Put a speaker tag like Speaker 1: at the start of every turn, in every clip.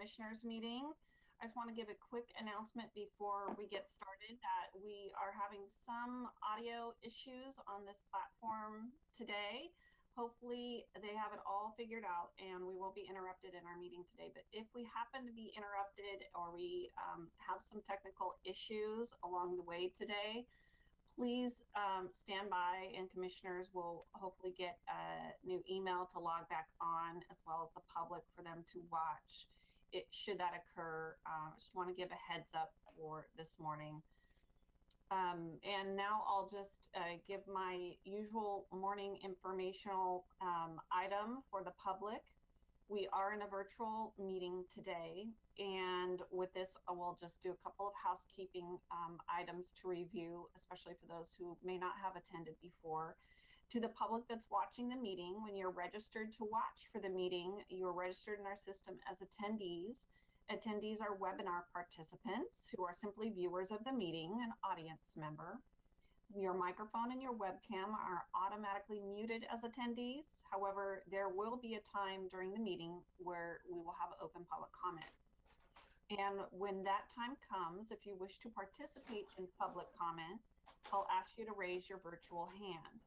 Speaker 1: Commissioners meeting. I just want to give a quick announcement before we get started that we are having some audio issues on this platform today. Hopefully they have it all figured out and we won't be interrupted in our meeting today. But if we happen to be interrupted or we have some technical issues along the way today, please stand by and commissioners will hopefully get a new email to log back on, as well as the public for them to watch. Should that occur, I just want to give a heads up for this morning. And now I'll just give my usual morning informational item for the public. We are in a virtual meeting today, and with this, I will just do a couple of housekeeping items to review, especially for those who may not have attended before. To the public that's watching the meeting, when you're registered to watch for the meeting, you're registered in our system as attendees. Attendees are webinar participants who are simply viewers of the meeting, an audience member. Your microphone and your webcam are automatically muted as attendees. However, there will be a time during the meeting where we will have open public comment. And when that time comes, if you wish to participate in public comment, I'll ask you to raise your virtual hand.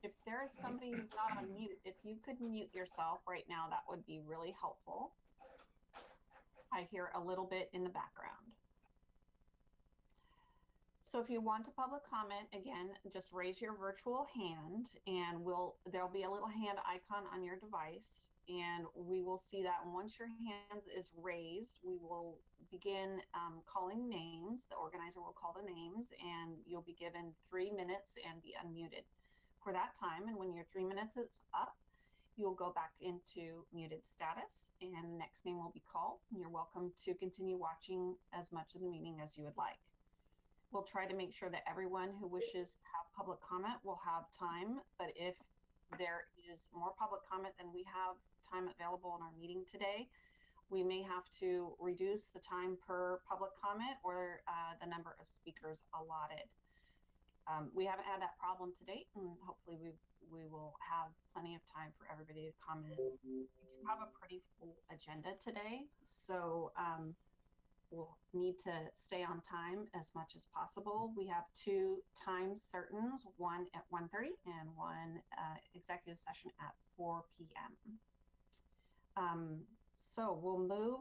Speaker 1: If there is somebody who's not on mute, if you could mute yourself right now, that would be really helpful. I hear a little bit in the background. So if you want to public comment, again, just raise your virtual hand and there'll be a little hand icon on your device and we will see that. And once your hand is raised, we will begin calling names. The organizer will call the names and you'll be given 3 minutes and be unmuted for that time. And when your 3 minutes is up, you'll go back into muted status and the next name will be called. And you're welcome to continue watching as much of the meeting as you would like. We'll try to make sure that everyone who wishes to have public comment will have time, but if there is more public comment than we have time available in our meeting today, we may have to reduce the time per public comment or the number of speakers allotted. We haven't had that problem to date, and hopefully we will have plenty of time for everybody to comment. We do have a pretty full agenda today, so we'll need to stay on time as much as possible. We have 2 time certains, one at 1:30 and one executive session at 4 p.m. So we'll move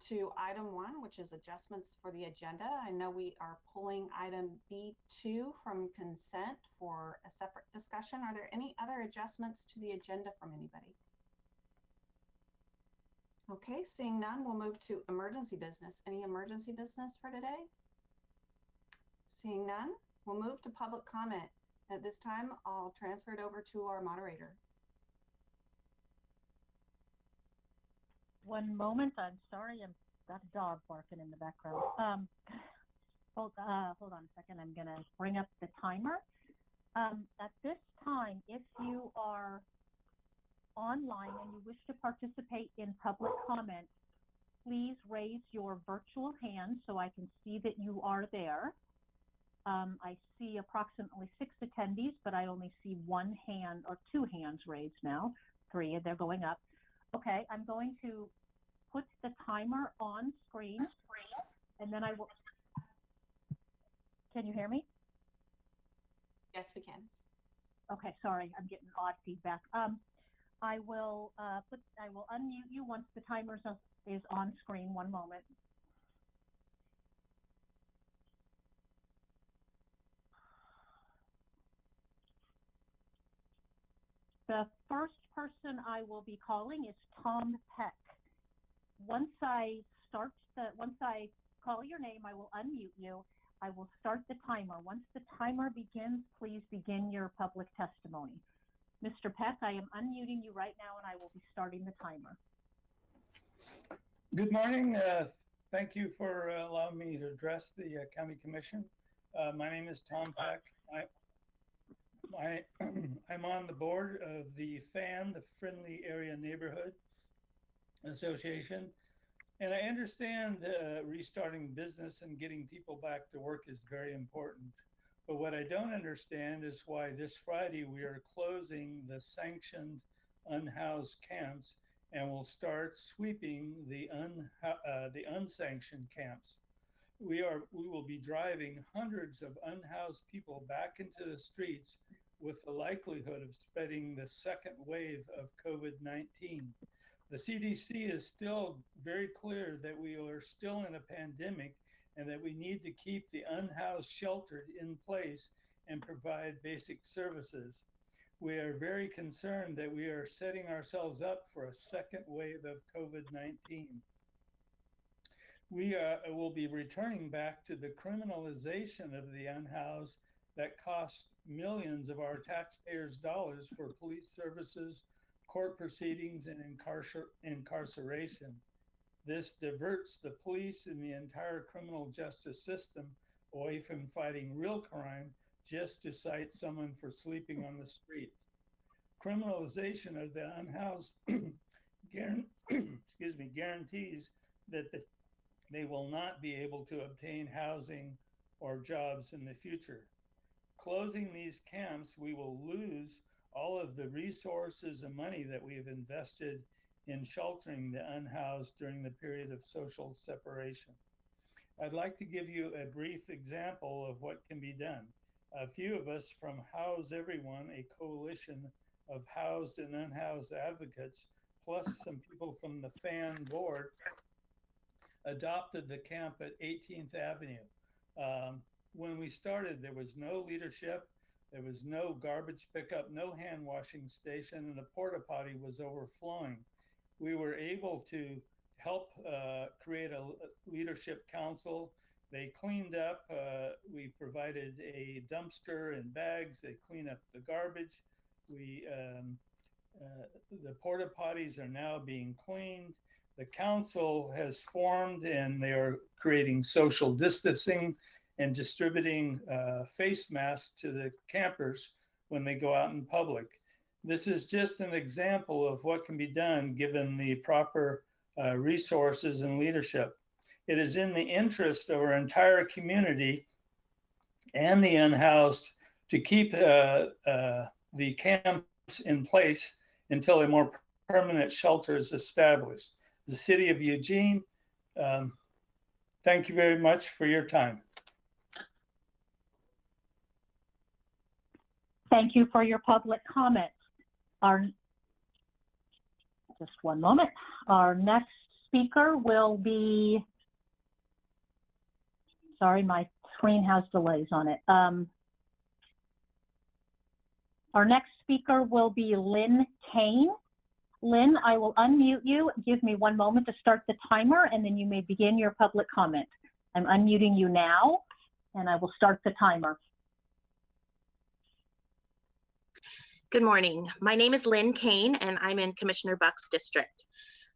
Speaker 1: to item 1, which is adjustments for the agenda. I know we are pulling item B2 from consent for a separate discussion. Are there any other adjustments to the agenda from anybody? Okay, seeing none, we'll move to emergency business. Any emergency business for today? Seeing none, we'll move to public comment. At this time, I'll transfer it over to our moderator.
Speaker 2: One moment, I'm sorry, I've got a dog barking in the background. Hold on a second, I'm gonna bring up the timer. At this time, if you are online and you wish to participate in public comment, please raise your virtual hand so I can see that you are there. I see approximately 6 attendees, but I only see 1 hand or 2 hands raised now. 3, and they're going up. Okay, I'm going to put the timer on screen and then I will. Can you hear me?
Speaker 1: Yes, we can.
Speaker 2: Okay, sorry, I'm getting odd feedback. I will unmute you once the timer is on screen. One moment. The first person I will be calling is Tom Peck. Once I call your name, I will unmute you. I will start the timer. Once the timer begins, please begin your public testimony. Mr. Peck, I am unmuting you right now and I will be starting the timer.
Speaker 3: Good morning. Thank you for allowing me to address the County Commission. My name is Tom Peck. I'm on the board of the FAN, the Friendly Area Neighborhood Association. And I understand restarting business and getting people back to work is very important. But what I don't understand is why this Friday we are closing the sanctioned unhoused camps and will start sweeping the unsanctioned camps. We will be driving hundreds of unhoused people back into the streets with the likelihood of spreading the second wave of COVID-19. The CDC is still very clear that we are still in a pandemic and that we need to keep the unhoused sheltered in place and provide basic services. We are very concerned that we are setting ourselves up for a second wave of COVID-19. We will be returning back to the criminalization of the unhoused that costs millions of our taxpayers' dollars for police services, court proceedings, and incarceration. This diverts the police and the entire criminal justice system away from fighting real crime just to cite someone for sleeping on the street. Criminalization of the unhoused guarantees that they will not be able to obtain housing or jobs in the future. Closing these camps, we will lose all of the resources and money that we have invested in sheltering the unhoused during the period of social separation. I'd like to give you a brief example of what can be done. A few of us from House Everyone, a coalition of housed and unhoused advocates, plus some people from the FAN board, adopted the camp at 18th Avenue. When we started, there was no leadership, there was no garbage pickup, no hand washing station, and the porta potty was overflowing. We were able to help create a leadership council. They cleaned up, we provided a dumpster and bags, they clean up the garbage. The porta potties are now being cleaned. The council has formed and they are creating social distancing and distributing face masks to the campers when they go out in public. This is just an example of what can be done given the proper resources and leadership. It is in the interest of our entire community and the unhoused to keep the camps in place until a more permanent shelter is established. The city of Eugene, thank you very much for your time.
Speaker 2: Thank you for your public comments. Just one moment. Our next speaker will be, sorry, my screen has delays on it. Our next speaker will be Lynn Kane. Lynn, I will unmute you. Give me 1 moment to start the timer, and then you may begin your public comment. I'm unmuting you now, and I will start the timer.
Speaker 4: Good morning. My name is Lynn Kane, and I'm in Commissioner Buck's district.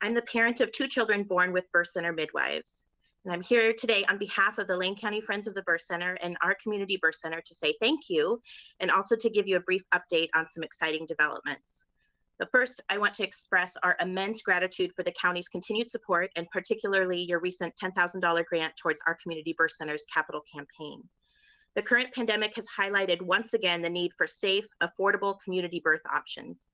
Speaker 4: I'm the parent of 2 children born with birth center midwives. And I'm here today on behalf of the Lane County Friends of the Birth Center and our community birth center to say thank you, and also to give you a brief update on some exciting developments. But first, I want to express our immense gratitude for the county's continued support, and particularly your recent $10,000 grant towards our community birth center's capital campaign. The current pandemic has highlighted once again the need for safe, affordable community birth options.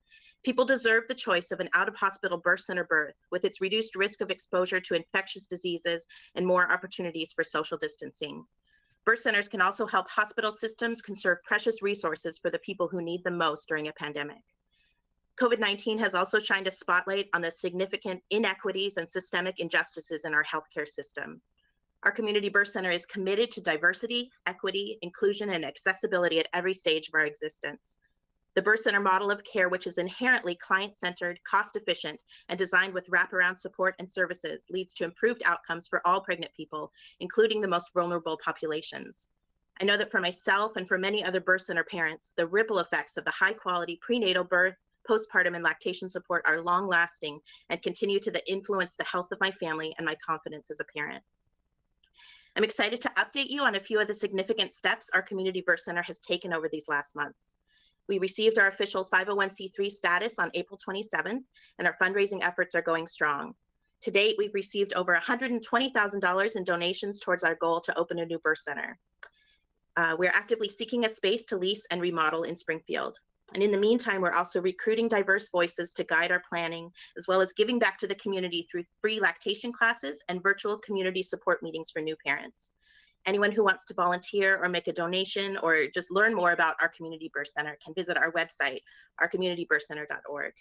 Speaker 4: People deserve the choice of an out-of-hospital birth center birth with its reduced risk of exposure to infectious diseases and more opportunities for social distancing. Birth centers can also help hospital systems conserve precious resources for the people who need them most during a pandemic. COVID-19 has also shined a spotlight on the significant inequities and systemic injustices in our healthcare system. Our community birth center is committed to diversity, equity, inclusion, and accessibility at every stage of our existence. The birth center model of care, which is inherently client-centered, cost-efficient, and designed with wraparound support and services, leads to improved outcomes for all pregnant people, including the most vulnerable populations. I know that for myself and for many other birth center parents, the ripple effects of the high-quality prenatal birth, postpartum, and lactation support are long-lasting and continue to influence the health of my family and my confidence as a parent. I'm excited to update you on a few of the significant steps our community birth center has taken over these last months. We received our official 501c3 status on April 27th, and our fundraising efforts are going strong. To date, we've received over $120,000 in donations towards our goal to open a new birth center. We're actively seeking a space to lease and remodel in Springfield. And in the meantime, we're also recruiting diverse voices to guide our planning, as well as giving back to the community through free lactation classes and virtual community support meetings for new parents. Anyone who wants to volunteer or make a donation or just learn more about our community birth center can visit our website, ourcommunitybirthcenter.org.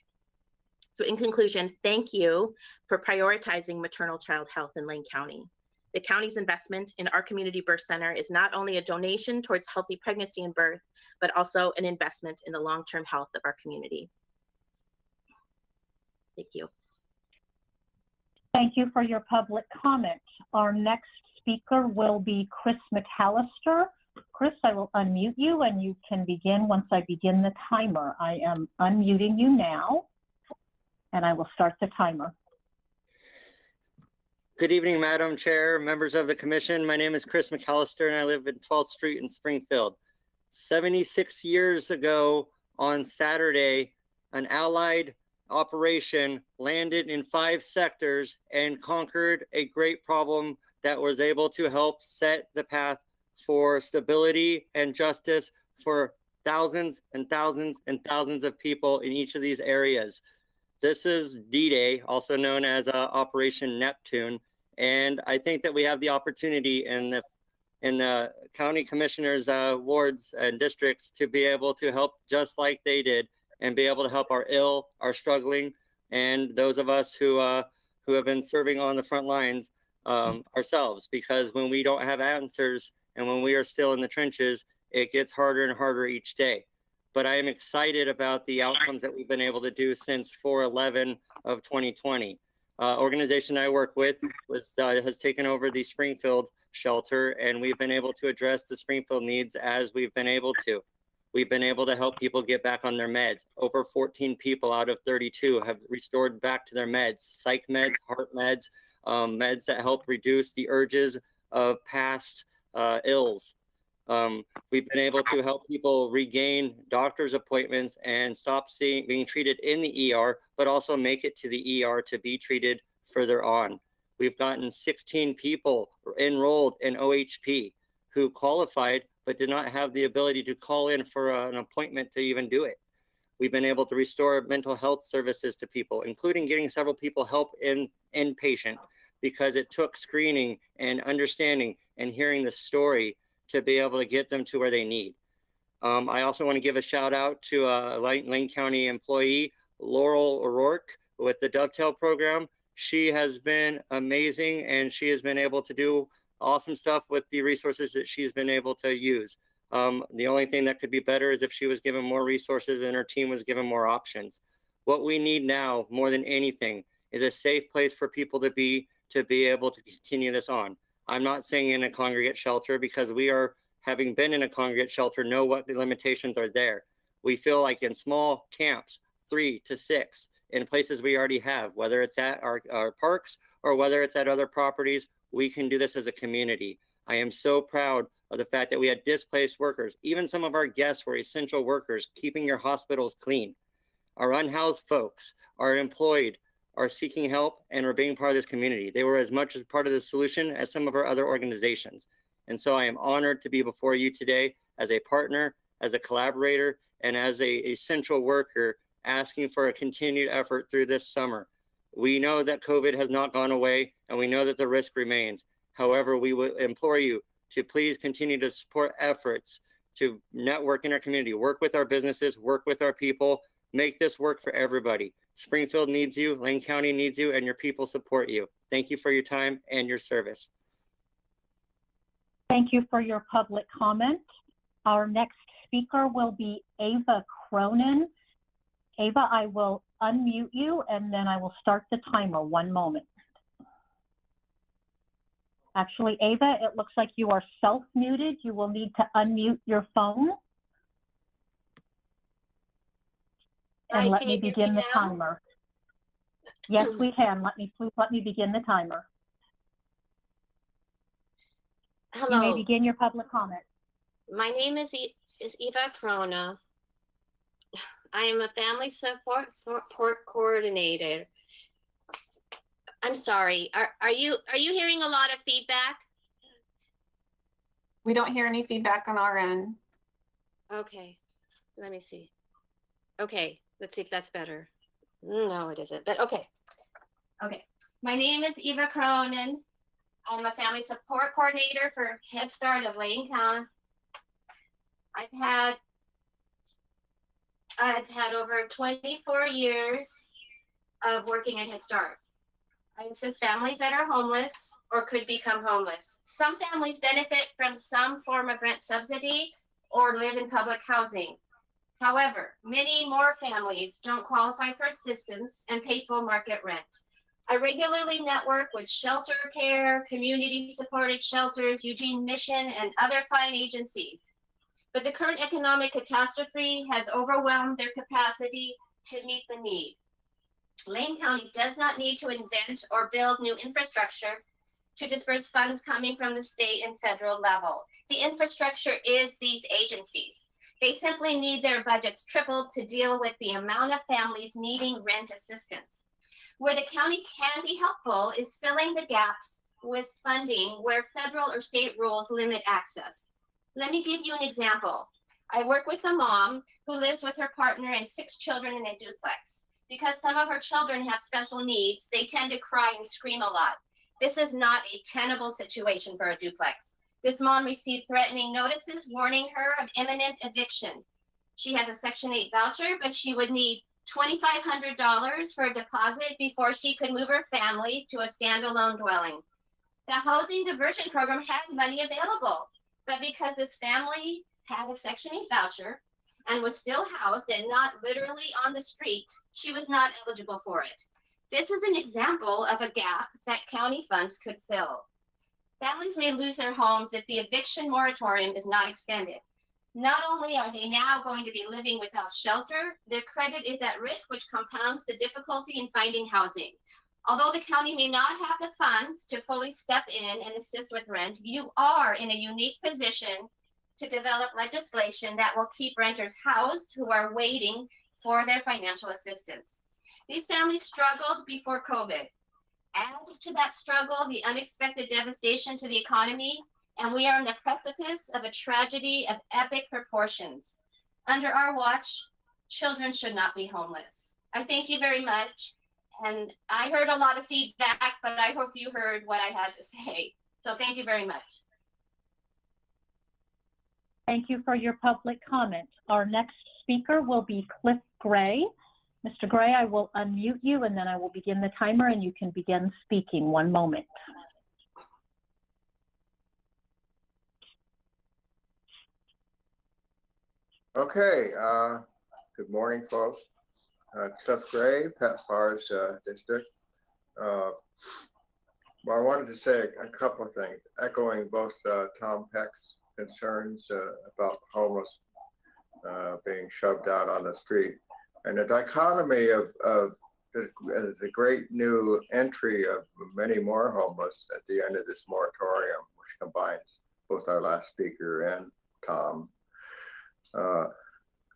Speaker 4: So in conclusion, thank you for prioritizing maternal child health in Lane County. The county's investment in our community birth center is not only a donation towards healthy pregnancy and birth, but also an investment in the long-term health of our community. Thank you.
Speaker 2: Thank you for your public comment. Our next speaker will be Chris McAllister. Chris, I will unmute you and you can begin once I begin the timer. I am unmuting you now and I will start the timer.
Speaker 5: Good evening, Madam Chair, members of the commission. My name is Chris McAllister and I live in 12th Street in Springfield. 76 years ago on Saturday, an Allied operation landed in 5 sectors and conquered a great problem that was able to help set the path for stability and justice for thousands and thousands and thousands of people in each of these areas. This is D-Day, also known as Operation Neptune, and I think that we have the opportunity in the county commissioners' wards and districts to be able to help just like they did, and be able to help our ill, our struggling, and those of us who have been serving on the front lines ourselves. Because when we don't have answers and when we are still in the trenches, it gets harder and harder each day. But I am excited about the outcomes that we've been able to do since 4/11 of 2020. Organization I work with has taken over the Springfield Shelter, and we've been able to address the Springfield needs as we've been able to. We've been able to help people get back on their meds. Over 14 people out of 32 have restored back to their meds, psych meds, heart meds, meds that help reduce the urges of past ills. We've been able to help people regain doctor's appointments and stop being treated in the ER, but also make it to the ER to be treated further on. We've gotten 16 people enrolled in OHP who qualified, but did not have the ability to call in for an appointment to even do it. We've been able to restore mental health services to people, including getting several people help in inpatient, because it took screening and understanding and hearing the story to be able to get them to where they need. I also want to give a shout out to a Lane County employee, Laurel O'Rourke, with the Dovetail program. She has been amazing, and she has been able to do awesome stuff with the resources that she's been able to use. The only thing that could be better is if she was given more resources and her team was given more options. What we need now more than anything is a safe place for people to be able to continue this on. I'm not saying in a congregate shelter, because we are, having been in a congregate shelter, know what the limitations are there. We feel like in small camps, 3 to 6, in places we already have, whether it's at our parks or whether it's at other properties, we can do this as a community. I am so proud of the fact that we had displaced workers. Even some of our guests were essential workers, keeping your hospitals clean. Our unhoused folks are employed, are seeking help, and are being part of this community. They were as much as part of the solution as some of our other organizations. And so I am honored to be before you today as a partner, as a collaborator, and as a essential worker, asking for a continued effort through this summer. We know that COVID has not gone away, and we know that the risk remains. However, we will implore you to please continue to support efforts to network in our community, work with our businesses, work with our people, make this work for everybody. Springfield needs you, Lane County needs you, and your people support you. Thank you for your time and your service.
Speaker 2: Thank you for your public comment. Our next speaker will be Ava Cronin. Ava, I will unmute you and then I will start the timer. 1 moment. Actually, Ava, it looks like you are self-muted. You will need to unmute your phone. And let me begin the timer. Yes, we can. Please let me begin the timer.
Speaker 6: Hello.
Speaker 2: You may begin your public comment.
Speaker 6: My name is Eva Crona. I am a family support coordinator. I'm sorry. Are you hearing a lot of feedback?
Speaker 1: We don't hear any feedback on our end.
Speaker 6: Okay. Let me see. Okay, let's see if that's better. No, it isn't, but okay. Okay, my name is Eva Cronin. I'm a family support coordinator for Head Start of Lane County. I've had over 24 years of working at Head Start. I assist families that are homeless or could become homeless. Some families benefit from some form of rent subsidy or live in public housing. However, many more families don't qualify for assistance and pay full market rent. I regularly network with shelter care, community supported shelters, Eugene Mission, and other fine agencies. But the current economic catastrophe has overwhelmed their capacity to meet the need. Lane County does not need to invent or build new infrastructure to disperse funds coming from the state and federal level. The infrastructure is these agencies. They simply need their budgets tripled to deal with the amount of families needing rent assistance. Where the county can be helpful is filling the gaps with funding where federal or state rules limit access. Let me give you an example. I work with a mom who lives with her partner and 6 children in a duplex. Because some of her children have special needs, they tend to cry and scream a lot. This is not a tenable situation for a duplex. This mom received threatening notices warning her of imminent eviction. She has a Section 8 voucher, but she would need $2,500 for a deposit before she could move her family to a standalone dwelling. The housing diversion program had money available, but because this family had a Section 8 voucher and was still housed and not literally on the street, she was not eligible for it. This is an example of a gap that county funds could fill. Families may lose their homes if the eviction moratorium is not extended. Not only are they now going to be living without shelter, their credit is at risk, which compounds the difficulty in finding housing. Although the county may not have the funds to fully step in and assist with rent, you are in a unique position to develop legislation that will keep renters housed who are waiting for their financial assistance. These families struggled before COVID. Add to that struggle the unexpected devastation to the economy, and we are on the precipice of a tragedy of epic proportions. Under our watch, children should not be homeless. I thank you very much. And I heard a lot of feedback, but I hope you heard what I had to say. So thank you very much.
Speaker 2: Thank you for your public comment. Our next speaker will be Cliff Gray. Mr. Gray, I will unmute you and then I will begin the timer and you can begin speaking. 1 moment.
Speaker 7: Okay, good morning, folks. Cliff Gray, PEPFAR's district. Well, I wanted to say a couple of things, echoing both Tom Peck's concerns about the homeless being shoved out on the street, and the dichotomy of the great new entry of many more homeless at the end of this moratorium, which combines both our last speaker and Tom.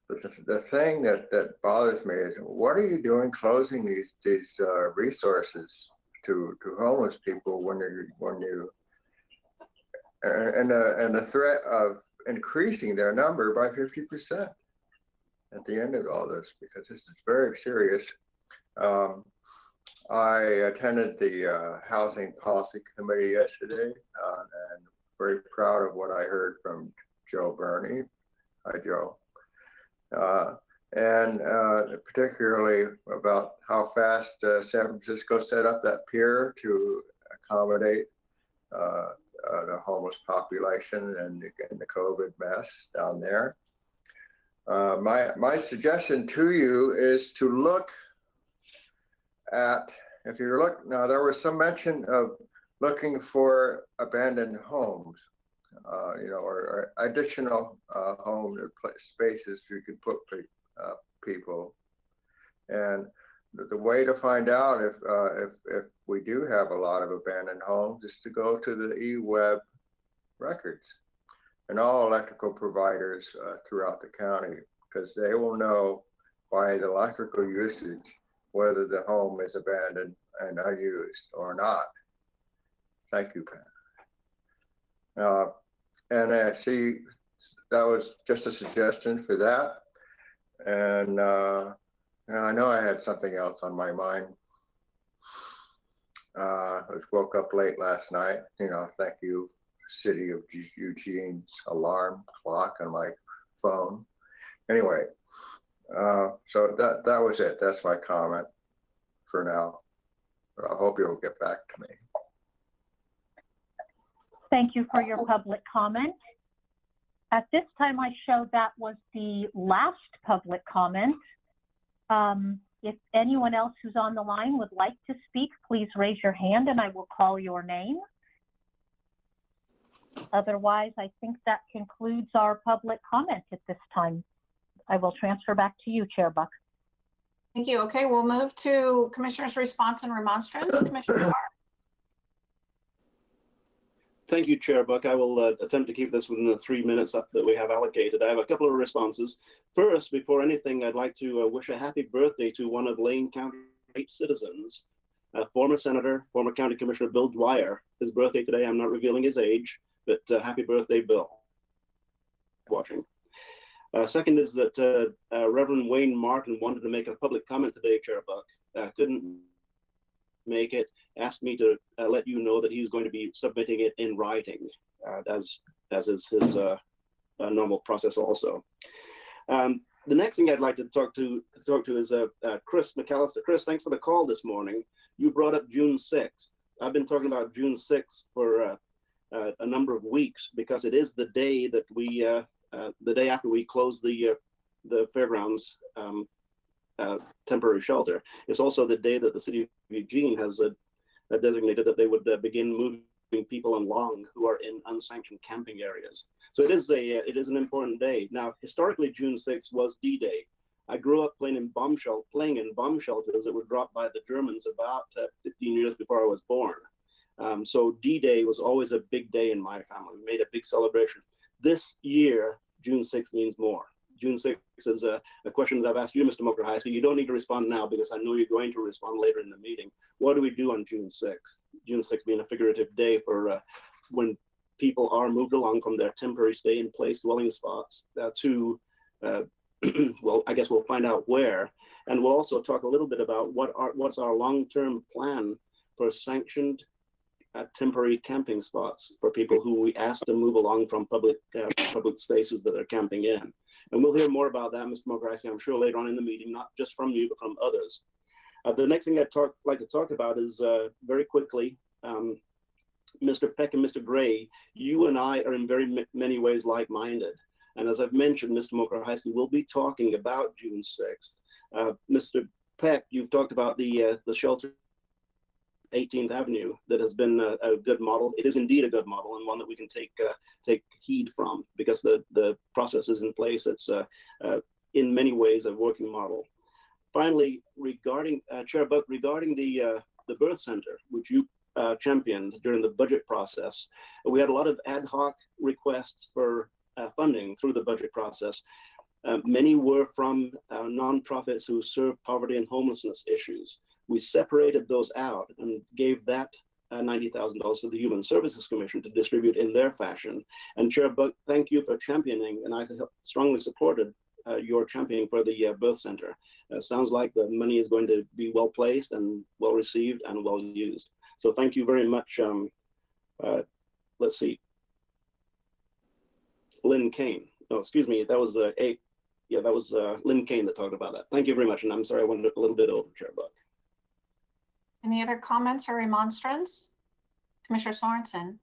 Speaker 7: The thing that bothers me is, what are you doing closing these resources to homeless people when you and the threat of increasing their number by 50% at the end of all this, because this is very serious. I attended the Housing Policy Committee yesterday and very proud of what I heard from Joe Burney. Hi, Joe. And particularly about how fast San Francisco set up that pier to accommodate the homeless population and the COVID mess down there. My suggestion to you is to look at, if you look, now there was some mention of looking for abandoned homes, or additional home spaces you could put people. And the way to find out if we do have a lot of abandoned homes is to go to the eWeb records and all electrical providers throughout the county, because they will know by the electrical usage whether the home is abandoned and unused or not. Thank you, Pat. And see, that was just a suggestion for that. And I know I had something else on my mind. I woke up late last night. Thank you, City of Eugene's alarm clock on my phone. Anyway, so that was it. That's my comment for now. But I hope you'll get back to me.
Speaker 2: Thank you for your public comment. At this time, I show that was the last public comment. If anyone else who's on the line would like to speak, please raise your hand and I will call your name. Otherwise, I think that concludes our public comment at this time. I will transfer back to you, Chair Buck.
Speaker 1: Thank you. Okay, we'll move to Commissioner's response and remonstrance. Commissioner Carr.
Speaker 8: Thank you, Chair Buck. I will attempt to keep this within the 3 minutes that we have allocated. I have a couple of responses. First, before anything, I'd like to wish a happy birthday to one of Lane County's great citizens, former Senator, former County Commissioner Bill Dwyer. His birthday today, I'm not revealing his age, but happy birthday, Bill. Watching. Second is that Reverend Wayne Martin wanted to make a public comment today, Chair Buck. Couldn't make it, asked me to let you know that he's going to be submitting it in writing, as is his normal process also. The next thing I'd like to talk to is Chris McAllister. Chris, thanks for the call this morning. You brought up June 6th. I've been talking about June 6th for a number of weeks because it is the day that we, the day after we close the fairgrounds temporary shelter. It's also the day that the city of Eugene has designated that they would begin moving people along who are in unsanctioned camping areas. So it is an important day. Now, historically, June 6th was D-Day. I grew up playing in bomb shelters that were dropped by the Germans about 15 years before I was born. So D-Day was always a big day in my family. We made a big celebration. This year, June 6th means more. June 6th is a question that I've asked you, Mr. Mulcahy, so you don't need to respond now because I know you're going to respond later in the meeting. What do we do on June 6th? June 6th being a figurative day for when people are moved along from their temporary stay-in-place dwelling spots to, well, I guess we'll find out where. And we'll also talk a little bit about what's our long-term plan for sanctioned temporary camping spots for people who we ask to move along from public spaces that they're camping in. And we'll hear more about that, Mr. Mulcahy, I'm sure later on in the meeting, not just from you, but from others. The next thing I'd like to talk about is very quickly, Mr. Peck and Mr. Gray, you and I are in very many ways like-minded. And as I've mentioned, Mr. Mulcahy, we'll be talking about June 6th. Mr. Peck, you've talked about the shelter 18th Avenue that has been a good model. It is indeed a good model and one that we can take heed from because the process is in place. It's in many ways a working model. Finally, regarding Chair Buck, regarding the birth center, which you championed during the budget process, we had a lot of ad hoc requests for funding through the budget process. Many were from nonprofits who serve poverty and homelessness issues. We separated those out and gave that $90,000 to the Human Services Commission to distribute in their fashion. And Chair Buck, thank you for championing, and I strongly supported your championing for the birth center. Sounds like the money is going to be well placed and well received and well used. So thank you very much. Let's see. Lynn Kane. Oh, excuse me. That was that was Lynn Kane that talked about that. Thank you very much. And I'm sorry I went a little bit over, Chair Buck.
Speaker 1: Any other comments or remonstrance? Commissioner Sorensen.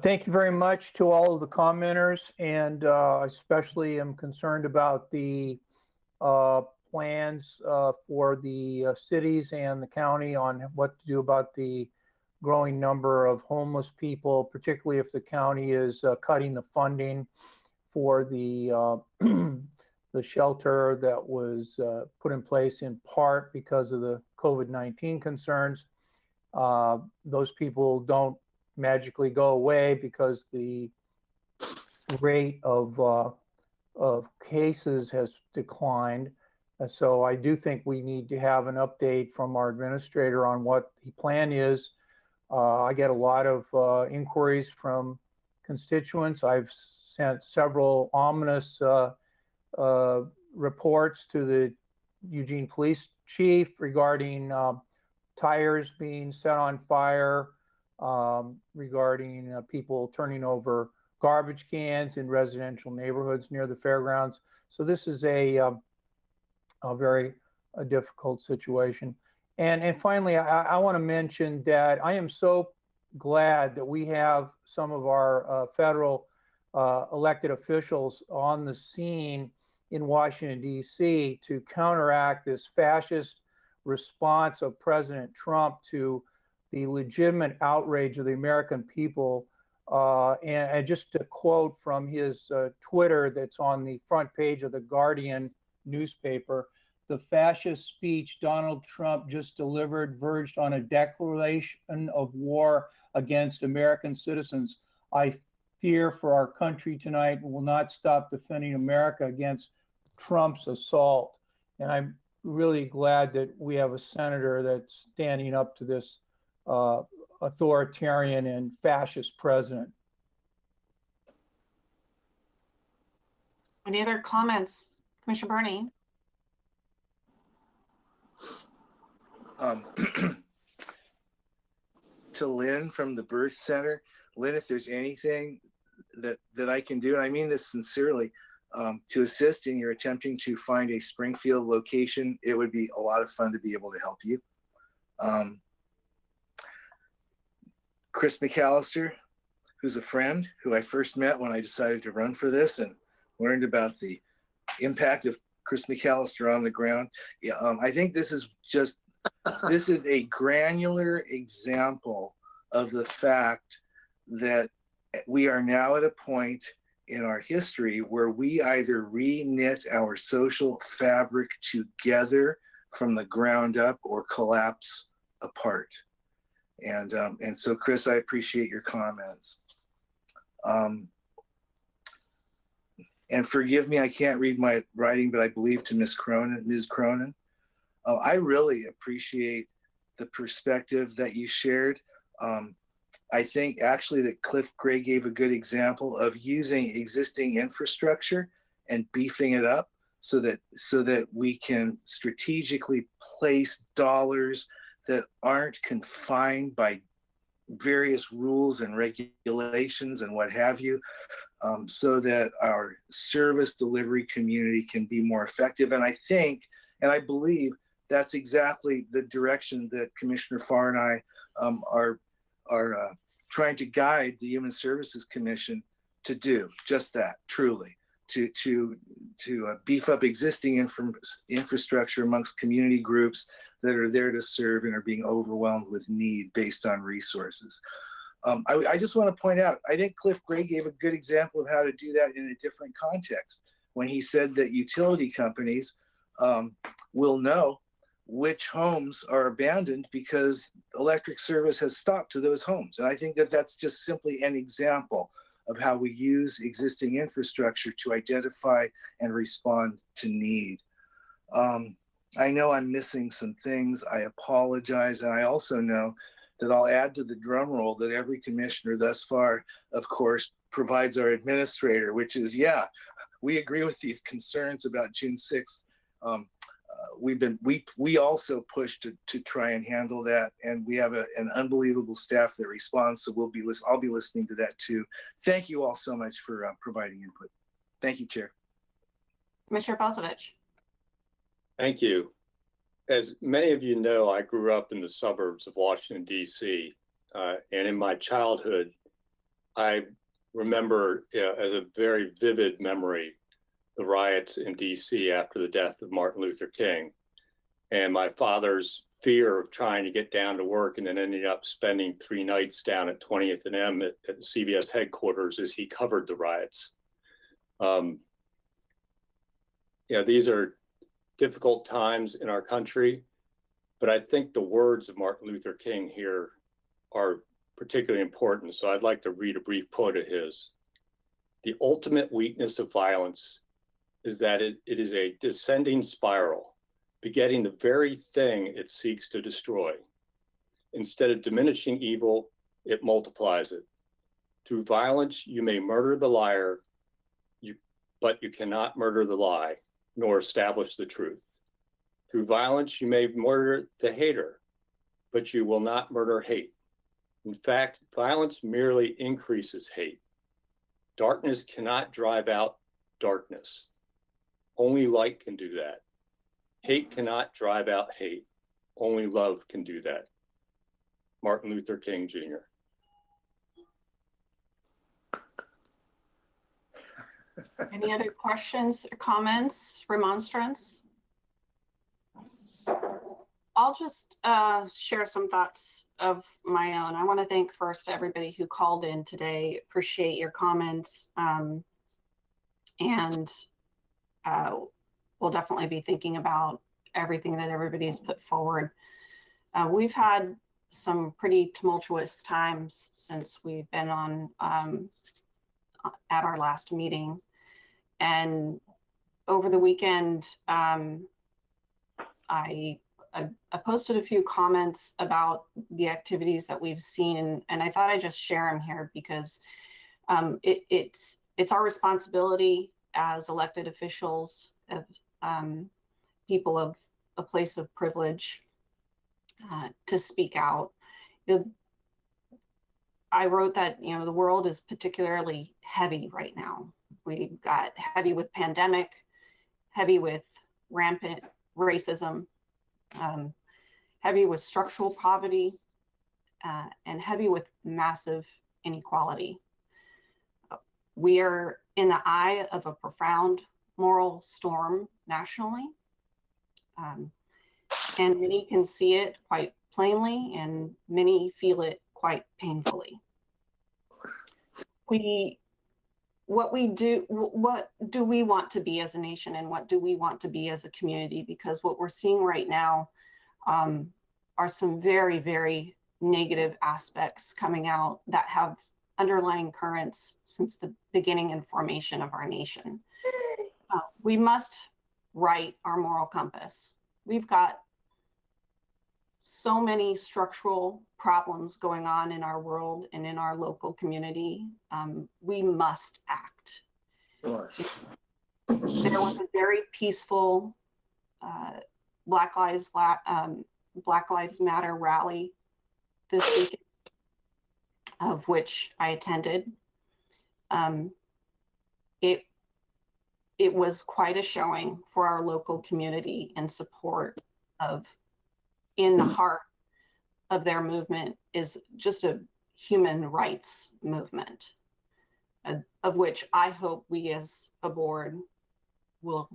Speaker 9: Thank you very much to all of the commenters, and especially am concerned about the plans for the cities and the county on what to do about the growing number of homeless people, particularly if the county is cutting the funding for the the shelter that was put in place in part because of the COVID-19 concerns. Those people don't magically go away because the rate of cases has declined. So I do think we need to have an update from our administrator on what the plan is. I get a lot of inquiries from constituents. I've sent several ominous reports to the Eugene police chief regarding tires being set on fire, regarding people turning over garbage cans in residential neighborhoods near the fairgrounds. So this is a very difficult situation. And finally, I want to mention that I am so glad that we have some of our federal elected officials on the scene in Washington, D.C. to counteract this fascist response of President Trump to the legitimate outrage of the American people. And just to quote from his Twitter that's on the front page of the Guardian newspaper, the fascist speech Donald Trump just delivered verged on a declaration of war against American citizens. I fear for our country tonight and will not stop defending America against Trump's assault. And I'm really glad that we have a senator that's standing up to this authoritarian and fascist president.
Speaker 1: Any other comments? Commissioner Burney?
Speaker 10: To Lynn from the Birth Center, Lynn, if there's anything that I can do, and I mean this sincerely, to assist in your attempting to find a Springfield location, it would be a lot of fun to be able to help you. Chris McAllister, who's a friend who I first met when I decided to run for this and learned about the impact of Chris McAllister on the ground. Yeah, I think this is just, this is a granular example of the fact that we are now at a point in our history where we either re-knit our social fabric together from the ground up or collapse apart. And so, Chris, I appreciate your comments. And forgive me, I can't read my writing, but I believe to Ms. Cronin. I really appreciate the perspective that you shared. I think actually that Cliff Gray gave a good example of using existing infrastructure and beefing it up so that we can strategically place dollars that aren't confined by various rules and regulations and what have you, so that our service delivery community can be more effective. And I think, and I believe that's exactly the direction that Commissioner Farr and I are trying to guide the Human Services Commission to do just that, truly, to beef up existing infrastructure amongst community groups that are there to serve and are being overwhelmed with need based on resources. I just want to point out, I think Cliff Gray gave a good example of how to do that in a different context when he said that utility companies will know which homes are abandoned because electric service has stopped to those homes. And I think that that's just simply an example of how we use existing infrastructure to identify and respond to need. I know I'm missing some things. I apologize. And I also know that I'll add to the drum roll that every commissioner thus far, of course, provides our administrator, which is, yeah, we agree with these concerns about June 6th. We also pushed to try and handle that, and we have an unbelievable staff that responds. So I'll be listening to that too. Thank you all so much for providing input. Thank you, Chair.
Speaker 1: Commissioner Bozovich.
Speaker 11: Thank you. As many of you know, I grew up in the suburbs of Washington, D.C. And in my childhood, I remember as a very vivid memory the riots in D.C. after the death of Martin Luther King, and my father's fear of trying to get down to work and then ending up spending 3 nights down at 20th and M at CBS headquarters as he covered the riots. These are difficult times in our country, but I think the words of Martin Luther King here are particularly important. So I'd like to read a brief quote of his. "The ultimate weakness of violence is that it is a descending spiral, begetting the very thing it seeks to destroy. Instead of diminishing evil, it multiplies it. Through violence, you may murder the liar, but you cannot murder the lie, nor establish the truth. Through violence, you may murder the hater, but you will not murder hate. In fact, violence merely increases hate. Darkness cannot drive out darkness. Only light can do that. Hate cannot drive out hate. Only love can do that. Martin Luther King, Jr.
Speaker 1: Any other questions or comments, remonstrance? I'll just share some thoughts of my own. I want to thank first everybody who called in today. Appreciate your comments. And we'll definitely be thinking about everything that everybody's put forward. We've had some pretty tumultuous times since we've been on at our last meeting. And over the weekend, I posted a few comments about the activities that we've seen, and I thought I'd just share them here because it's our responsibility as elected officials, of people of a place of privilege, to speak out. I wrote that, you know, the world is particularly heavy right now. We've got heavy with pandemic, heavy with rampant racism, heavy with structural poverty, and heavy with massive inequality. We are in the eye of a profound moral storm nationally, and many can see it quite plainly, and many feel it quite painfully. What do we want to be as a nation, and what do we want to be as a community? Because what we're seeing right now are some very, very negative aspects coming out that have underlying currents since the beginning and formation of our nation. We must right our moral compass. We've got so many structural problems going on in our world and in our local community. We must act. There was a very peaceful Black Lives Matter rally this weekend, of which I attended. It was quite a showing for our local community in support of, in the heart of their movement is just a human rights movement, of which I hope we as a board will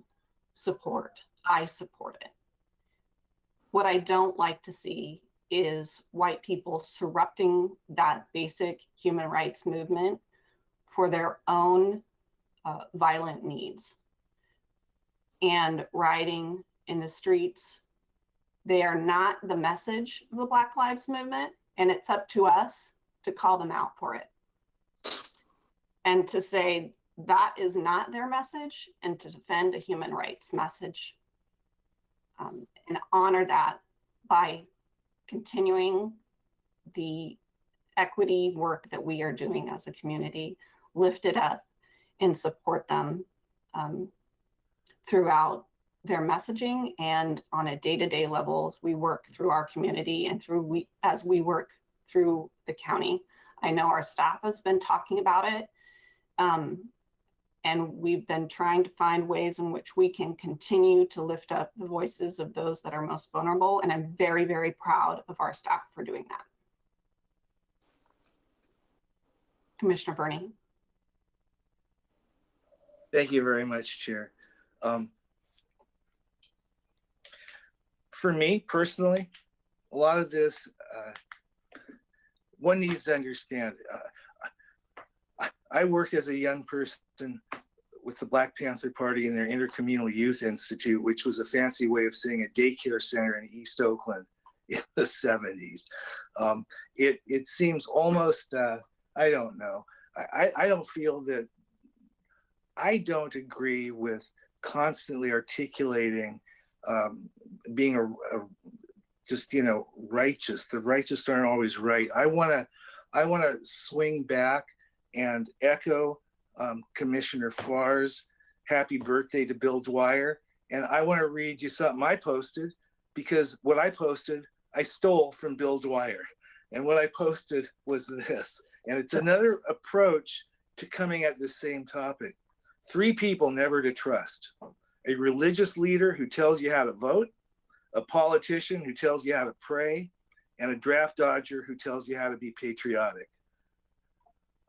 Speaker 1: support. I support it. What I don't like to see is white people disrupting that basic human rights movement for their own violent needs and rioting in the streets. They are not the message of the Black Lives Movement, and it's up to us to call them out for it and to say that is not their message, and to defend a human rights message, and honor that by continuing the equity work that we are doing as a community, lift it up and support them throughout their messaging and on a day-to-day level as we work through our community and as we work through the county. I know our staff has been talking about it, and we've been trying to find ways in which we can continue to lift up the voices of those that are most vulnerable, and I'm very, very proud of our staff for doing that. Commissioner Burney.
Speaker 10: Thank you very much, Chair. For me personally, a lot of this, one needs to understand. I worked as a young person with the Black Panther Party in their Intercommunal Youth Institute, which was a fancy way of saying a daycare center in East Oakland in the 70s. It seems almost, I don't know. I don't feel that, I don't agree with constantly articulating being a just, you know, righteous. The righteous aren't always right. I want to swing back and echo Commissioner Farr's happy birthday to Bill Dwyer. And I want to read you something I posted, because what I posted, I stole from Bill Dwyer. And what I posted was this, and it's another approach to coming at the same topic. 3 people never to trust: a religious leader who tells you how to vote, a politician who tells you how to pray, and a draft dodger who tells you how to be patriotic.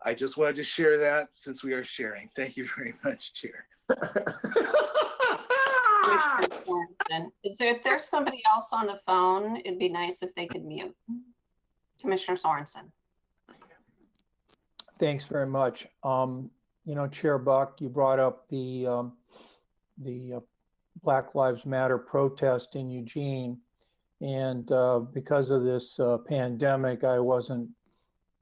Speaker 10: I just wanted to share that since we are sharing. Thank you very much, Chair.
Speaker 1: So if there's somebody else on the phone, it'd be nice if they could mute. Commissioner Sorensen.
Speaker 9: Thanks very much. You know, Chair Buck, you brought up the Black Lives Matter protest in Eugene. And because of this pandemic, I wasn't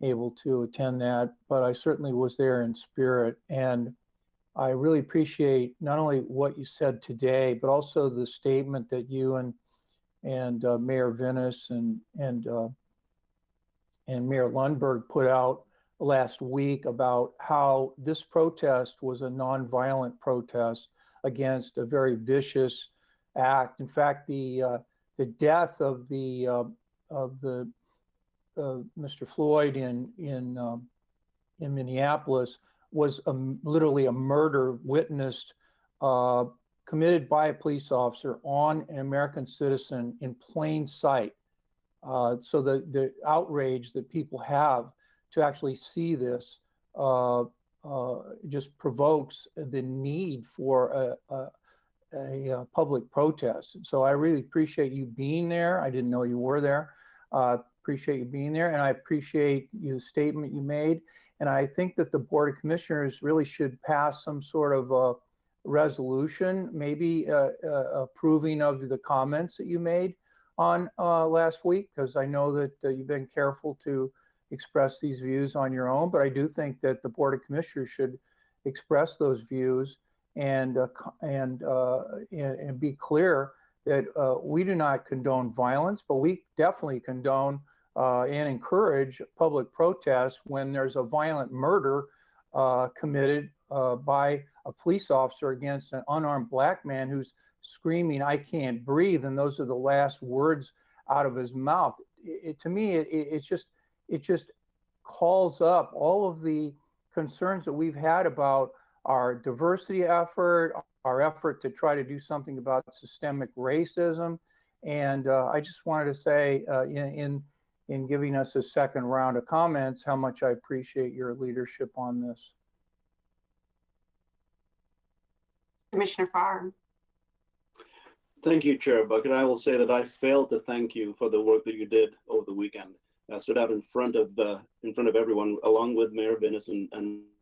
Speaker 9: able to attend that, but I certainly was there in spirit. And I really appreciate not only what you said today, but also the statement that you and Mayor Venus and Mayor Lundberg put out last week about how this protest was a nonviolent protest against a very vicious act. In fact, the death of Mr. Floyd in Minneapolis was literally a murder witnessed, committed by a police officer on an American citizen in plain sight. So the outrage that people have to actually see this just provokes the need for a public protest. So I really appreciate you being there. I didn't know you were there. Appreciate you being there, and I appreciate the statement you made. And I think that the Board of Commissioners really should pass some sort of a resolution, maybe approving of the comments that you made on last week, because I know that you've been careful to express these views on your own, but I do think that the Board of Commissioners should express those views and be clear that we do not condone violence, but we definitely condone and encourage public protests when there's a violent murder committed by a police officer against an unarmed Black man who's screaming, "I can't breathe," and those are the last words out of his mouth. To me, it just calls up all of the concerns that we've had about our diversity effort, our effort to try to do something about systemic racism. And I just wanted to say in giving us a second round of comments, how much I appreciate your leadership on this.
Speaker 1: Commissioner Farr.
Speaker 8: Thank you, Chair Buck. And I will say that I failed to thank you for the work that you did over the weekend. I stood out in front of everyone, along with Mayor Venus and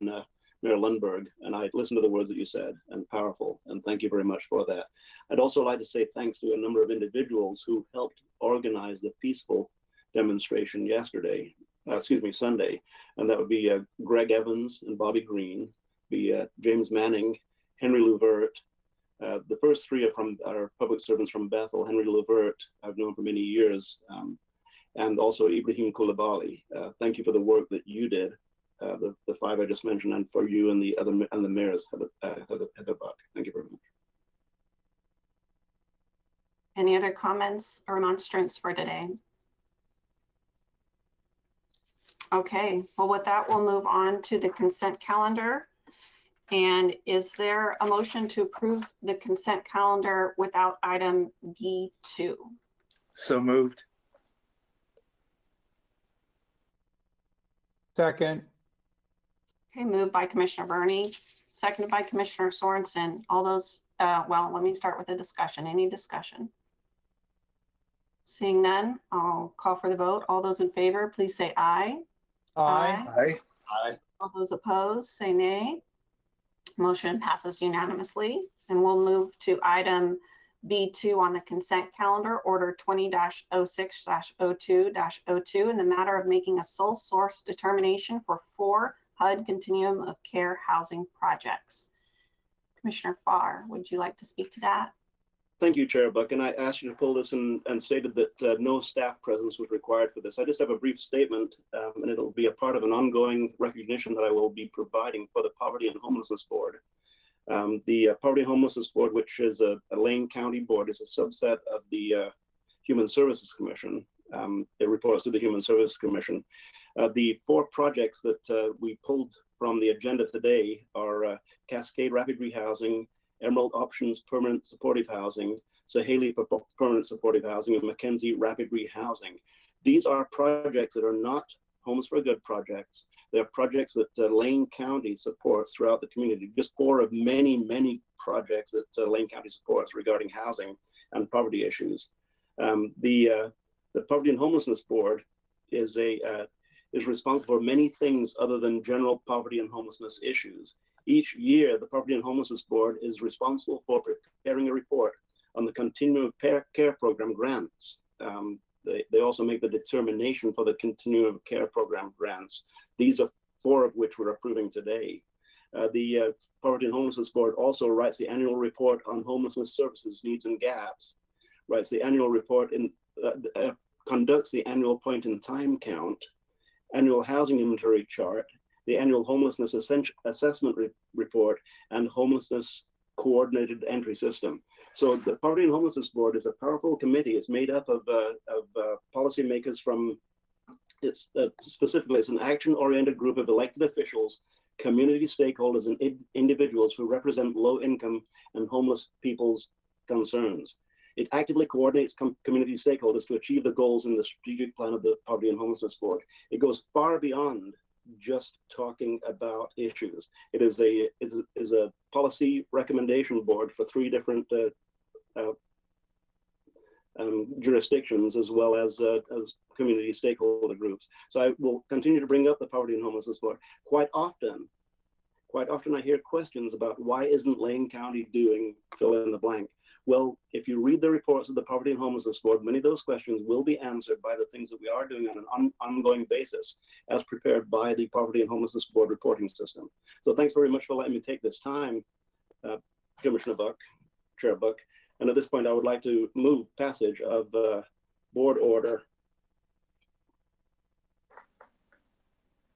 Speaker 8: Mayor Lundberg, and I listened to the words that you said, and powerful, and thank you very much for that. I'd also like to say thanks to a number of individuals who helped organize the peaceful demonstration Sunday, and that would be Greg Evans and Bobby Green, James Manning, Henry Luvert. The first 3 are from our public servants from Bethel. Henry Luvert, I've known for many years, and also Ibrahim Koulibaly. Thank you for the work that you did. The 5 I just mentioned, and for you and the mayors, Heather Buck. Thank you very much.
Speaker 1: Any other comments or remonstrance for today? Okay, well, with that, we'll move on to the consent calendar. And is there a motion to approve the consent calendar without item B2?
Speaker 10: So moved.
Speaker 9: Second.
Speaker 1: Okay, moved by Commissioner Burney, seconded by Commissioner Sorensen. All those, well, let me start with the discussion. Any discussion? Seeing none, I'll call for the vote. All those in favor, please say aye.
Speaker 9: Aye.
Speaker 10: Aye.
Speaker 11: Aye.
Speaker 1: All those opposed, say nay. Motion passes unanimously. And we'll move to item B2 on the consent calendar, order 20-06-02-02, in the matter of making a sole source determination for 4 HUD Continuum of Care housing projects. Commissioner Farr, would you like to speak to that?
Speaker 8: Thank you, Chair Buck. And I asked you to pull this and stated that no staff presence was required for this. I just have a brief statement, and it'll be a part of an ongoing recognition that I will be providing for the Poverty and Homelessness Board. The Poverty and Homelessness Board, which is a Lane County board, is a subset of the Human Services Commission. It reports to the Human Services Commission. The 4 projects that we pulled from the agenda today are Cascade Rapid Rehousing, Emerald Options Permanent Supportive Housing, Sahaley Permanent Supportive Housing, and Mackenzie Rapid Rehousing. These are projects that are not Homes for Good projects. They're projects that Lane County supports throughout the community. Just 4 of many, many projects that Lane County supports regarding housing and poverty issues. The Poverty and Homelessness Board is responsible for many things other than general poverty and homelessness issues. Each year, the Poverty and Homelessness Board is responsible for preparing a report on the Continuum of Care Program grants. They also make the determination for the Continuum of Care Program grants. These are 4 of which we're approving today. The Poverty and Homelessness Board also writes the annual report on homelessness services, needs, and gaps, writes the annual report, conducts the annual point in time count, annual housing inventory chart, the annual homelessness assessment report, and homelessness coordinated entry system. So the Poverty and Homelessness Board is a powerful committee. It's made up of policymakers from, specifically, it's an action-oriented group of elected officials, community stakeholders, and individuals who represent low-income and homeless people's concerns. It actively coordinates community stakeholders to achieve the goals in the strategic plan of the Poverty and Homelessness Board. It goes far beyond just talking about issues. It is a policy recommendation board for 3 different jurisdictions, as well as community stakeholder groups. So I will continue to bring up the Poverty and Homelessness Board. Quite often I hear questions about why isn't Lane County doing fill in the blank. Well, if you read the reports of the Poverty and Homelessness Board, many of those questions will be answered by the things that we are doing on an ongoing basis, as prepared by the Poverty and Homelessness Board reporting system. So thanks very much for letting me take this time, Commissioner Buck, Chair Buck. And at this point, I would like to move passage of Board Order.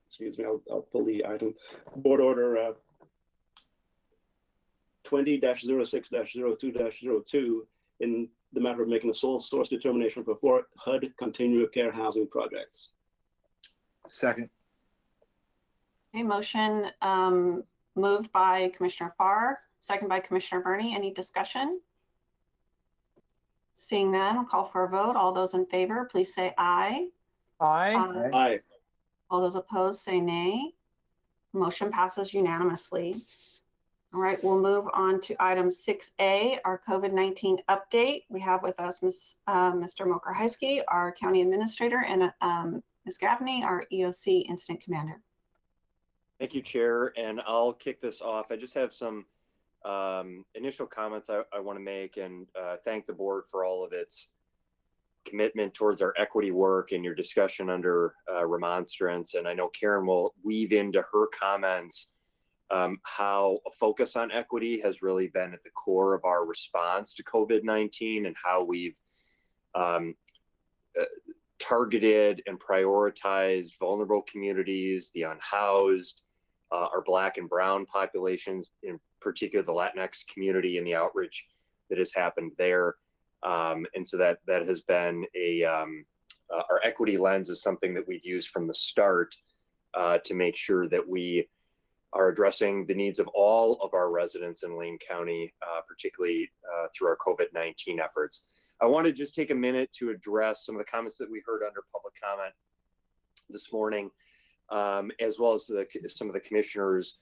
Speaker 8: Excuse me, I'll pull the item. Board Order 20-06-02-02 in the matter of making a sole source determination for 4 HUD continuum of care housing projects.
Speaker 10: Second.
Speaker 1: Okay, motion moved by Commissioner Farr, second by Commissioner Burney. Any discussion? Seeing none, I'll call for a vote. All those in favor, please say aye.
Speaker 9: Aye.
Speaker 8: Aye.
Speaker 1: All those opposed say nay. Motion passes unanimously. All right, we'll move on to item 6A, our COVID-19 update. We have with us Mr. Mokrzycki, our County Administrator, and Ms. Gaffney, our EOC Incident Commander.
Speaker 12: Thank you, Chair, and I'll kick this off. I just have some initial comments I want to make and thank the board for all of its commitment towards our equity work and your discussion under Remonstrance. And I know Karen will weave into her comments how a focus on equity has really been at the core of our response to COVID-19 and how we've targeted and prioritized vulnerable communities, the unhoused, our Black and Brown populations, in particular the Latinx community, and the outreach that has happened there. And so that has been our equity lens is something that we've used from the start to make sure that we are addressing the needs of all of our residents in Lane County, particularly through our COVID-19 efforts. I want to just take a minute to address some of the comments that we heard under public comment this morning, as well as some of the commissioners'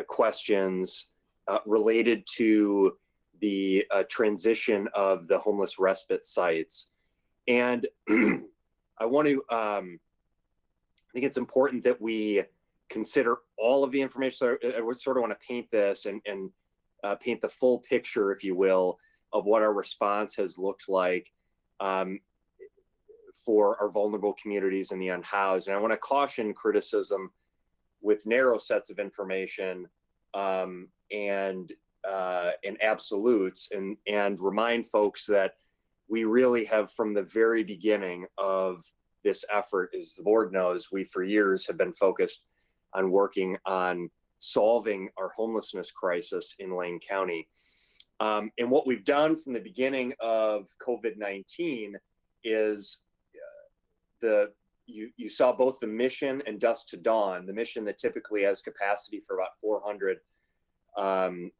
Speaker 12: questions related to the transition of the homeless respite sites. And I want to, I think it's important that we consider all of the information. So I would sort of want to paint this and paint the full picture, if you will, of what our response has looked like for our vulnerable communities and the unhoused. And I want to caution criticism with narrow sets of information and absolutes, and remind folks that we really have, from the very beginning of this effort, as the board knows, we for years have been focused on working on solving our homelessness crisis in Lane County. And what we've done from the beginning of COVID-19 is you saw both the mission and Dusk to Dawn, the mission that typically has capacity for about 400,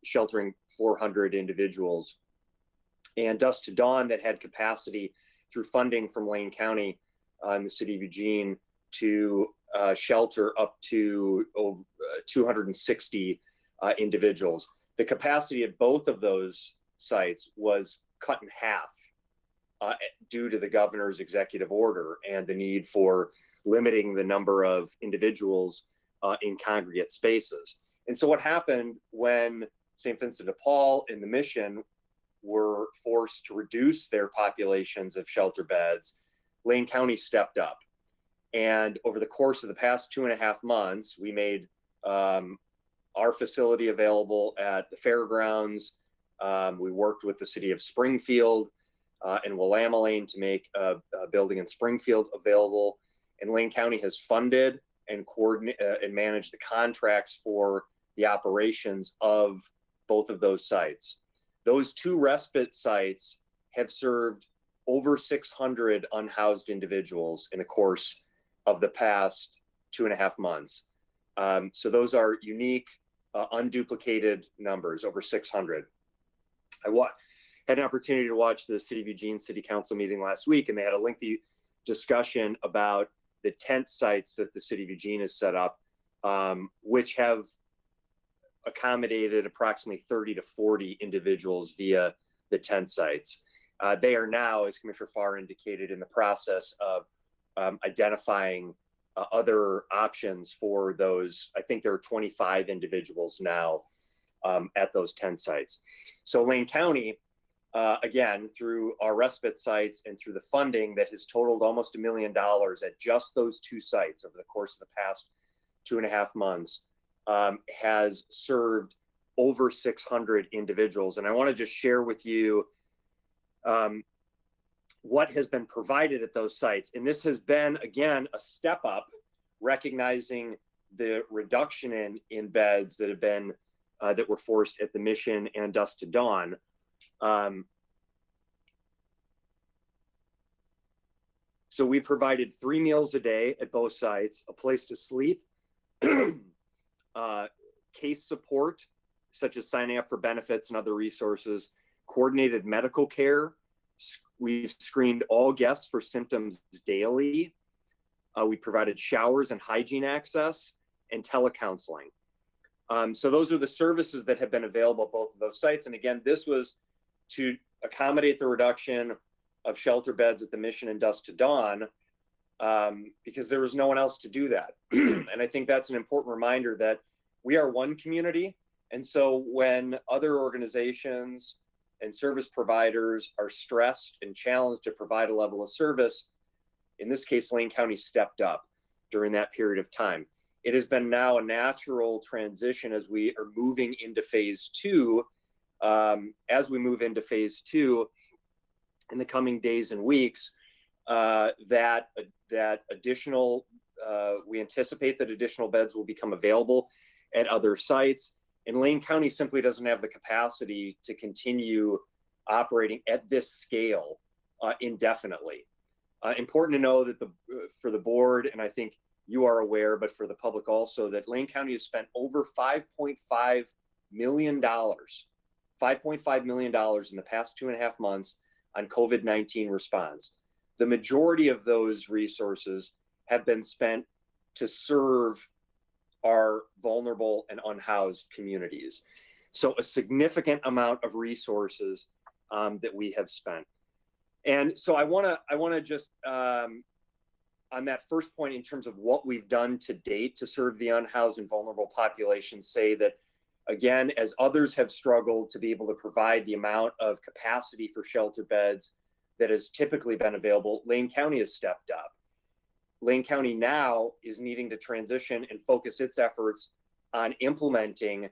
Speaker 12: sheltering 400 individuals, and Dusk to Dawn that had capacity through funding from Lane County in the city of Eugene to shelter up to 260 individuals. The capacity at both of those sites was cut in half due to the governor's executive order and the need for limiting the number of individuals in congregate spaces. And so what happened when St. Vincent de Paul and the Mission were forced to reduce their populations of shelter beds, Lane County stepped up. And over the course of the past 2.5 months, we made our facility available at the fairgrounds. We worked with the city of Springfield and Willamette to make a building in Springfield available. And Lane County has funded and coordinated and managed the contracts for the operations of both of those sites. Those two respite sites have served over 600 unhoused individuals in the course of the past 2.5 months. So those are unique, unduplicated numbers, over 600. I had an opportunity to watch the City of Eugene City Council meeting last week, and they had a lengthy discussion about the tent sites that the City of Eugene has set up, which have accommodated approximately 30 to 40 individuals via the tent sites. They are now, as Commissioner Farr indicated, in the process of identifying other options for those. I think there are 25 individuals now at those tent sites. So Lane County, again, through our respite sites and through the funding that has totaled almost $1 million at just those two sites over the course of the past 2.5 months, has served over 600 individuals. And I want to just share with you what has been provided at those sites. And this has been, again, a step up, recognizing the reduction in beds that have been that were forced at the Mission and Dusk to Dawn. So we provided 3 meals a day at both sites, a place to sleep, case support, such as signing up for benefits and other resources, coordinated medical care. We've screened all guests for symptoms daily. We provided showers and hygiene access and telecounseling. So those are the services that have been available at both of those sites. And again, this was to accommodate the reduction of shelter beds at the Mission and Dusk to Dawn, because there was no one else to do that. And I think that's an important reminder that we are one community. And so when other organizations and service providers are stressed and challenged to provide a level of service, in this case, Lane County stepped up during that period of time. It has been now a natural transition as we are moving into phase 2. As we move into phase 2 in the coming days and weeks, that additional, we anticipate that additional beds will become available at other sites. And Lane County simply doesn't have the capacity to continue operating at this scale indefinitely. Important to know that for the board, and I think you are aware, but for the public also, that Lane County has spent over $5.5 million, $5.5 million in the past 2.5 months on COVID-19 response. The majority of those resources have been spent to serve our vulnerable and unhoused communities. So a significant amount of resources that we have spent. And so I want to just, on that first point, in terms of what we've done to date to serve the unhoused and vulnerable population, say that, again, as others have struggled to be able to provide the amount of capacity for shelter beds that has typically been available, Lane County has stepped up. Lane County now is needing to transition and focus its efforts on implementing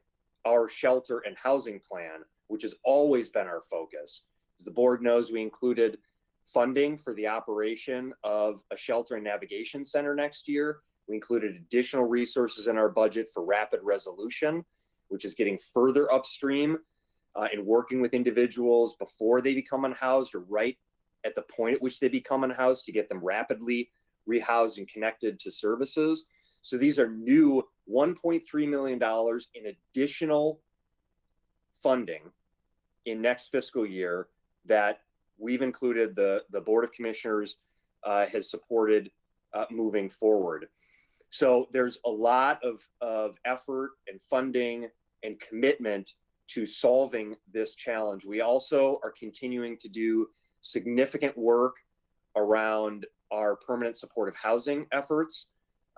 Speaker 12: our shelter and housing plan, which has always been our focus. As the board knows, we included funding for the operation of a shelter and navigation center next year. We included additional resources in our budget for rapid resolution, which is getting further upstream and working with individuals before they become unhoused or right at the point at which they become unhoused to get them rapidly rehoused and connected to services. So these are new $1.3 million in additional funding in next fiscal year that we've included, the Board of Commissioners has supported moving forward. So there's a lot of effort and funding and commitment to solving this challenge. We also are continuing to do significant work around our permanent supportive housing efforts.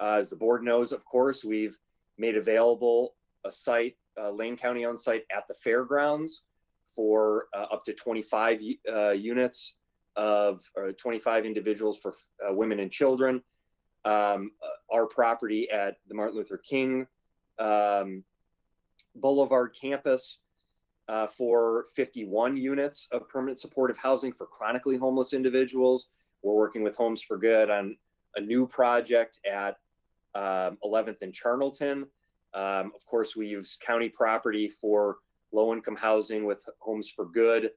Speaker 12: As the board knows, of course, we've made available a site, Lane County owned site at the fairgrounds for up to 25 units of 25 individuals for women and children. Our property at the Martin Luther King Boulevard campus for 51 units of permanent supportive housing for chronically homeless individuals. We're working with Homes for Good on a new project at 11th and Charnelton. Of course, we use county property for low-income housing with Homes for Good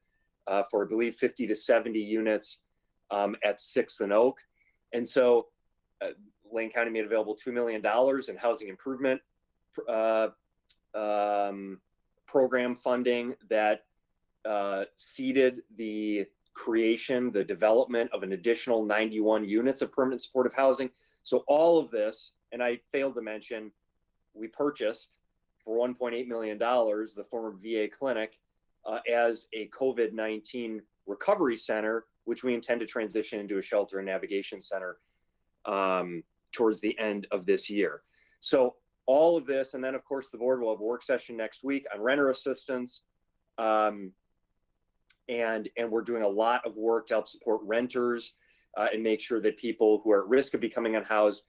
Speaker 12: for, I believe, 50 to 70 units at 6th and Oak. And so Lane County made available $2 million in housing improvement program funding that seeded the creation, the development of an additional 91 units of permanent supportive housing. So all of this, and I failed to mention, we purchased for $1.8 million the former VA clinic as a COVID-19 recovery center, which we intend to transition into a shelter and navigation center towards the end of this year. So all of this, and then of course the board will have a work session next week on renter assistance. And we're doing a lot of work to help support renters and make sure that people who are at risk of becoming unhoused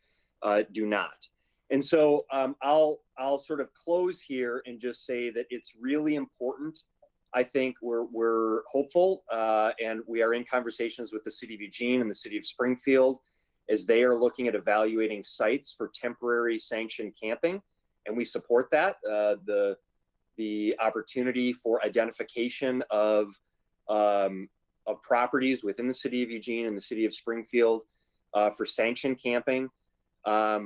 Speaker 12: do not. And so I'll sort of close here and just say that it's really important. I think we're hopeful and we are in conversations with the city of Eugene and the city of Springfield as they are looking at evaluating sites for temporary sanctioned camping. And we support that, the opportunity for identification of properties within the city of Eugene and the city of Springfield for sanctioned camping. Our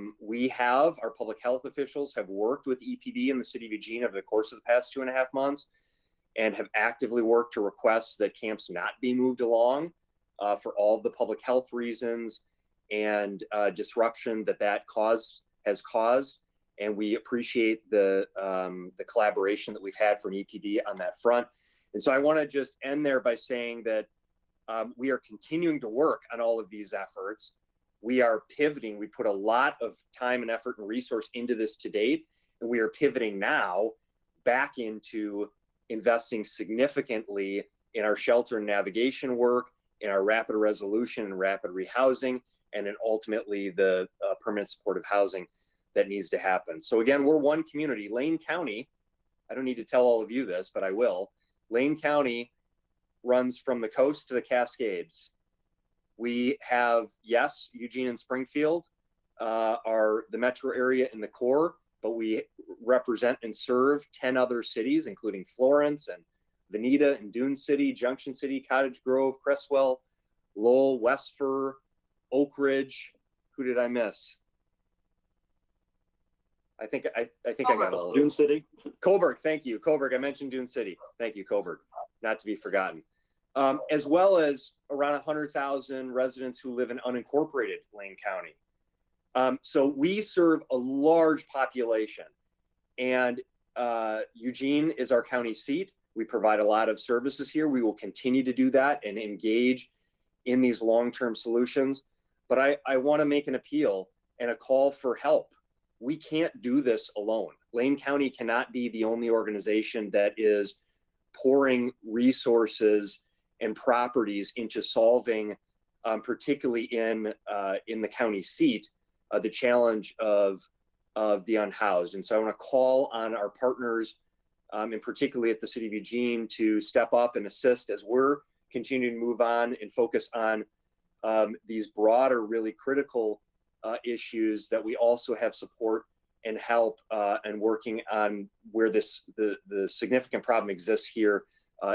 Speaker 12: public health officials have worked with EPD in the city of Eugene over the course of the past 2.5 months and have actively worked to request that camps not be moved along for all of the public health reasons and disruption that has caused. And we appreciate the collaboration that we've had from EPD on that front. And so I want to just end there by saying that we are continuing to work on all of these efforts. We are pivoting. We put a lot of time and effort and resource into this to date, and we are pivoting now back into investing significantly in our shelter and navigation work, in our rapid resolution and rapid rehousing, and then ultimately the permanent supportive housing that needs to happen. So again, we're one community. Lane County, I don't need to tell all of you this, but I will. Lane County runs from the coast to the Cascades. We have, yes, Eugene and Springfield are the metro area in the core, but we represent and serve 10 other cities, including Florence and Veneta and Dune City, Junction City, Cottage Grove, Cresswell, Lowell, Westford, Oak Ridge. Who did I miss? I think I got all of them.
Speaker 8: Dune City.
Speaker 12: Coburg, thank you. Coburg, I mentioned Dune City. Thank you, Coburg, not to be forgotten. As well as around 100,000 residents who live in unincorporated Lane County. So we serve a large population, and Eugene is our county seat. We provide a lot of services here. We will continue to do that and engage in these long-term solutions. But I want to make an appeal and a call for help. We can't do this alone. Lane County cannot be the only organization that is pouring resources and properties into solving, particularly in the county seat, the challenge of the unhoused. And so I want to call on our partners and particularly at the City of Eugene, to step up and assist as we're continuing to move on and focus on these broader, really critical issues that we also have support and help and working on where the significant problem exists here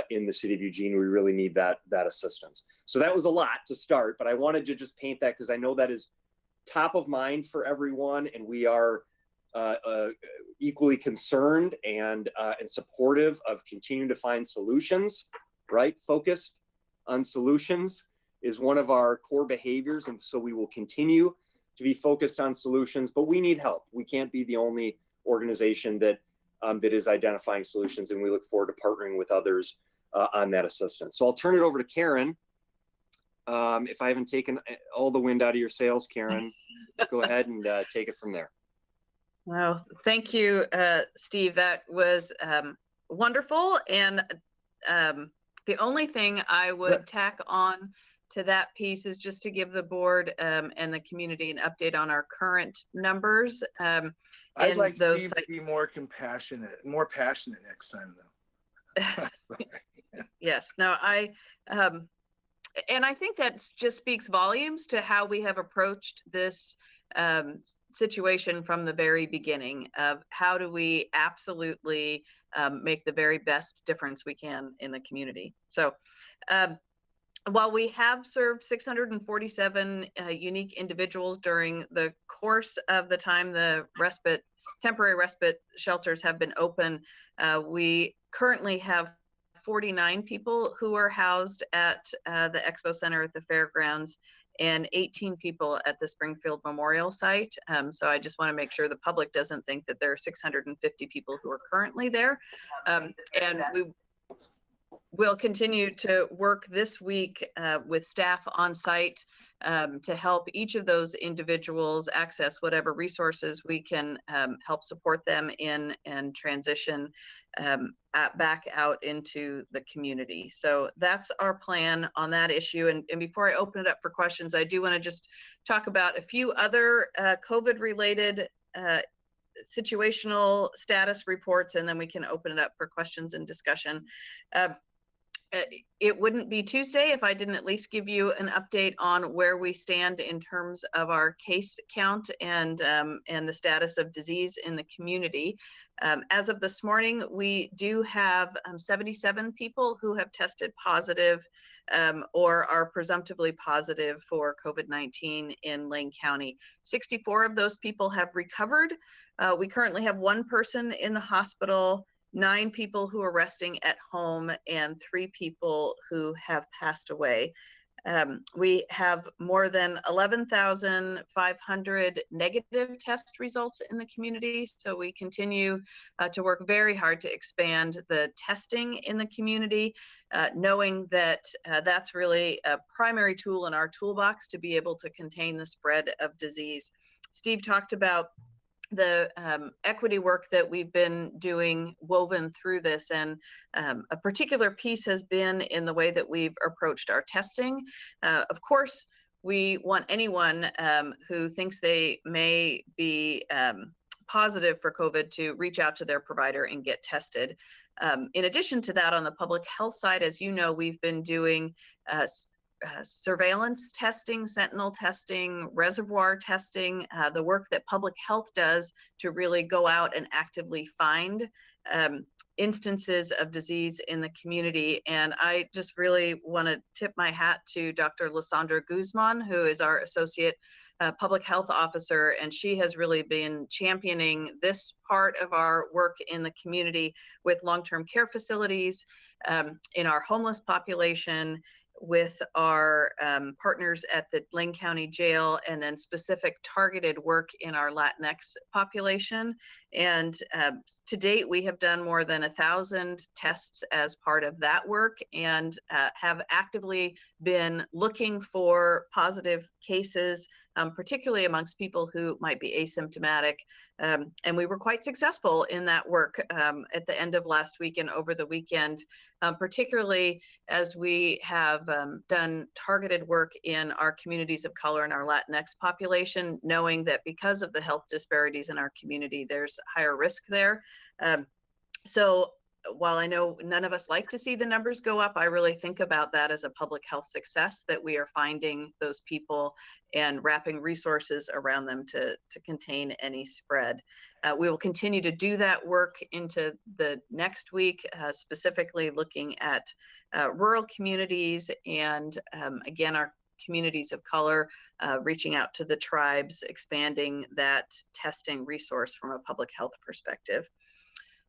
Speaker 12: in the City of Eugene. We really need that assistance. So that was a lot to start, but I wanted to just paint that because I know that is top of mind for everyone, and we are equally concerned and supportive of continuing to find solutions, right? Focused on solutions is one of our core behaviors, and so we will continue to be focused on solutions, but we need help. We can't be the only organization that is identifying solutions, and we look forward to partnering with others on that assistance. So I'll turn it over to Karen. If I haven't taken all the wind out of your sails, Karen, go ahead and take it from there.
Speaker 13: Well, thank you, Steve. That was wonderful. And the only thing I would tack on to that piece is just to give the board and the community an update on our current numbers.
Speaker 10: I'd like Steve to be more passionate next time, though.
Speaker 13: Yes, no, and I think that just speaks volumes to how we have approached this situation from the very beginning of how do we absolutely make the very best difference we can in the community. So while we have served 647 unique individuals during the course of the time the temporary respite shelters have been open, we currently have 49 people who are housed at the Expo Center at the fairgrounds and 18 people at the Springfield Memorial site. So I just want to make sure the public doesn't think that there are 650 people who are currently there. And we will continue to work this week with staff on site to help each of those individuals access whatever resources we can help support them in and transition back out into the community. So that's our plan on that issue. And before I open it up for questions, I do want to just talk about a few other COVID-related situational status reports, and then we can open it up for questions and discussion. It wouldn't be Tuesday if I didn't at least give you an update on where we stand in terms of our case count and the status of disease in the community. As of this morning, we do have 77 people who have tested positive or are presumptively positive for COVID-19 in Lane County. 64 of those people have recovered. We currently have 1 person in the hospital, 9 people who are resting at home, and 3 people who have passed away. We have more than 11,500 negative test results in the community. So we continue to work very hard to expand the testing in the community, knowing that that's really a primary tool in our toolbox to be able to contain the spread of disease. Steve talked about the equity work that we've been doing woven through this, and a particular piece has been in the way that we've approached our testing. Of course, we want anyone who thinks they may be positive for COVID to reach out to their provider and get tested. In addition to that, on the public health side, as you know, we've been doing surveillance testing, sentinel testing, reservoir testing, the work that public health does to really go out and actively find instances of disease in the community. And I just really want to tip my hat to Dr. Lysandra Guzman, who is our Associate Public Health Officer, and she has really been championing this part of our work in the community with long-term care facilities, in our homeless population, with our partners at the Lane County Jail, and then specific targeted work in our Latinx population. And to date, we have done more than 1,000 tests as part of that work, and have actively been looking for positive cases, particularly amongst people who might be asymptomatic. And we were quite successful in that work at the end of last week and over the weekend, particularly as we have done targeted work in our communities of color and our Latinx population, knowing that because of the health disparities in our community, there's higher risk there. So while I know none of us like to see the numbers go up, I really think about that as a public health success, that we are finding those people and wrapping resources around them to contain any spread. We will continue to do that work into the next week, specifically looking at rural communities and again, our communities of color, reaching out to the tribes, expanding that testing resource from a public health perspective.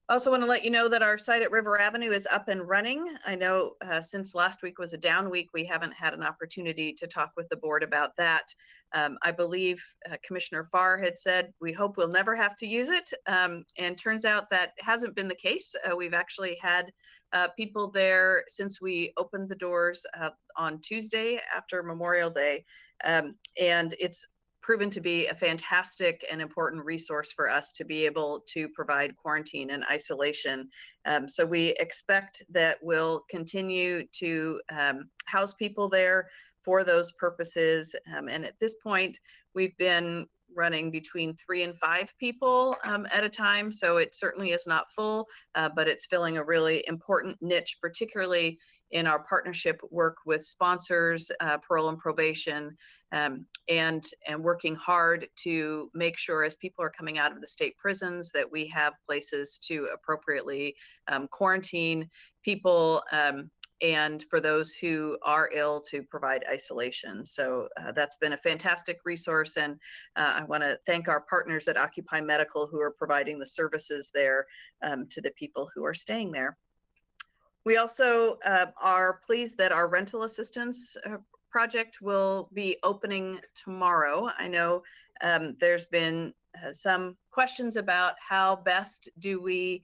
Speaker 13: I also want to let you know that our site at River Avenue is up and running. I know since last week was a down week, we haven't had an opportunity to talk with the board about that. I believe Commissioner Farr had said, we hope we'll never have to use it. And turns out that hasn't been the case. We've actually had people there since we opened the doors on Tuesday after Memorial Day. And it's proven to be a fantastic and important resource for us to be able to provide quarantine and isolation. So we expect that we'll continue to house people there for those purposes. And at this point, we've been running between 3 and 5 people at a time. So it certainly is not full, but it's filling a really important niche, particularly in our partnership work with sponsors, parole and probation, and working hard to make sure as people are coming out of the state prisons that we have places to appropriately quarantine people, and for those who are ill to provide isolation. So that's been a fantastic resource, and I want to thank our partners at Occupy Medical who are providing the services there to the people who are staying there. We also are pleased that our rental assistance project will be opening tomorrow. I know there's been some questions about how best do we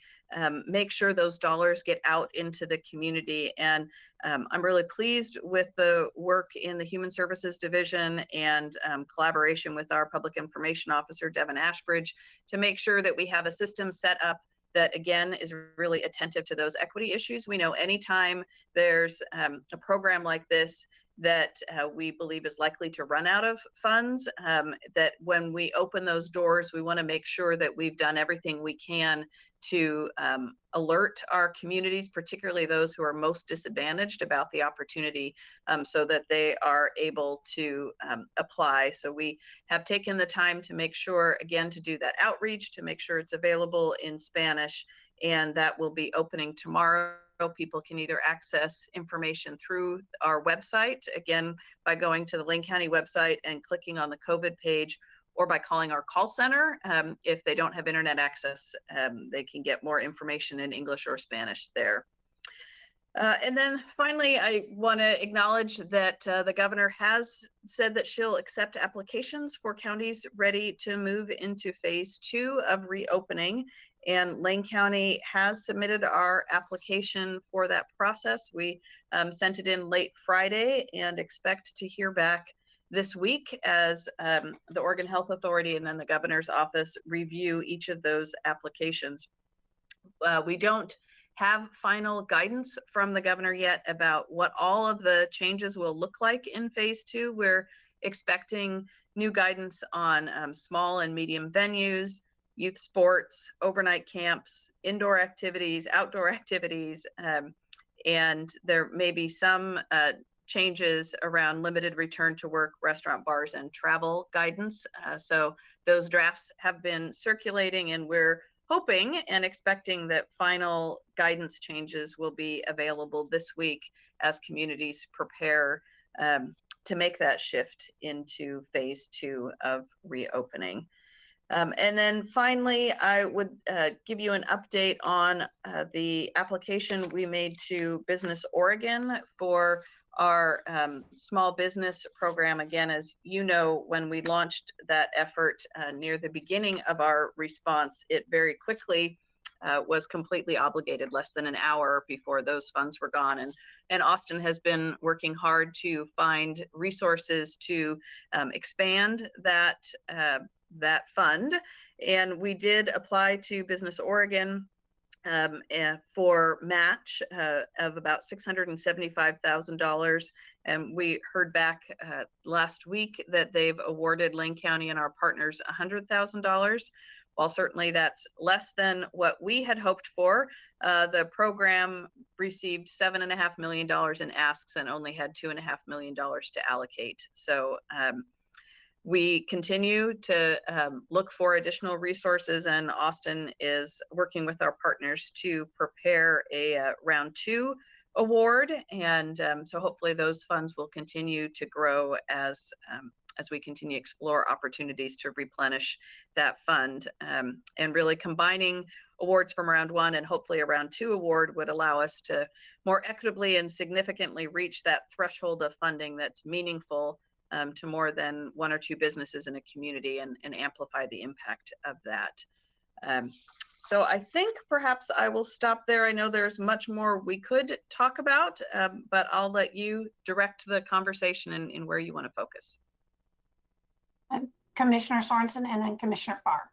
Speaker 13: make sure those dollars get out into the community. And I'm really pleased with the work in the Human Services Division and collaboration with our Public Information Officer, Devin Ashbridge, to make sure that we have a system set up that, again, is really attentive to those equity issues. We know anytime there's a program like this that we believe is likely to run out of funds, that when we open those doors, we want to make sure that we've done everything we can to alert our communities, particularly those who are most disadvantaged, about the opportunity so that they are able to apply. So we have taken the time to make sure, again, to do that outreach, to make sure it's available in Spanish, and that will be opening tomorrow. People can either access information through our website, again, by going to the Lane County website and clicking on the COVID page, or by calling our call center. If they don't have internet access, they can get more information in English or Spanish there. And then finally, I want to acknowledge that the governor has said that she'll accept applications for counties ready to move into phase 2 of reopening. And Lane County has submitted our application for that process. We sent it in late Friday and expect to hear back this week as the Oregon Health Authority and then the governor's office review each of those applications. We don't have final guidance from the governor yet about what all of the changes will look like in phase 2. We're expecting new guidance on small and medium venues, youth sports, overnight camps, indoor activities, outdoor activities, and there may be some changes around limited return to work, restaurant, bars, and travel guidance. So those drafts have been circulating, and we're hoping and expecting that final guidance changes will be available this week as communities prepare to make that shift into phase 2 of reopening. And then finally, I would give you an update on the application we made to Business Oregon for our small business program. Again, as you know, when we launched that effort near the beginning of our response, it very quickly was completely obligated less than an hour before those funds were gone. And Austin has been working hard to find resources to expand that fund. And we did apply to Business Oregon for match of about $675,000. And we heard back last week that they've awarded Lane County and our partners $100,000. while certainly that's less than what we had hoped for, the program received $7.5 million in asks and only had $2.5 million to allocate. So we continue to look for additional resources, and Austin is working with our partners to prepare a round 2 award. And so hopefully those funds will continue to grow as we continue to explore opportunities to replenish that fund. And really combining awards from round 1 and hopefully a round 2 award would allow us to more equitably and significantly reach that threshold of funding that's meaningful to more than 1 or 2 businesses in a community, and amplify the impact of that. So I think perhaps I will stop there. I know there's much more we could talk about, but I'll let you direct the conversation in where you want to focus.
Speaker 1: Commissioner Sorensen and then Commissioner Farr.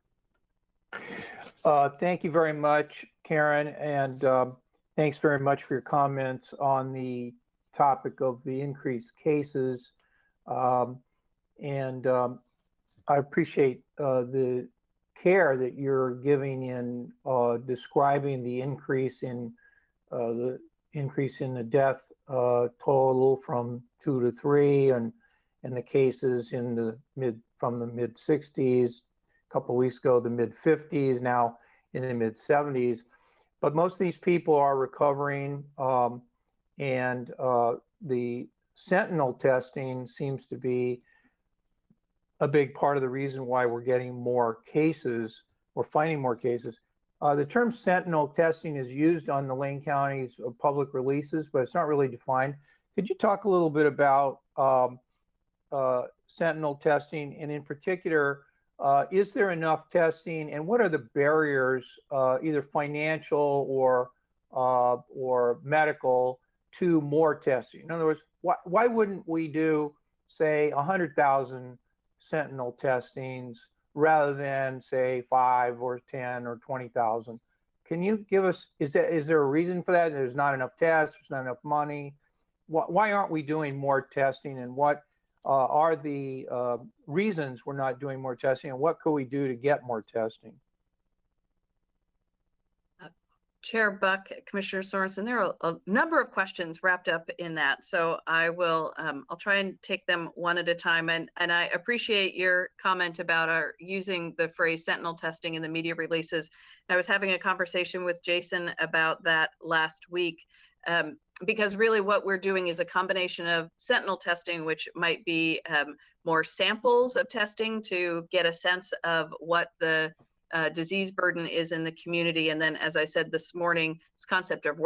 Speaker 9: Thank you very much, Karen, and thanks very much for your comments on the topic of the increased cases. I appreciate the care that you're giving in describing the increase in the death total from 2 to 3, and the cases in the from the mid 60s. A couple of weeks ago, the mid 50s, now in the mid 70s. But most of these people are recovering, and the Sentinel testing seems to be a big part of the reason why we're getting more cases, or finding more cases. The term Sentinel testing is used on the Lane County's public releases, but it's not really defined. Could you talk a little bit about Sentinel testing, and in particular, is there enough testing, and what are the barriers, either financial or medical, to more testing? In other words, why wouldn't we do, say, 100,000 Sentinel testings rather than, say, 5 or 10 or 20,000? Can you give us, is there a reason for that? There's not enough tests, there's not enough money. Why aren't we doing more testing, and what are the reasons we're not doing more testing, and what could we do to get more testing?
Speaker 13: Chair Buck, Commissioner Sorensen, there are a number of questions wrapped up in that. So I will, I'll try and take them one at a time. And I appreciate your comment about our using the phrase Sentinel testing in the media releases. I was having a conversation with Jason about that last week, because really what we're doing is a combination of Sentinel testing, which might be more samples of testing to get a sense of what the disease burden is in the community. And then, as I said this morning, this concept of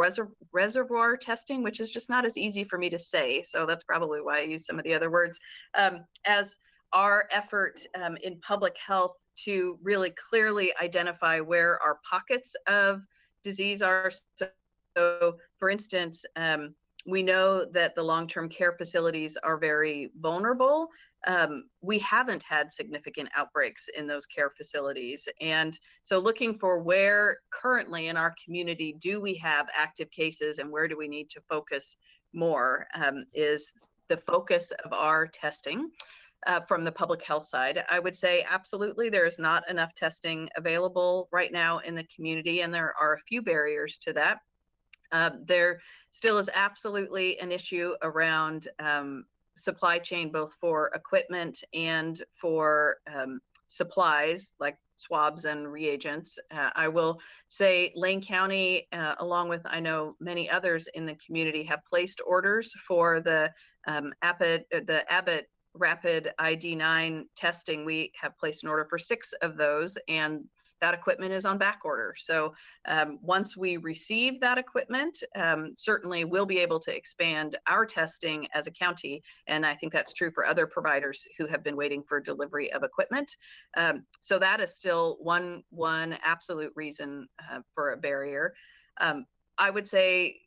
Speaker 13: reservoir testing, which is just not as easy for me to say. So that's probably why I use some of the other words, as our effort in public health to really clearly identify where our pockets of disease are. So for instance, we know that the long-term care facilities are very vulnerable. We haven't had significant outbreaks in those care facilities. And so looking for where currently in our community do we have active cases, and where do we need to focus more, is the focus of our testing from the public health side. I would say absolutely there is not enough testing available right now in the community, and there are a few barriers to that. There still is absolutely an issue around supply chain, both for equipment and for supplies like swabs and reagents. I will say Lane County, along with, I know, many others in the community, have placed orders for the Abbott Rapid ID9 testing. We have placed an order for 6 of those, and that equipment is on back order. So once we receive that equipment, certainly we'll be able to expand our testing as a county. And I think that's true for other providers who have been waiting for delivery of equipment. So that is still one absolute reason for a barrier. I would say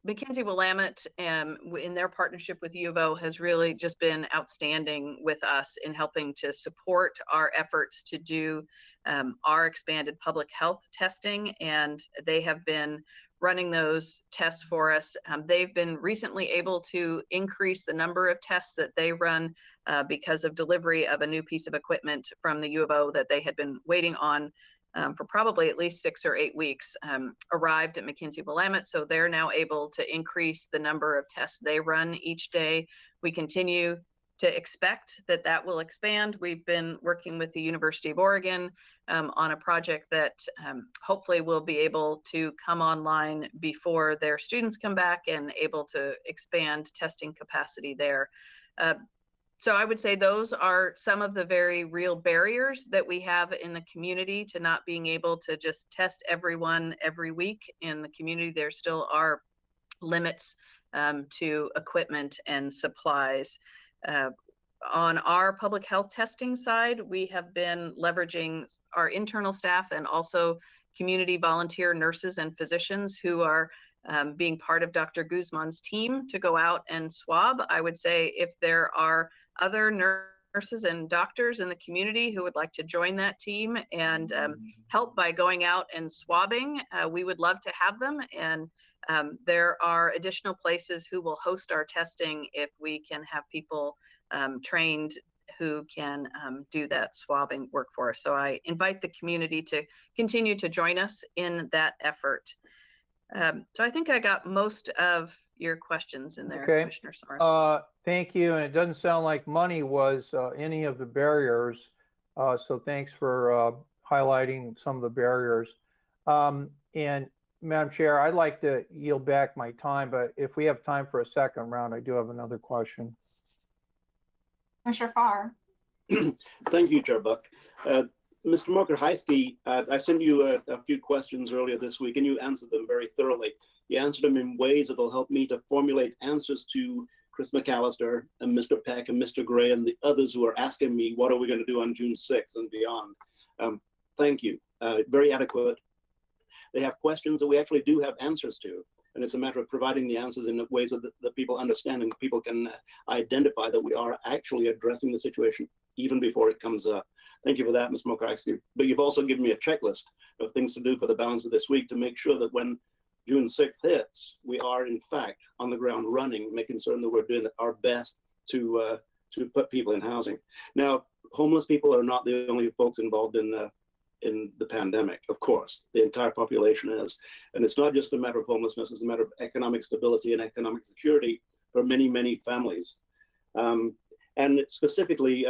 Speaker 13: McKinsey-Willamette, in their partnership with U of O, has really just been outstanding with us in helping to support our efforts to do our expanded public health testing. And they have been running those tests for us. They've been recently able to increase the number of tests that they run because of delivery of a new piece of equipment from the U of O that they had been waiting on for probably at least 6 or 8 weeks, arrived at McKinsey-Willamette. So they're now able to increase the number of tests they run each day. We continue to expect that that will expand. We've been working with the University of Oregon on a project that hopefully will be able to come online before their students come back and able to expand testing capacity there. So I would say those are some of the very real barriers that we have in the community to not being able to just test everyone every week in the community. There still are limits to equipment and supplies. On our public health testing side, we have been leveraging our internal staff and also community volunteer nurses and physicians who are being part of Dr. Guzman's team to go out and swab. I would say if there are other nurses and doctors in the community who would like to join that team and help by going out and swabbing, we would love to have them. And there are additional places who will host our testing if we can have people trained who can do that swabbing work for us. So I invite the community to continue to join us in that effort. So I think I got most of your questions in there,
Speaker 9: okay.
Speaker 13: Commissioner Sorensen.
Speaker 9: Thank you. And it doesn't sound like money was any of the barriers. So thanks for highlighting some of the barriers. And Madam Chair, I'd like to yield back my time, but if we have time for a second round, I do have another question.
Speaker 1: Commissioner Farr.
Speaker 8: Thank you, Chair Buck. Mr. Mokrzycki, I sent you a few questions earlier this week, and you answered them very thoroughly. You answered them in ways that will help me to formulate answers to Chris McAllister and Mr. Peck and Mr. Gray and the others who are asking me, what are we going to do on June 6th and beyond? Thank you. Very adequate. They have questions that we actually do have answers to. And it's a matter of providing the answers in ways that people understand and people can identify that we are actually addressing the situation even before it comes up. Thank you for that, Ms. Mokrzycki. But you've also given me a checklist of things to do for the balance of this week to make sure that when June 6th hits, we are in fact on the ground running, making certain that we're doing our best to put people in housing. Now, homeless people are not the only folks involved in the pandemic. Of course, the entire population is. And it's not just a matter of homelessness, it's a matter of economic stability and economic security for many, many families. And it's specifically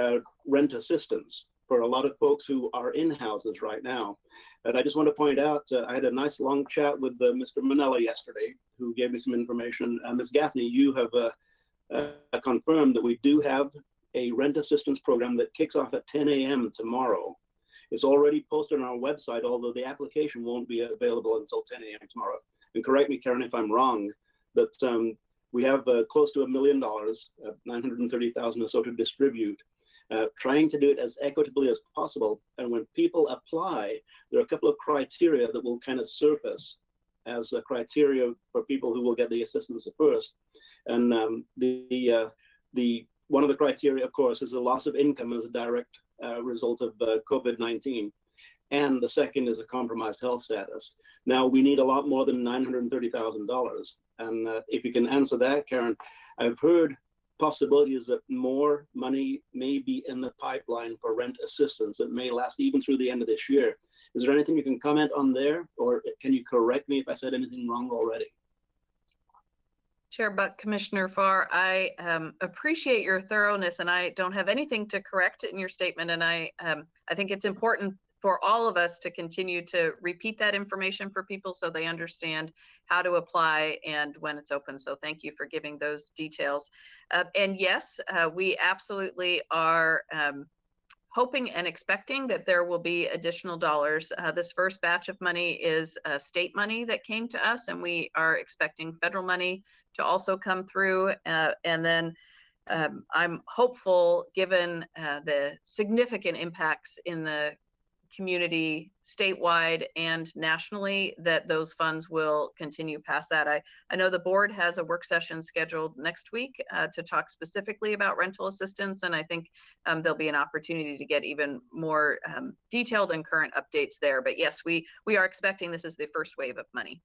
Speaker 8: rent assistance for a lot of folks who are in houses right now. And I just want to point out, I had a nice long chat with Mr. Manella yesterday, who gave me some information. Ms. Gaffney, you have confirmed that we do have a rent assistance program that kicks off at 10 a.m. tomorrow. It's already posted on our website, although the application won't be available until 10 a.m. tomorrow. And correct me, Karen, if I'm wrong, but we have close to $1 million, 930,000 or so to distribute, trying to do it as equitably as possible. And when people apply, there are a couple of criteria that will kind of surface as a criteria for people who will get the assistance first. And one of the criteria, of course, is the loss of income as a direct result of COVID-19. And the second is a compromised health status. Now, we need a lot more than $930,000. And if you can answer that, Karen, I've heard possibilities that more money may be in the pipeline for rent assistance that may last even through the end of this year. Is there anything you can comment on there? Or can you correct me if I said anything wrong already?
Speaker 13: Chair Buck, Commissioner Farr, I appreciate your thoroughness, and I don't have anything to correct in your statement. And I think it's important for all of us to continue to repeat that information for people so they understand how to apply and when it's open. So thank you for giving those details. And yes, we absolutely are hoping and expecting that there will be additional dollars. This first batch of money is state money that came to us, and we are expecting federal money to also come through. And then I'm hopeful, given the significant impacts in the community statewide and nationally, that those funds will continue past that. I know the board has a work session scheduled next week to talk specifically about rental assistance, and I think there'll be an opportunity to get even more detailed and current updates there. But yes, we are expecting this is the first wave of money.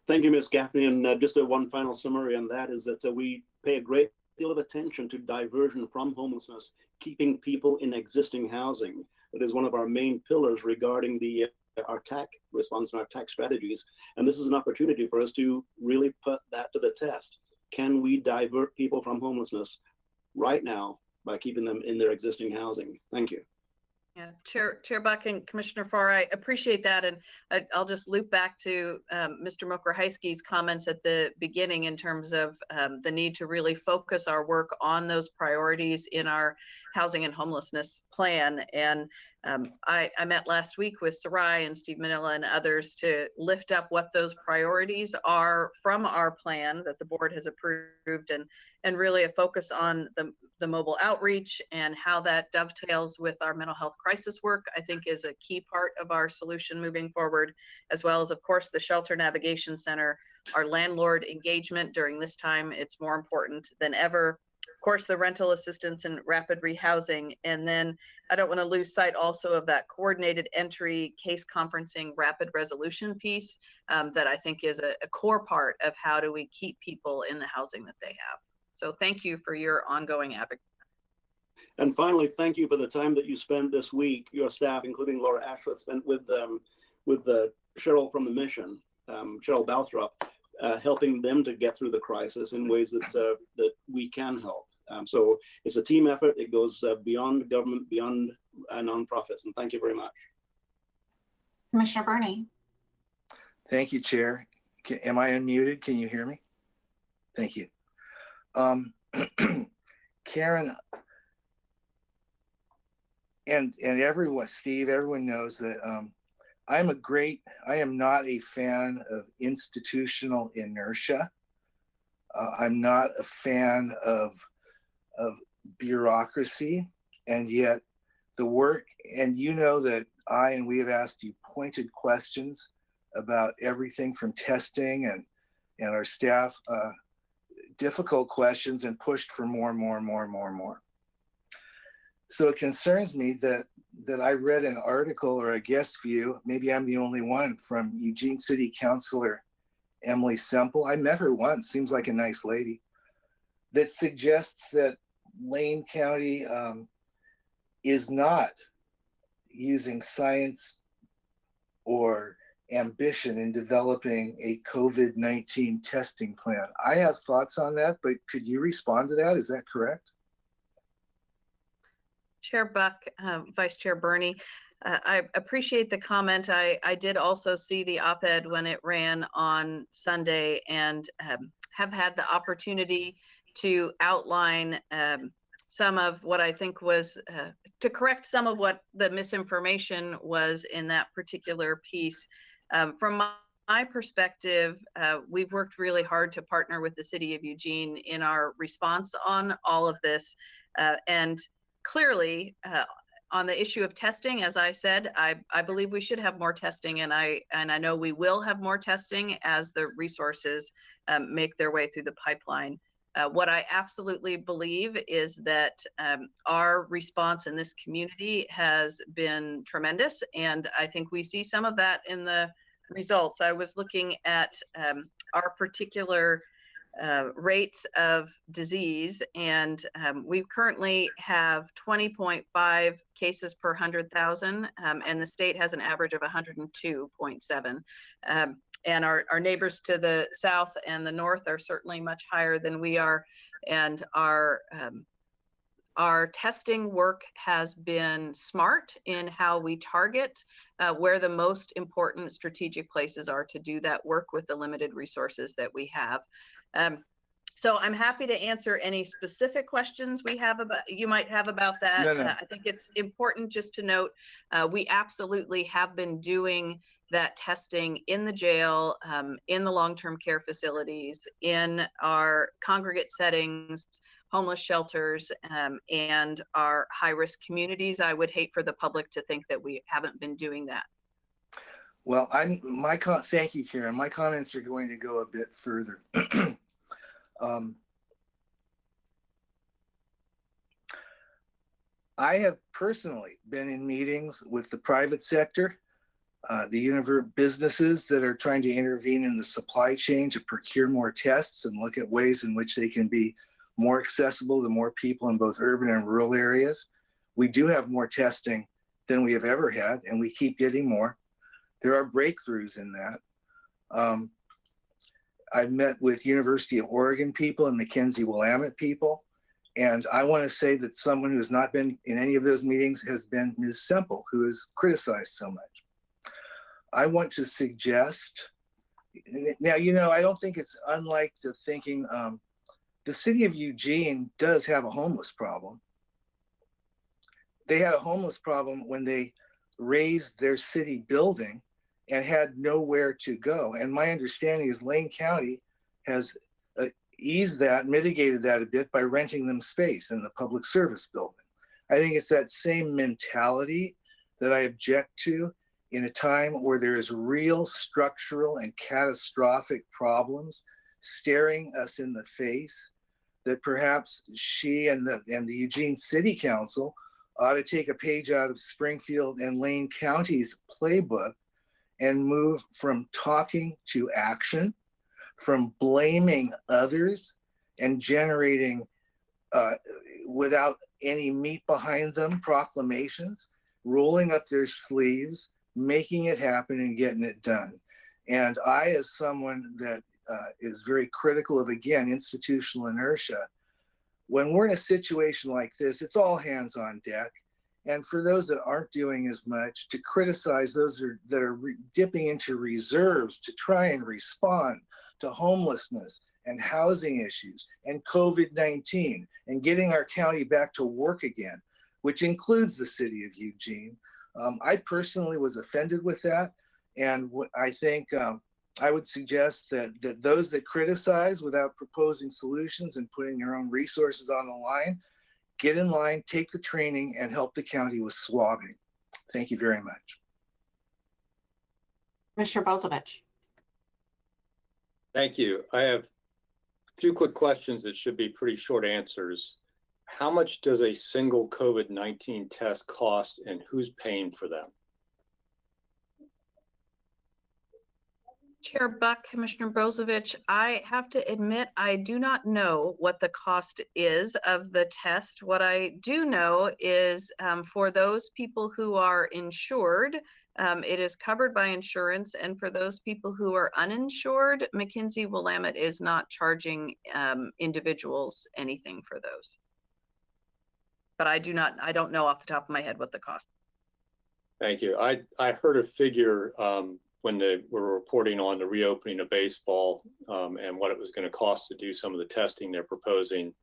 Speaker 8: Thank you, Ms. Gaffney. And just one final summary, and that is that we pay a great deal of attention to diversion from homelessness, keeping people in existing housing. That is one of our main pillars regarding our TAC response and our TAC strategies. And this is an opportunity for us to really put that to the test. Can we divert people from homelessness right now by keeping them in their existing housing? Thank you.
Speaker 13: Yeah, Chair Buck and Commissioner Farr, I appreciate that. And I'll just loop back to Mr. Mokraheiski's comments at the beginning in terms of the need to really focus our work on those priorities in our housing and homelessness plan. And I met last week with Sarai and Steve Manila and others to lift up what those priorities are from our plan that the board has approved, and really a focus on the mobile outreach and how that dovetails with our mental health crisis work, I think is a key part of our solution moving forward, as well as, of course, the Shelter Navigation Center, our landlord engagement during this time. It's more important than ever. Of course, the rental assistance and rapid rehousing. And then I don't want to lose sight also of that coordinated entry, case conferencing, rapid resolution piece that I think is a core part of how do we keep people in the housing that they have. So thank you for your ongoing advocacy.
Speaker 8: And finally, thank you for the time that you spent this week, your staff, including Laura Ashworth, spent with Cheryl from the mission, Cheryl Balthrop, helping them to get through the crisis in ways that that we can help. So it's a team effort. It goes beyond government, beyond nonprofits. And thank you very much.
Speaker 1: Commissioner Burney.
Speaker 10: Thank you, Chair. Am I unmuted? Can you hear me? Thank you. Karen and everyone, Steve, everyone knows that I am not a fan of institutional inertia. I'm not a fan of bureaucracy, and yet the work, and you know that we have asked you pointed questions about everything from testing and our staff, difficult questions, and pushed for more. So it concerns me that I read an article or a guest view, maybe I'm the only one, from Eugene City Councilor Emily Semple. I met her once, seems like a nice lady, that suggests that Lane County is not using science or ambition in developing a COVID-19 testing plan. I have thoughts on that, but could you respond to that? Is that correct?
Speaker 13: Chair Buck, Vice Chair Burney, I appreciate the comment. I did also see the op-ed when it ran on Sunday, and have had the opportunity to outline some of what I think was, to correct some of what the misinformation was in that particular piece. From my perspective, we've worked really hard to partner with the City of Eugene in our response on all of this. And clearly, on the issue of testing, as I said, I believe we should have more testing, and I know we will have more testing as the resources make their way through the pipeline. What I absolutely believe is that our response in this community has been tremendous, and I think we see some of that in the results. I was looking at our particular rates of disease, and we currently have 20.5 cases per 100,000, and the state has an average of 102.7. And our neighbors to the south and the north are certainly much higher than we are, and our testing work has been smart in how we target where the most important strategic places are to do that work with the limited resources that we have. So I'm happy to answer any specific questions you might have about that.
Speaker 10: No.
Speaker 13: I think it's important just to note we absolutely have been doing that testing in the jail, in the long-term care facilities, in our congregate settings, homeless shelters, and our high-risk communities. I would hate for the public to think that we haven't been doing that.
Speaker 10: Well, thank you, Karen. My comments are going to go a bit further. I have personally been in meetings with the private sector, the businesses that are trying to intervene in the supply chain to procure more tests and look at ways in which they can be more accessible to more people in both urban and rural areas. We do have more testing than we have ever had, and we keep getting more. There are breakthroughs in that. I've met with University of Oregon people and Mackenzie Willamette people, and I want to say that someone who has not been in any of those meetings has been Ms. Semple, who has criticized so much. I want to suggest, now, I don't think it's unlike the thinking, the city of Eugene does have a homeless problem. They had a homeless problem when they raised their city building and had nowhere to go. And my understanding is Lane County has eased that, mitigated that a bit by renting them space in the public service building. I think it's that same mentality that I object to in a time where there is real structural and catastrophic problems staring us in the face, that perhaps she and the Eugene City Council ought to take a page out of Springfield and Lane County's playbook and move from talking to action, from blaming others and generating, without any meat behind them, proclamations, rolling up their sleeves, making it happen and getting it done. And I, as someone that is very critical of, again, institutional inertia, when we're in a situation like this, it's all hands on deck. And for those that aren't doing as much, to criticize those that are dipping into reserves to try and respond to homelessness and housing issues and COVID-19 and getting our county back to work again, which includes the city of Eugene. I personally was offended with that. And I think I would suggest that those that criticize without proposing solutions and putting their own resources on the line, get in line, take the training, and help the county with swabbing. Thank you very much.
Speaker 1: Commissioner Bozievich.
Speaker 11: Thank you. I have two quick questions that should be pretty short answers. How much does a single COVID-19 test cost, and who's paying for them?
Speaker 13: Chair Buck, Commissioner Bozievich, I have to admit I do not know what the cost is of the test. What I do know is for those people who are insured, it is covered by insurance, and for those people who are uninsured, Mackenzie Willamette is not charging individuals anything for those. But I don't know off the top of my head what the cost.
Speaker 11: Thank you. I heard a figure when they were reporting on the reopening of baseball and what it was going to cost to do some of the testing they're proposing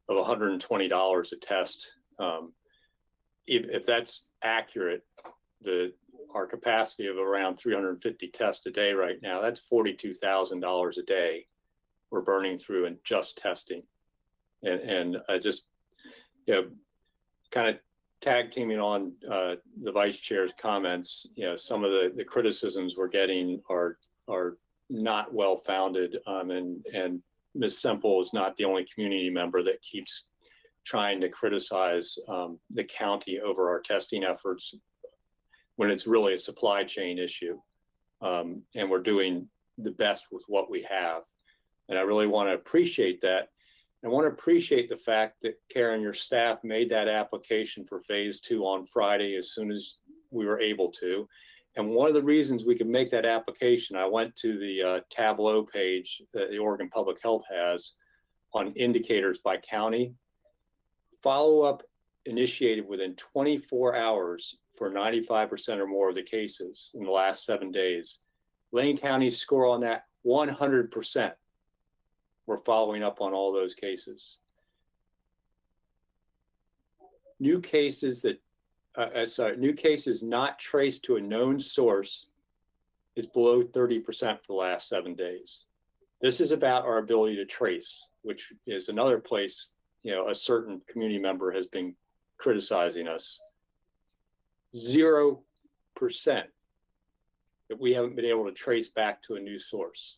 Speaker 11: of $120 a test. If that's accurate, our capacity of around 350 tests a day right now, that's $42,000 a day we're burning through in just testing. And I just, kind of tag teaming on the vice chair's comments, some of the criticisms we're getting are not well founded, and Ms. Semple is not the only community member that keeps trying to criticize the county over our testing efforts when it's really a supply chain issue, and we're doing the best with what we have. And I really want to appreciate that. I want to appreciate the fact that Karen, your staff made that application for phase 2 on Friday as soon as we were able to. And one of the reasons we could make that application, I went to the Tableau page that the Oregon Public Health has on indicators by county. Follow-up initiated within 24 hours for 95% or more of the cases in the last 7 days. Lane County's score on that, 100%. We're following up on all those cases. New cases not traced to a known source is below 30% for the last 7 days. This is about our ability to trace, which is another place, a certain community member has been criticizing us. 0% that we haven't been able to trace back to a new source.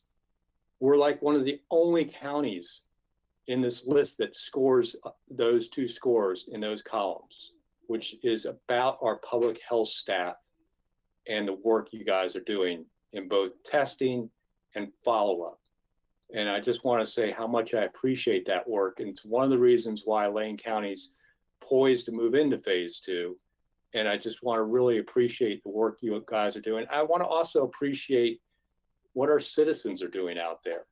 Speaker 11: We're like one of the only counties in this list that scores those two scores in those columns, which is about our public health staff and the work you guys are doing in both testing and follow-up. And I just want to say how much I appreciate that work. And it's one of the reasons why Lane County's poised to move into phase 2. And I just want to really appreciate the work you guys are doing. I want to also appreciate what our citizens are doing out there.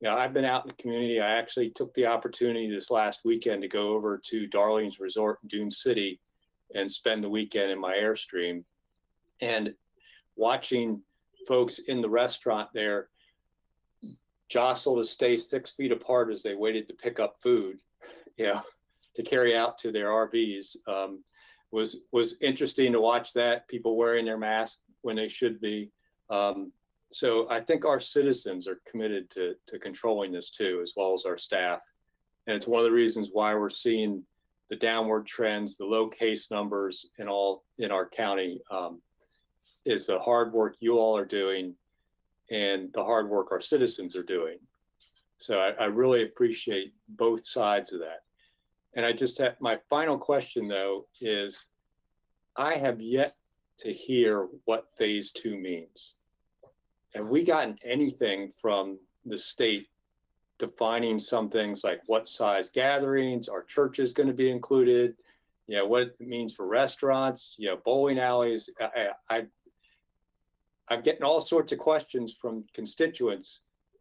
Speaker 11: You know, I've been out in the community. I actually took the opportunity this last weekend to go over to Darling's Resort in Dune City and spend the weekend in my Airstream, and watching folks in the restaurant there jostle to stay 6 feet apart as they waited to pick up food, you know, to carry out to their RVs. Was interesting to watch that, people wearing their masks when they should be. So I think our citizens are committed to controlling this too, as well as our staff. And it's one of the reasons why we're seeing the downward trends, the low case numbers in our county, is the hard work you all are doing and the hard work our citizens are doing. So I really appreciate both sides of that. And I just have, my final question though is, I have yet to hear what phase 2 means. Have we gotten anything from the state defining some things like what size gatherings, are churches going to be included, you know, what it means for restaurants, you know, bowling alleys? I'm getting all sorts of questions from constituents.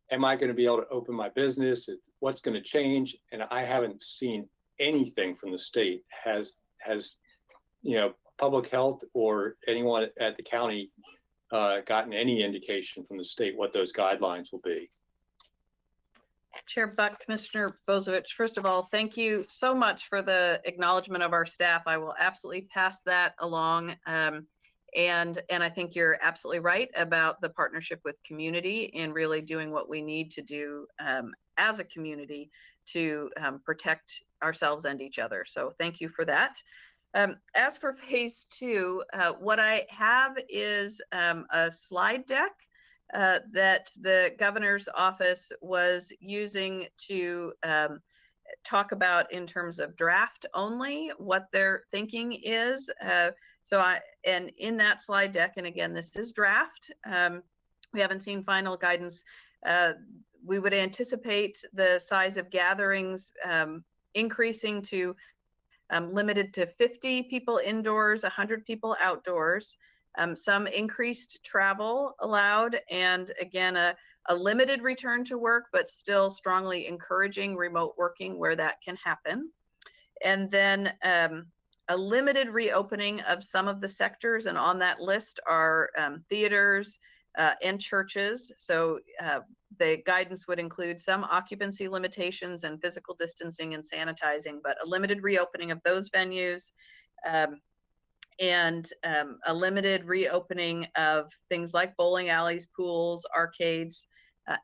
Speaker 11: Am I going to be able to open my business? What's going to change? And I haven't seen anything from the state. Has you know, public health or anyone at the county gotten any indication from the state what those guidelines will be?
Speaker 13: Chair Buck, Commissioner Bozovich, first of all, thank you so much for the acknowledgement of our staff. I will absolutely pass that along. And I think you're absolutely right about the partnership with community and really doing what we need to do as a community to protect ourselves and each other. So thank you for that. As for phase 2, what I have is a slide deck that the governor's office was using to talk about in terms of draft only, what their thinking is. And in that slide deck, and again, this is draft, we haven't seen final guidance. We would anticipate the size of gatherings increasing to limited to 50 people indoors, 100 people outdoors, some increased travel allowed, and again, a limited return to work, but still strongly encouraging remote working where that can happen. And then a limited reopening of some of the sectors, and on that list are theaters and churches. So the guidance would include some occupancy limitations and physical distancing and sanitizing, but a limited reopening of those venues, and a limited reopening of things like bowling alleys, pools, arcades.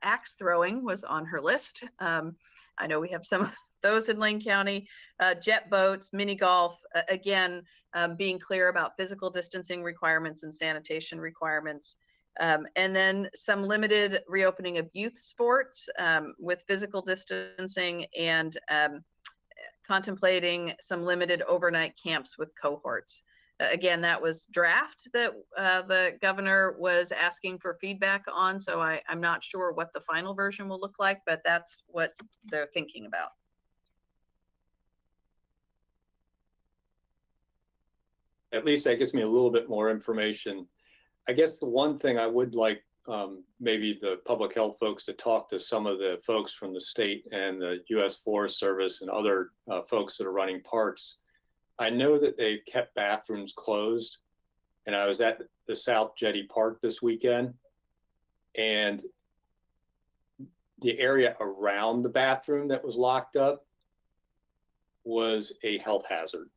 Speaker 13: Axe throwing was on her list. I know we have some of those in Lane County. Jet boats, mini golf, again, being clear about physical distancing requirements and sanitation requirements. And then some limited reopening of youth sports with physical distancing, and contemplating some limited overnight camps with cohorts. Again, that was draft that the governor was asking for feedback on, so I'm not sure what the final version will look like, but that's what they're thinking about.
Speaker 11: At least that gives me a little bit more information. I guess the one thing I would like maybe the public health folks to talk to some of the folks from the state and the U.S. Forest Service and other folks that are running parks. I know that they've kept bathrooms closed, and I was at the South Jetty Park this weekend, and the area around the bathroom that was locked up was a health hazard.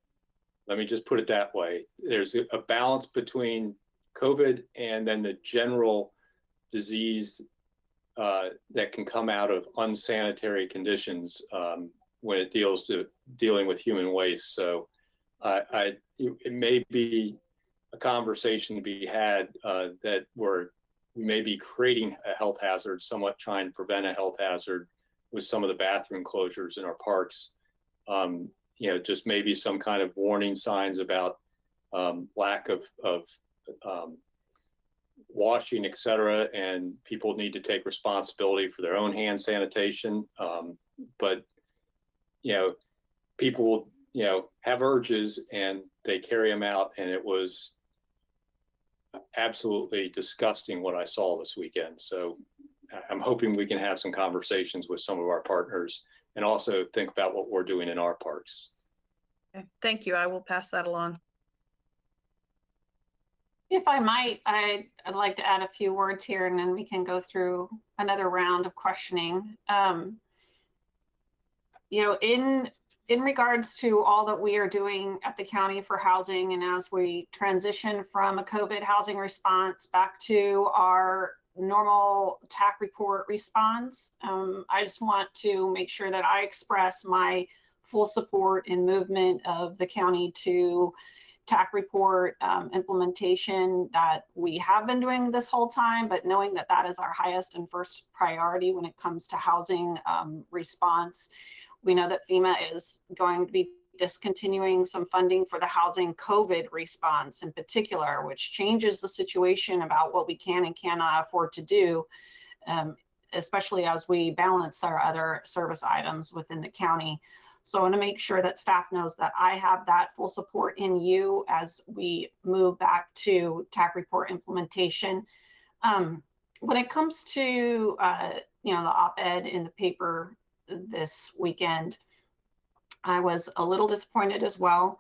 Speaker 11: Let me just put it that way. There's a balance between COVID and then the general disease that can come out of unsanitary conditions when it dealing with human waste. So it may be a conversation to be had that we may be creating a health hazard, somewhat trying to prevent a health hazard with some of the bathroom closures in our parks. You know, just maybe some kind of warning signs about lack of washing, et cetera, and people need to take responsibility for their own hand sanitation. But, you know, people, you know, have urges and they carry them out. And it was absolutely disgusting what I saw this weekend. So I'm hoping we can have some conversations with some of our partners and also think about what we're doing in our parks.
Speaker 13: Okay, thank you. I will pass that along.
Speaker 1: If I might, I'd like to add a few words here and then we can go through another round of questioning. You know, in regards to all that we are doing at the county for housing, and as we transition from a COVID housing response back to our normal TAC report response, I just want to make sure that I express my full support and movement of the county to TAC report implementation that we have been doing this whole time, but knowing that that is our highest and first priority when it comes to housing response. We know that FEMA is going to be discontinuing some funding for the housing COVID response in particular, which changes the situation about what we can and cannot afford to do, especially as we balance our other service items within the county. So I want to make sure that staff knows that I have that full support in you as we move back to TAC report implementation. When it comes to, you know, the op-ed in the paper this weekend, I was a little disappointed as well,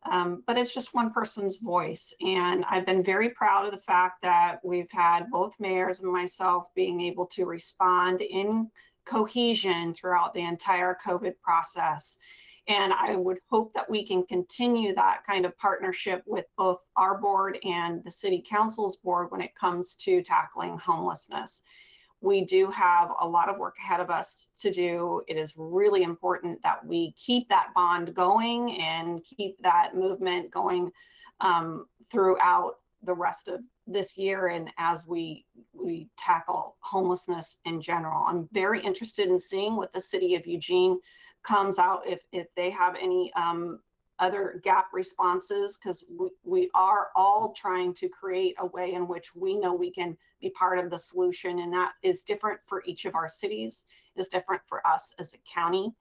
Speaker 1: but it's just one person's voice. And I've been very proud of the fact that we've had both mayors and myself being able to respond in cohesion throughout the entire COVID process. And I would hope that we can continue that kind of partnership with both our board and the city council's board when it comes to tackling homelessness. We do have a lot of work ahead of us to do. It is really important that we keep that bond going and keep that movement going throughout the rest of this year and as we tackle homelessness in general. I'm very interested in seeing what the city of Eugene comes out, if they have any other gap responses, because we are all trying to create a way in which we know we can be part of the solution, and that is different for each of our cities, is different for us as a county.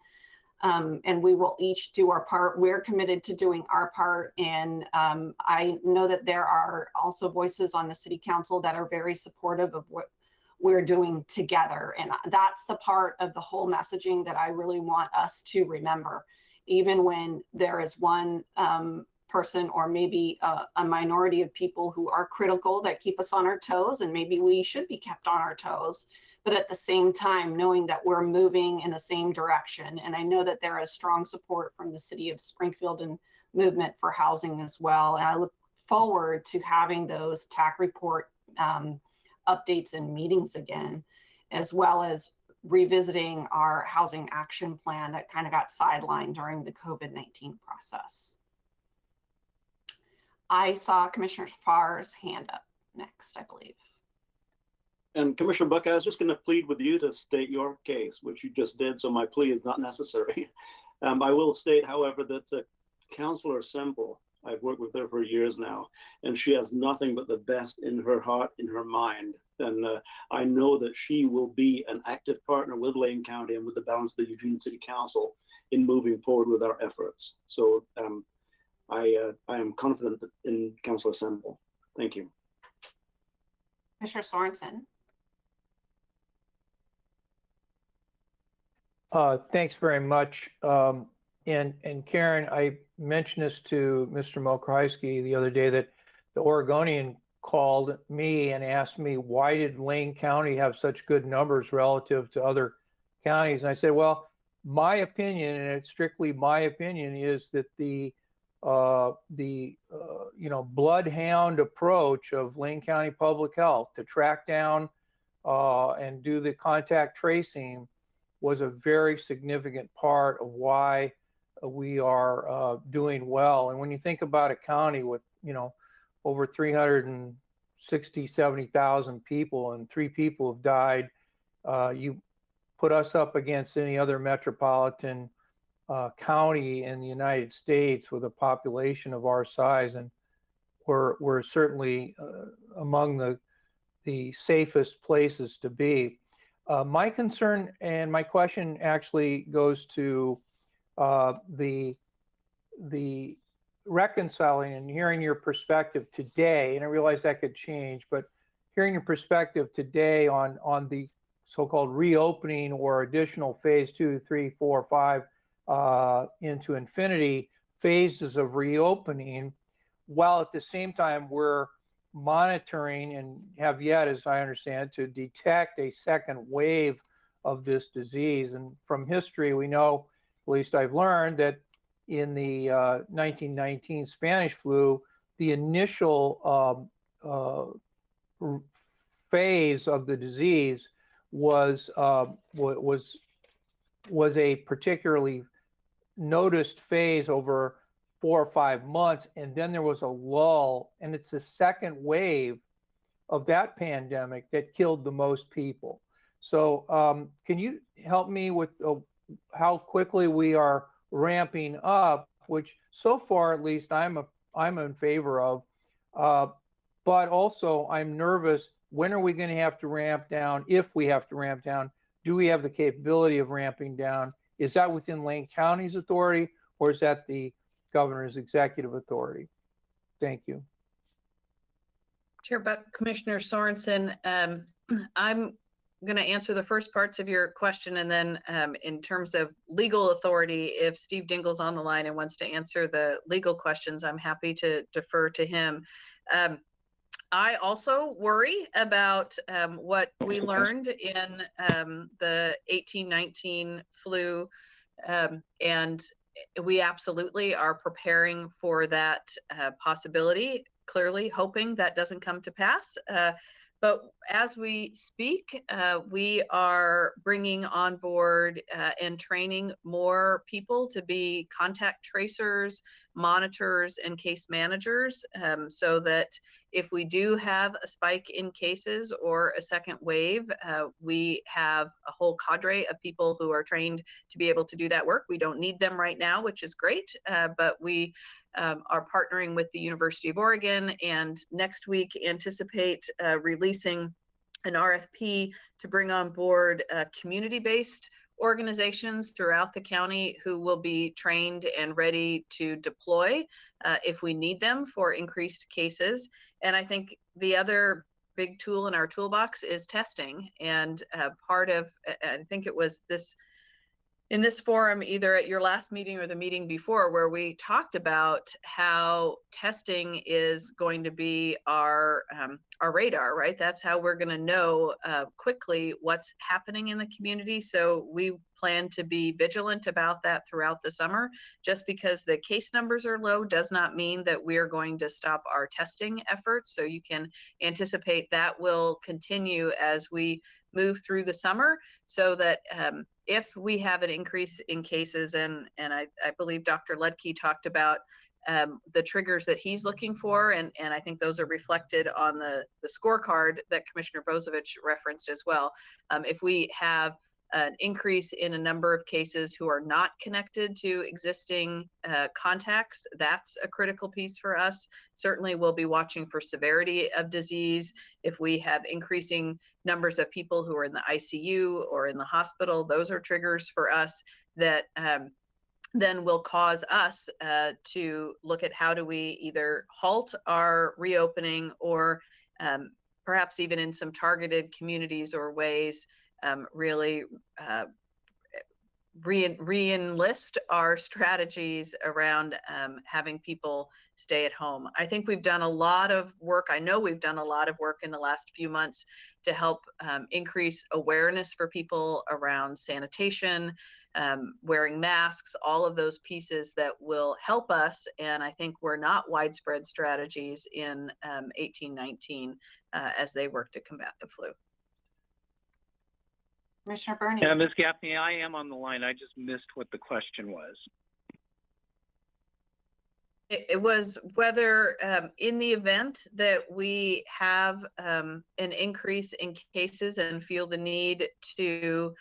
Speaker 1: And we will each do our part. We're committed to doing our part. And I know that there are also voices on the city council that are very supportive of what we're doing together. And that's the part of the whole messaging that I really want us to remember. Even when there is one person or maybe a minority of people who are critical that keep us on our toes, and maybe we should be kept on our toes, but at the same time, knowing that we're moving in the same direction. And I know that there is strong support from the city of Springfield and movement for housing as well. And I look forward to having those TAC report updates and meetings again, as well as revisiting our housing action plan that kind of got sidelined during the COVID-19 process. I saw Commissioner Farr's hand up next, I believe.
Speaker 8: And Commissioner Buck, I was just going to plead with you to state your case, which you just did, so my plea is not necessary. I will state, however, that Councilor Semple, I've worked with her for years now, and she has nothing but the best in her heart, in her mind. And I know that she will be an active partner with Lane County and with the balance of the Eugene City Council in moving forward with our efforts. So I am confident in Councilor Semple. Thank you.
Speaker 1: Commissioner Sorensen.
Speaker 9: Thanks very much. And Karen, I mentioned this to Mr. Mokryski the other day, that the Oregonian called me and asked me, why did Lane County have such good numbers relative to other counties? And I said, well, my opinion, and it's strictly my opinion, is that the bloodhound approach of Lane County Public Health to track down and do the contact tracing was a very significant part of why we are doing well. And when you think about a county with, over 70,000 people and 3 people have died, you put us up against any other metropolitan county in the United States with a population of our size, and we're certainly among the the safest places to be. My concern and my question actually goes to the reconciling and hearing your perspective today, and I realize that could change, but hearing your perspective today on the so-called reopening or additional phase 2, 3, 4, 5 into infinity phases of reopening, while at the same time we're monitoring and have yet, as I understand, to detect a second wave of this disease. And from history, we know, at least I've learned, that in the 1919 Spanish flu, the initial phase of the disease was a particularly noticed phase over 4 or 5 months, and then there was a lull, and it's the second wave of that pandemic that killed the most people. So can you help me with how quickly we are ramping up, which so far at least I'm in favor of, but also I'm nervous. When are we going to have to ramp down? If we have to ramp down, do we have the capability of ramping down? Is that within Lane County's authority, or is that the governor's executive authority? Thank you.
Speaker 13: Chair Buck, Commissioner Sorensen, I'm going to answer the first parts of your question, and then in terms of legal authority, if Steve Dingle's on the line and wants to answer the legal questions, I'm happy to defer to him. I also worry about what we learned in the 1819 flu, and we absolutely are preparing for that possibility, clearly hoping that doesn't come to pass. But as we speak, we are bringing on board and training more people to be contact tracers, monitors, and case managers, so that if we do have a spike in cases or a second wave, we have a whole cadre of people who are trained to be able to do that work. We don't need them right now, which is great, but we are partnering with the University of Oregon, and next week anticipate releasing an RFP to bring on board community-based organizations throughout the county who will be trained and ready to deploy if we need them for increased cases. And I think the other big tool in our toolbox is testing. And part of, I think it was this, in this forum, either at your last meeting or the meeting before, where we talked about how testing is going to be our radar, right? That's how we're going to know quickly what's happening in the community. So we plan to be vigilant about that throughout the summer. Just because the case numbers are low does not mean that we are going to stop our testing efforts. So you can anticipate that will continue as we move through the summer, so that if we have an increase in cases, and I believe Dr. Ledke talked about the triggers that he's looking for, and I think those are reflected on the scorecard that Commissioner Bozovich referenced as well. If we have an increase in a number of cases who are not connected to existing contacts, that's a critical piece for us. Certainly we'll be watching for severity of disease. If we have increasing numbers of people who are in the ICU or in the hospital, those are triggers for us that then will cause us to look at how do we either halt our reopening, or perhaps even in some targeted communities or ways, really re-enlist our strategies around having people stay at home. I think we've done a lot of work. I know we've done a lot of work in the last few months to help increase awareness for people around sanitation, wearing masks, all of those pieces that will help us. And I think we're not widespread strategies in 1819 as they work to combat the flu.
Speaker 1: Commissioner Burney.
Speaker 14: Yeah, Ms. Gaffney, I am on the line. I just missed what the question was.
Speaker 13: It was whether in the event that we have an increase in cases and feel the need to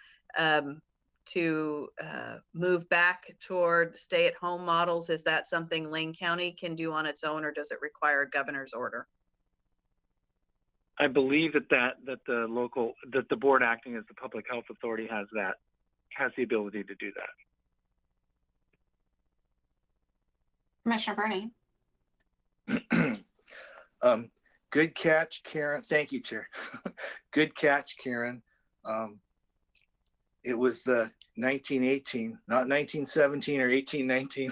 Speaker 13: move back toward stay-at-home models, is that something Lane County can do on its own, or does it require a governor's order?
Speaker 14: I believe that the board acting as the public health authority has the ability to do that.
Speaker 1: Commissioner Burney.
Speaker 10: Good catch, Karen. Thank you, Chair. Good catch, Karen. It was the 1918, not 1917 or 1819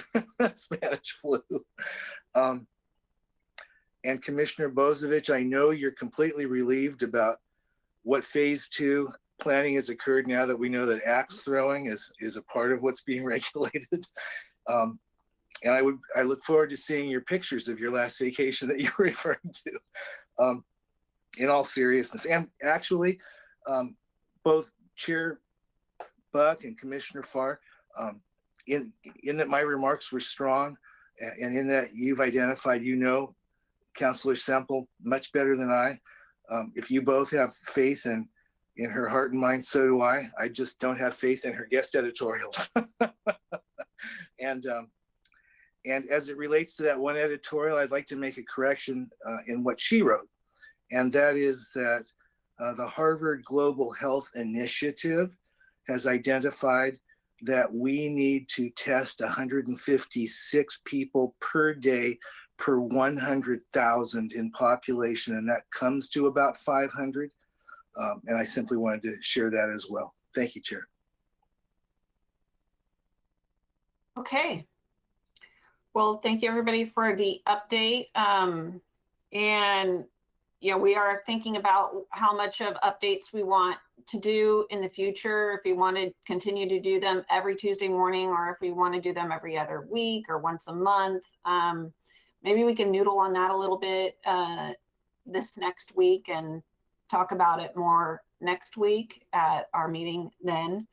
Speaker 10: Spanish flu. And Commissioner Bozovich, I know you're completely relieved about what phase 2 planning has occurred now that we know that axe throwing is a part of what's being regulated. And I look forward to seeing your pictures of your last vacation that you were referring to. In all seriousness, and actually, both Chair Buck and Commissioner Farr, in that my remarks were strong, and in that you've identified, Councilor Semple much better than I. If you both have faith in her heart and mind, so do I. I just don't have faith in her guest editorials. And as it relates to that one editorial, I'd like to make a correction in what she wrote. And that is that the Harvard Global Health Initiative has identified that we need to test 156 people per day per 100,000 in population, and that comes to about 500. And I simply wanted to share that as well. Thank you, Chair.
Speaker 1: Okay. Well, thank you everybody for the update. And we are thinking about how much of updates we want to do in the future, if we want to continue to do them every Tuesday morning, or if we want to do them every other week or once a month. Maybe we can noodle on that a little bit this next week and talk about it more next week at our meeting then.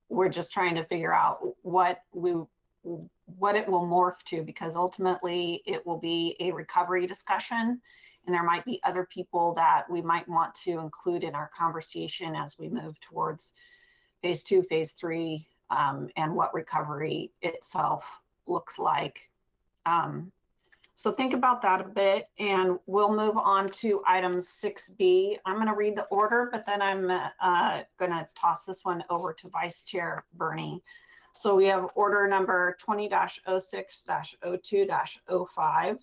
Speaker 1: We're just trying to figure out what it will morph to, because ultimately it will be a recovery discussion, and there might be other people that we might want to include in our conversation as we move towards phase 2, phase 3, and what recovery itself looks like. So think about that a bit, and we'll move on to item 6B. I'm going to read the order, but then I'm going to toss this one over to Vice Chair Burney. So we have order number 20-06-02-05.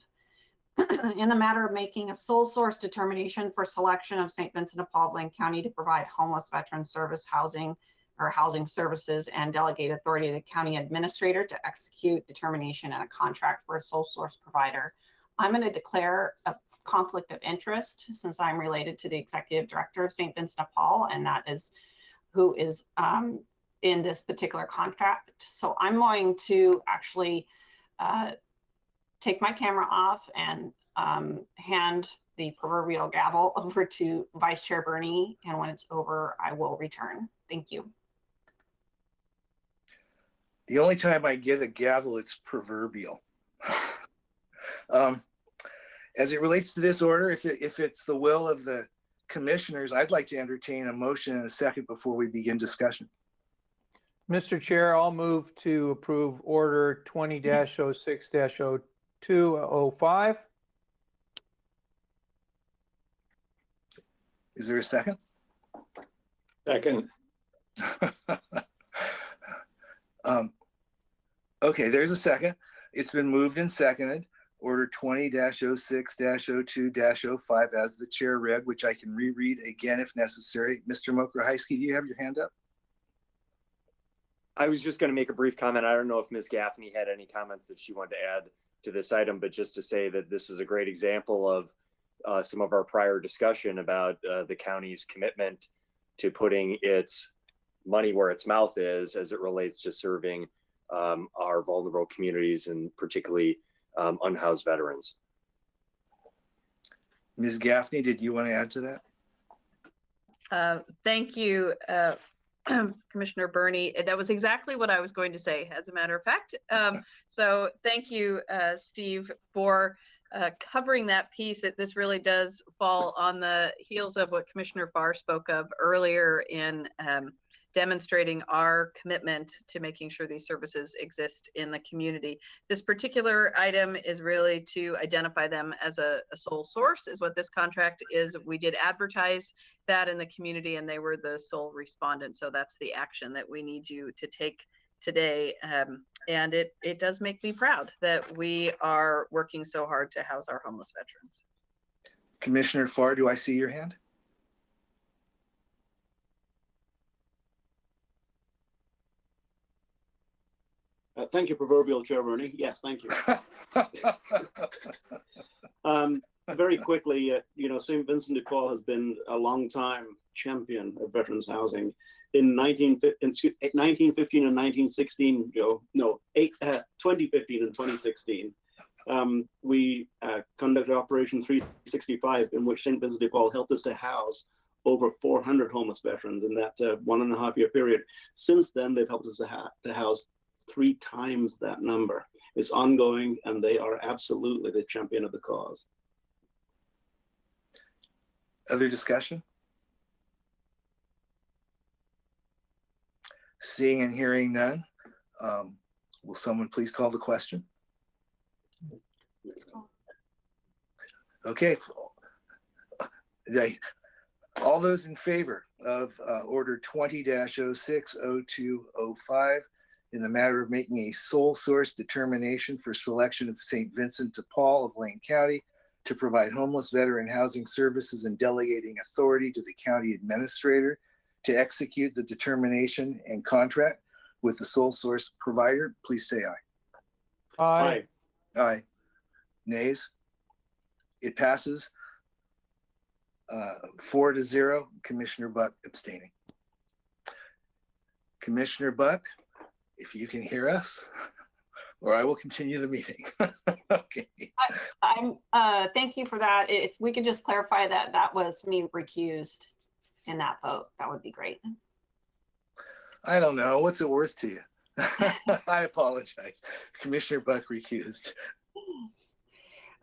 Speaker 1: In the matter of making a sole source determination for selection of St. Vincent de Paul, Blaine County to provide homeless veteran service housing or housing services, and delegate authority to the county administrator to execute determination and a contract for a sole source provider. I'm going to declare a conflict of interest since I'm related to the executive director of St. Vincent de Paul, and that is who is in this particular contract. So I'm going to actually take my camera off and hand the proverbial gavel over to Vice Chair Burney, and when it's over, I will return. Thank you.
Speaker 10: The only time I get a gavel, it's proverbial. As it relates to this order, if it's the will of the commissioners, I'd like to entertain a motion in a second before we begin discussion.
Speaker 9: Mr. Chair, I'll move to approve order 20-06-0205.
Speaker 10: Is there a second?
Speaker 11: Second.
Speaker 10: Okay, there's a second. It's been moved and seconded. Order 20-06-02-05 as the chair read, which I can reread again if necessary. Mr. Mokrahysky, do you have your hand up?
Speaker 12: I was just going to make a brief comment. I don't know if Ms. Gaffney had any comments that she wanted to add to this item, but just to say that this is a great example of some of our prior discussion about the county's commitment to putting its money where its mouth is as it relates to serving our vulnerable communities, and particularly unhoused veterans.
Speaker 10: Ms. Gaffney, did you want to add to
Speaker 13: that? Thank you, Commissioner Burney. That was exactly what I was going to say, as a matter of fact. So thank you, Steve, for covering that piece. This really does fall on the heels of what Commissioner Farr spoke of earlier in demonstrating our commitment to making sure these services exist in the community. This particular item is really to identify them as a sole source, is what this contract is. We did advertise that in the community and they were the sole respondent. So that's the action that we need you to take today. And it does make me proud that we are working so hard to house our homeless veterans.
Speaker 10: Commissioner Farr, do I see your hand?
Speaker 8: Thank you, proverbial Chair Rooney. Yes, thank you. Very quickly, St. Vincent de Paul has been a long time champion of veterans housing. In 1915 and 1916, 2015 and 2016, we conducted Operation 365, in which St. Vincent de Paul helped us to house over 400 homeless veterans in that 1.5-year period. Since then, they've helped us to house 3 times that number. It's ongoing, and they are absolutely the champion of the cause.
Speaker 10: Other discussion? Seeing and hearing none, will someone please call the question? Okay. All those in favor of Order 20-060205 in the matter of making a sole source determination for selection of St. Vincent de Paul of Lane County to provide homeless veteran housing services and delegating authority to the county administrator to execute the determination and contract with the sole source provider, please say aye.
Speaker 3: Aye.
Speaker 10: Aye. Nays? It passes 4-0, Commissioner Buck abstaining. Commissioner Buck, if you can hear us, or I will continue the meeting. Okay.
Speaker 1: Thank you for that. If we could just clarify that that was me recused in that vote, that would be great.
Speaker 10: I don't know. What's it worth to you? I apologize. Commissioner Buck recused.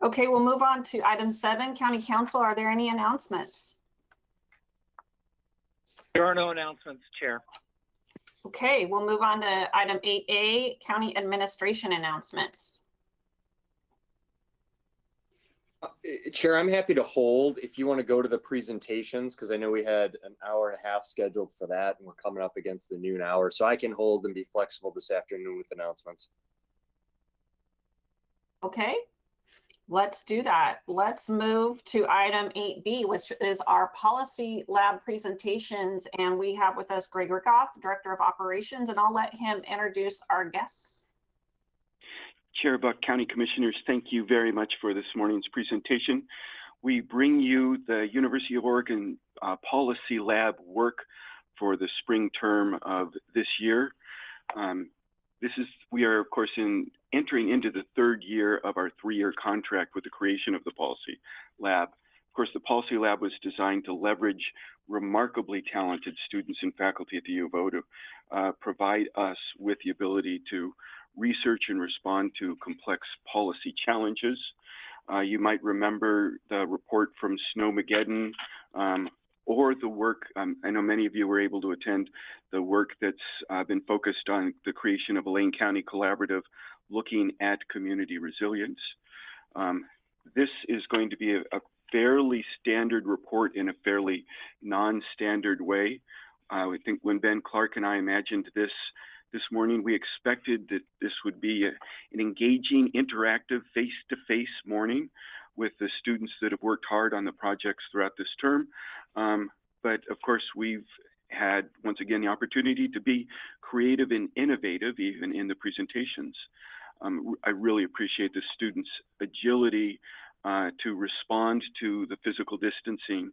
Speaker 1: Okay, we'll move on to item 7, County Council. Are there any announcements?
Speaker 14: There are no announcements, Chair.
Speaker 1: Okay, we'll move on to item 8A, County Administration announcements.
Speaker 12: Chair, I'm happy to hold if you want to go to the presentations, because I know we had an hour and a half scheduled for that, and we're coming up against the noon hour. So I can hold and be flexible this afternoon with announcements.
Speaker 1: Okay, let's do that. Let's move to item 8B, which is our policy lab presentations. And we have with us Greg Rickoff, Director of Operations, and I'll let him introduce our guests.
Speaker 15: Chair Buck, County Commissioners, thank you very much for this morning's presentation. We bring you the University of Oregon Policy Lab work for the spring term of this year. We are, of course, entering into the 3rd year of our 3-year contract with the creation of the Policy Lab. Of course, the Policy Lab was designed to leverage remarkably talented students and faculty at the U of O to provide us with the ability to research and respond to complex policy challenges. You might remember the report from Snowmageddon, or the work, I know many of you were able to attend the work that's been focused on the creation of a Lane County Collaborative looking at community resilience. This is going to be a fairly standard report in a fairly non-standard way. I think when Ben Clark and I imagined this morning, we expected that this would be an engaging, interactive, face-to-face morning with the students that have worked hard on the projects throughout this term. But of course, we've had, once again, the opportunity to be creative and innovative, even in the presentations. I really appreciate the students' agility to respond to the physical distancing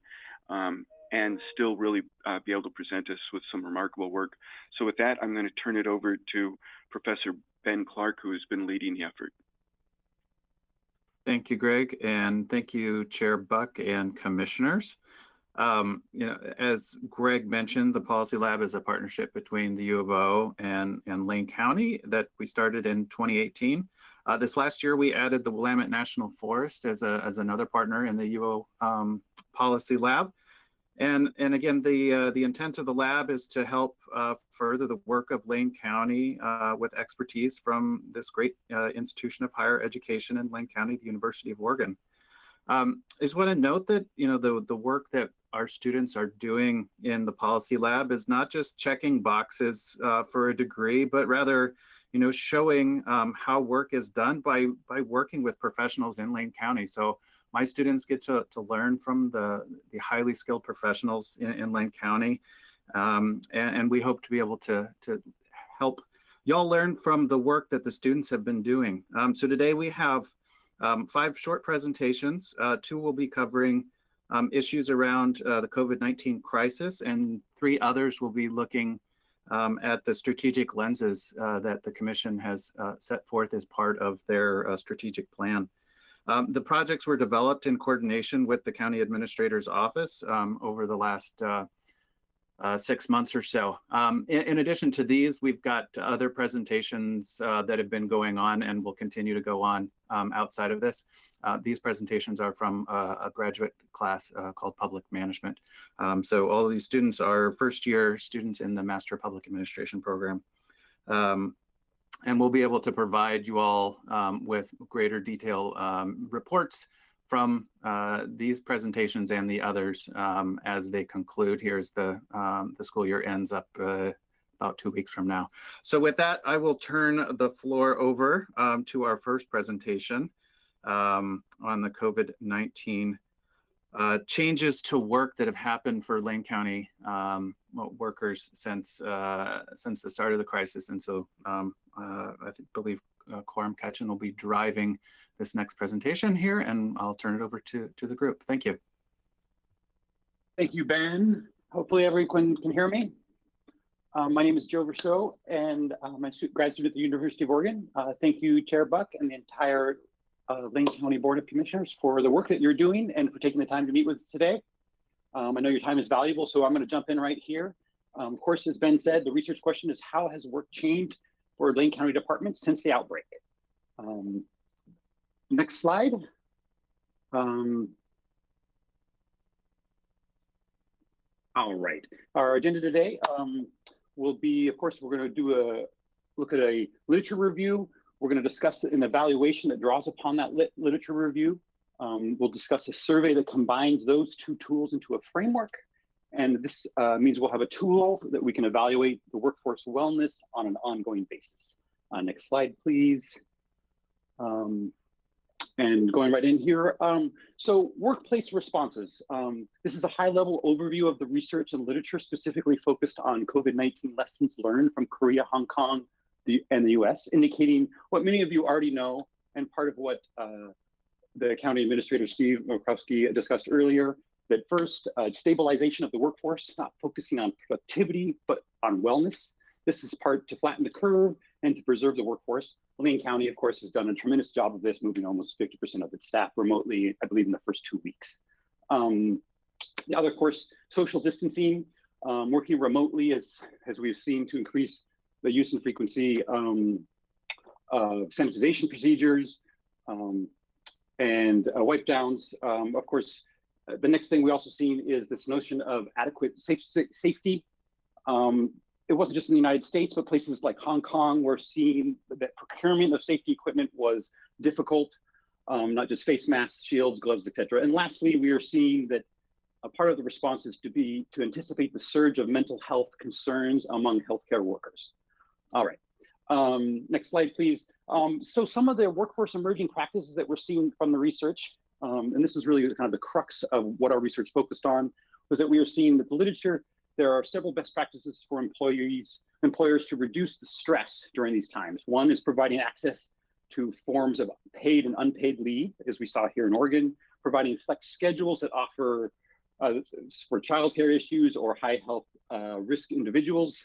Speaker 15: and still really be able to present us with some remarkable work. So with that, I'm going to turn it over to Professor Ben Clark, who has been leading the effort.
Speaker 16: Thank you, Greg, and thank you, Chair Buck and Commissioners. As Greg mentioned, the Policy Lab is a partnership between the U of O and Lane County that we started in 2018. This last year, we added the Willamette National Forest as another partner in the U of O Policy Lab. And again, the intent of the lab is to help further the work of Lane County with expertise from this great institution of higher education in Lane County, the University of Oregon. I just want to note that, you know, the work that our students are doing in the policy lab is not just checking boxes for a degree, but rather, you know, showing how work is done by working with professionals in Lane County. So my students get to learn from the highly skilled professionals in Lane County. And we hope to be able to help y'all learn from the work that the students have been doing. So today we have 5 short presentations. 2 will be covering issues around the COVID-19 crisis, and 3 others will be looking at the strategic lenses that the Commission has set forth as part of their strategic plan. The projects were developed in coordination with the County Administrator's Office over the last 6 months or so. In addition to these, we've got other presentations that have been going on and will continue to go on outside of this. These presentations are from a graduate class called Public Management. So all of these students are first-year students in the Master of Public Administration program. And we'll be able to provide you all with greater detail reports from these presentations and the others as they conclude here as the school year ends up about 2 weeks from now. So with that, I will turn the floor over to our first presentation on the COVID-19 changes to work that have happened for Lane County workers since the start of the crisis. And so I believe Quorum Ketchen will be driving this next presentation here, and I'll turn it over to the group. Thank you.
Speaker 17: Thank you, Ben. Hopefully everyone can hear me. My name is Joe Rousseau, and I'm a grad student at the University of Oregon. Thank you, Chair Buck, and the entire Lane County Board of Commissioners for the work that you're doing and for taking the time to meet with us today. I know your time is valuable, so I'm going to jump in right here. Of course, as Ben said, the research question is, how has work changed for Lane County departments since the outbreak? Next slide. All right. Our agenda today will be, of course, we're going to look at a literature review. We're going to discuss an evaluation that draws upon that literature review. We'll discuss a survey that combines those 2 tools into a framework. And this means we'll have a tool that we can evaluate the workforce wellness on an ongoing basis. Next slide, please. And going right in here. So workplace responses. This is a high-level overview of the research and literature specifically focused on COVID-19 lessons learned from Korea, Hong Kong, and the US, indicating what many of you already know, and part of what the County Administrator Steve Markowski discussed earlier, that first, stabilization of the workforce, not focusing on productivity, but on wellness. This is part to flatten the curve and to preserve the workforce. Lane County, of course, has done a tremendous job of this, moving almost 50% of its staff remotely, I believe, in the first 2 weeks. The other, of course, social distancing, working remotely as we've seen to increase the use and frequency of sanitization procedures and wipe downs. Of course, the next thing we also seen is this notion of adequate safety. It wasn't just in the United States, but places like Hong Kong, we're seeing that procurement of safety equipment was difficult, not just face masks, shields, gloves, etc. And lastly, we are seeing that a part of the response is to anticipate the surge of mental health concerns among healthcare workers. All right, next slide, please. So some of the workforce emerging practices that we're seeing from the research, and this is really kind of the crux of what our research focused on, was that we are seeing that the literature, there are several best practices for employers to reduce the stress during these times. One is providing access to forms of paid and unpaid leave, as we saw here in Oregon, providing flex schedules that offer for childcare issues or high health risk individuals,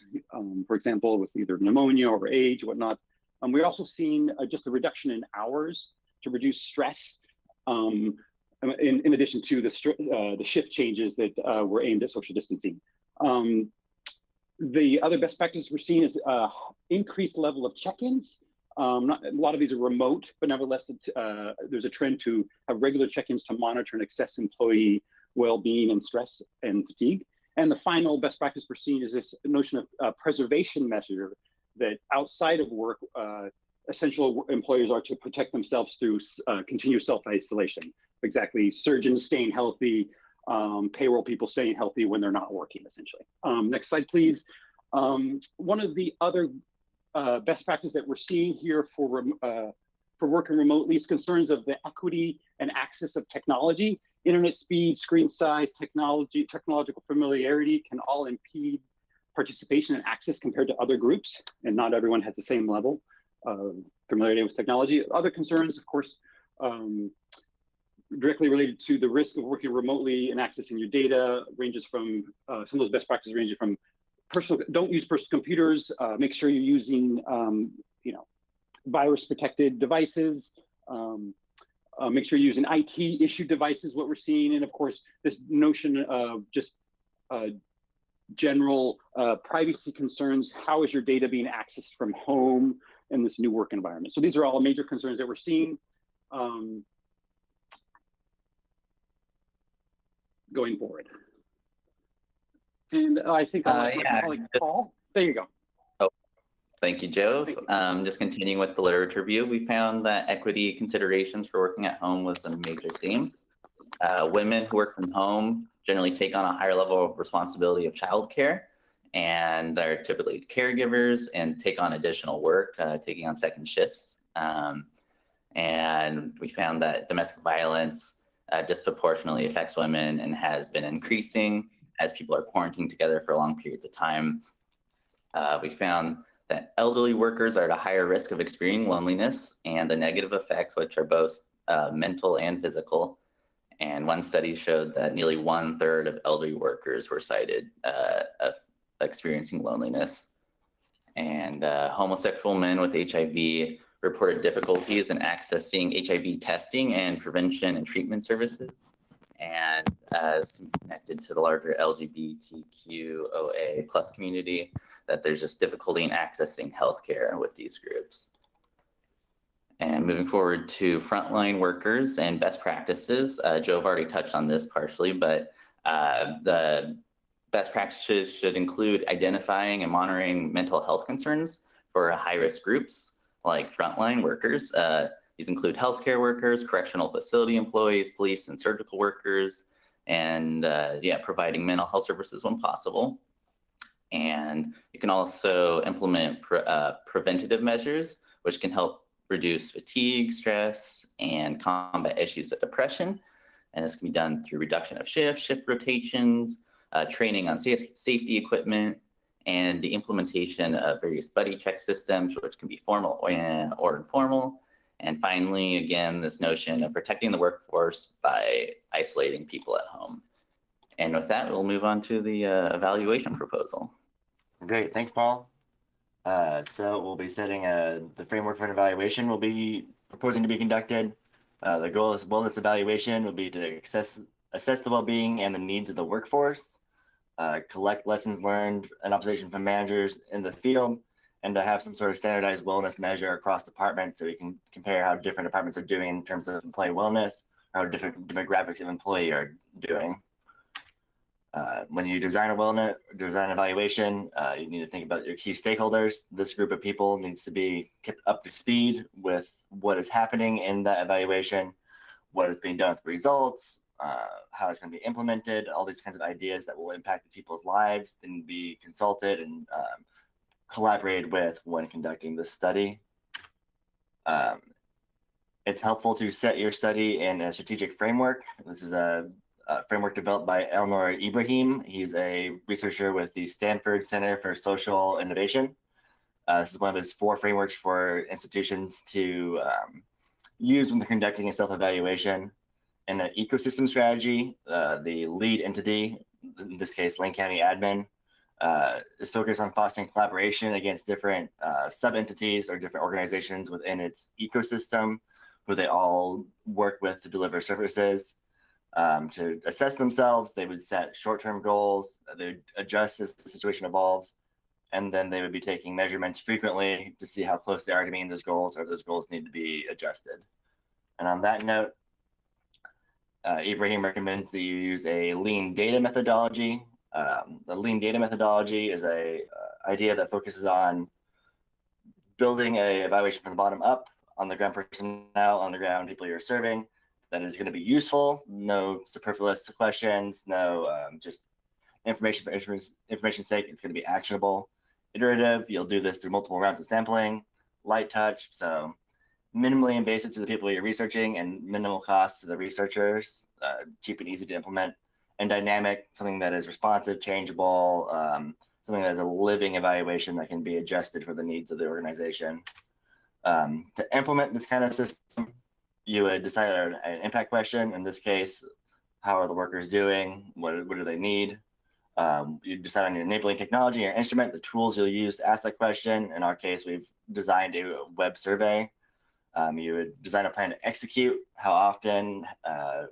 Speaker 17: for example, with either pneumonia or age, whatnot. We're also seeing just a reduction in hours to reduce stress, in addition to the shift changes that were aimed at social distancing. The other best practice we're seeing is increased level of check-ins. A lot of these are remote, but nevertheless, there's a trend to have regular check-ins to monitor and assess employee well-being and stress and fatigue. And the final best practice we're seeing is this notion of preservation measure that outside of work, essential employers are to protect themselves through continuous self-isolation. Exactly, surgeons staying healthy, payroll people staying healthy when they're not working, essentially. Next slide, please. One of the other best practices that we're seeing here for working remotely is concerns of the equity and access of technology. Internet speed, screen size, technological familiarity can all impede participation and access compared to other groups, and not everyone has the same level of familiarity with technology. Other concerns, of course, directly related to the risk of working remotely and accessing your data ranges from, some of those best practices ranging from don't use personal computers, make sure you're using, virus protected devices, make sure you're using IT issued devices, what we're seeing. And of course, this notion of just general privacy concerns. How is your data being accessed from home in this new work environment? So these are all major concerns that we're seeing. Going forward. And I think I'll let my colleague Paul. There you go.
Speaker 18: Oh, thank you, Joe. Just continuing with the literature review, we found that equity considerations for working at home was a major theme. Women who work from home generally take on a higher level of responsibility of childcare, and they're typically caregivers and take on additional work, taking on second shifts. And we found that domestic violence disproportionately affects women and has been increasing as people are quarantined together for long periods of time. We found that elderly workers are at a higher risk of experiencing loneliness and the negative effects, which are both mental and physical. And one study showed that nearly 1/3 of elderly workers were cited of experiencing loneliness. And homosexual men with HIV reported difficulties in accessing HIV testing and prevention and treatment services, and as connected to the larger LGBTQOA plus community, that there's just difficulty in accessing healthcare with these groups. And moving forward to frontline workers and best practices, Joe have already touched on this partially, but the best practices should include identifying and monitoring mental health concerns for high-risk groups like frontline workers. These include healthcare workers, correctional facility employees, police and surgical workers, and providing mental health services when possible. And you can also implement preventative measures, which can help reduce fatigue, stress, and combat issues of depression. And this can be done through reduction of shift rotations, training on safety equipment, and the implementation of various buddy check systems, which can be formal or informal. And finally, again, this notion of protecting the workforce by isolating people at home. And with that, we'll move on to the evaluation proposal.
Speaker 5: Great, thanks, Paul. So we'll be setting the framework for an evaluation we'll be proposing to be conducted. The goal of wellness evaluation will be to assess the well-being and the needs of the workforce, collect lessons learned and observation from managers in the field, and to have some sort of standardized wellness measure across departments so we can compare how different departments are doing in terms of employee wellness, how different demographics of employee are doing. When you design evaluation, you need to think about your key stakeholders. This group of people needs to be kept up to speed with what is happening in that evaluation, what is being done with the results, how it's going to be implemented, all these kinds of ideas that will impact the people's lives, then be consulted and collaborated with when conducting this study. It's helpful to set your study in a strategic framework. This is a framework developed by Eleanor Ibrahim. He's a researcher with the Stanford Center for Social Innovation. This is one of his 4 frameworks for institutions to use when they're conducting a self-evaluation. And an ecosystem strategy, the lead entity, in this case, Lane County Admin, is focused on fostering collaboration against different sub-entities or different organizations within its ecosystem, who they all work with to deliver services. To assess themselves, they would set short-term goals, they would adjust as the situation evolves, and then they would be taking measurements frequently to see how close they are to meeting those goals, or if those goals need to be adjusted. And on that note,
Speaker 19: Ibrahim recommends that you use a lean data methodology. The lean data methodology is a idea that focuses on building a evaluation from the bottom up, on the ground personnel, on the ground people you're serving, that is going to be useful. No superfluous questions, no just information for information's sake. It's going to be actionable. Iterative, you'll do this through multiple rounds of sampling. Light touch, so minimally invasive to the people you're researching and minimal cost to the researchers, cheap and easy to implement. And dynamic, something that is responsive, changeable, something that is a living evaluation that can be adjusted for the needs of the organization. To implement this kind of system, you would decide on an impact question. In this case, how are the workers doing? What do they need? You decide on your enabling technology, your instrument, the tools you'll use to ask that question. In our case, we've designed a web survey. You would design a plan to execute, how often,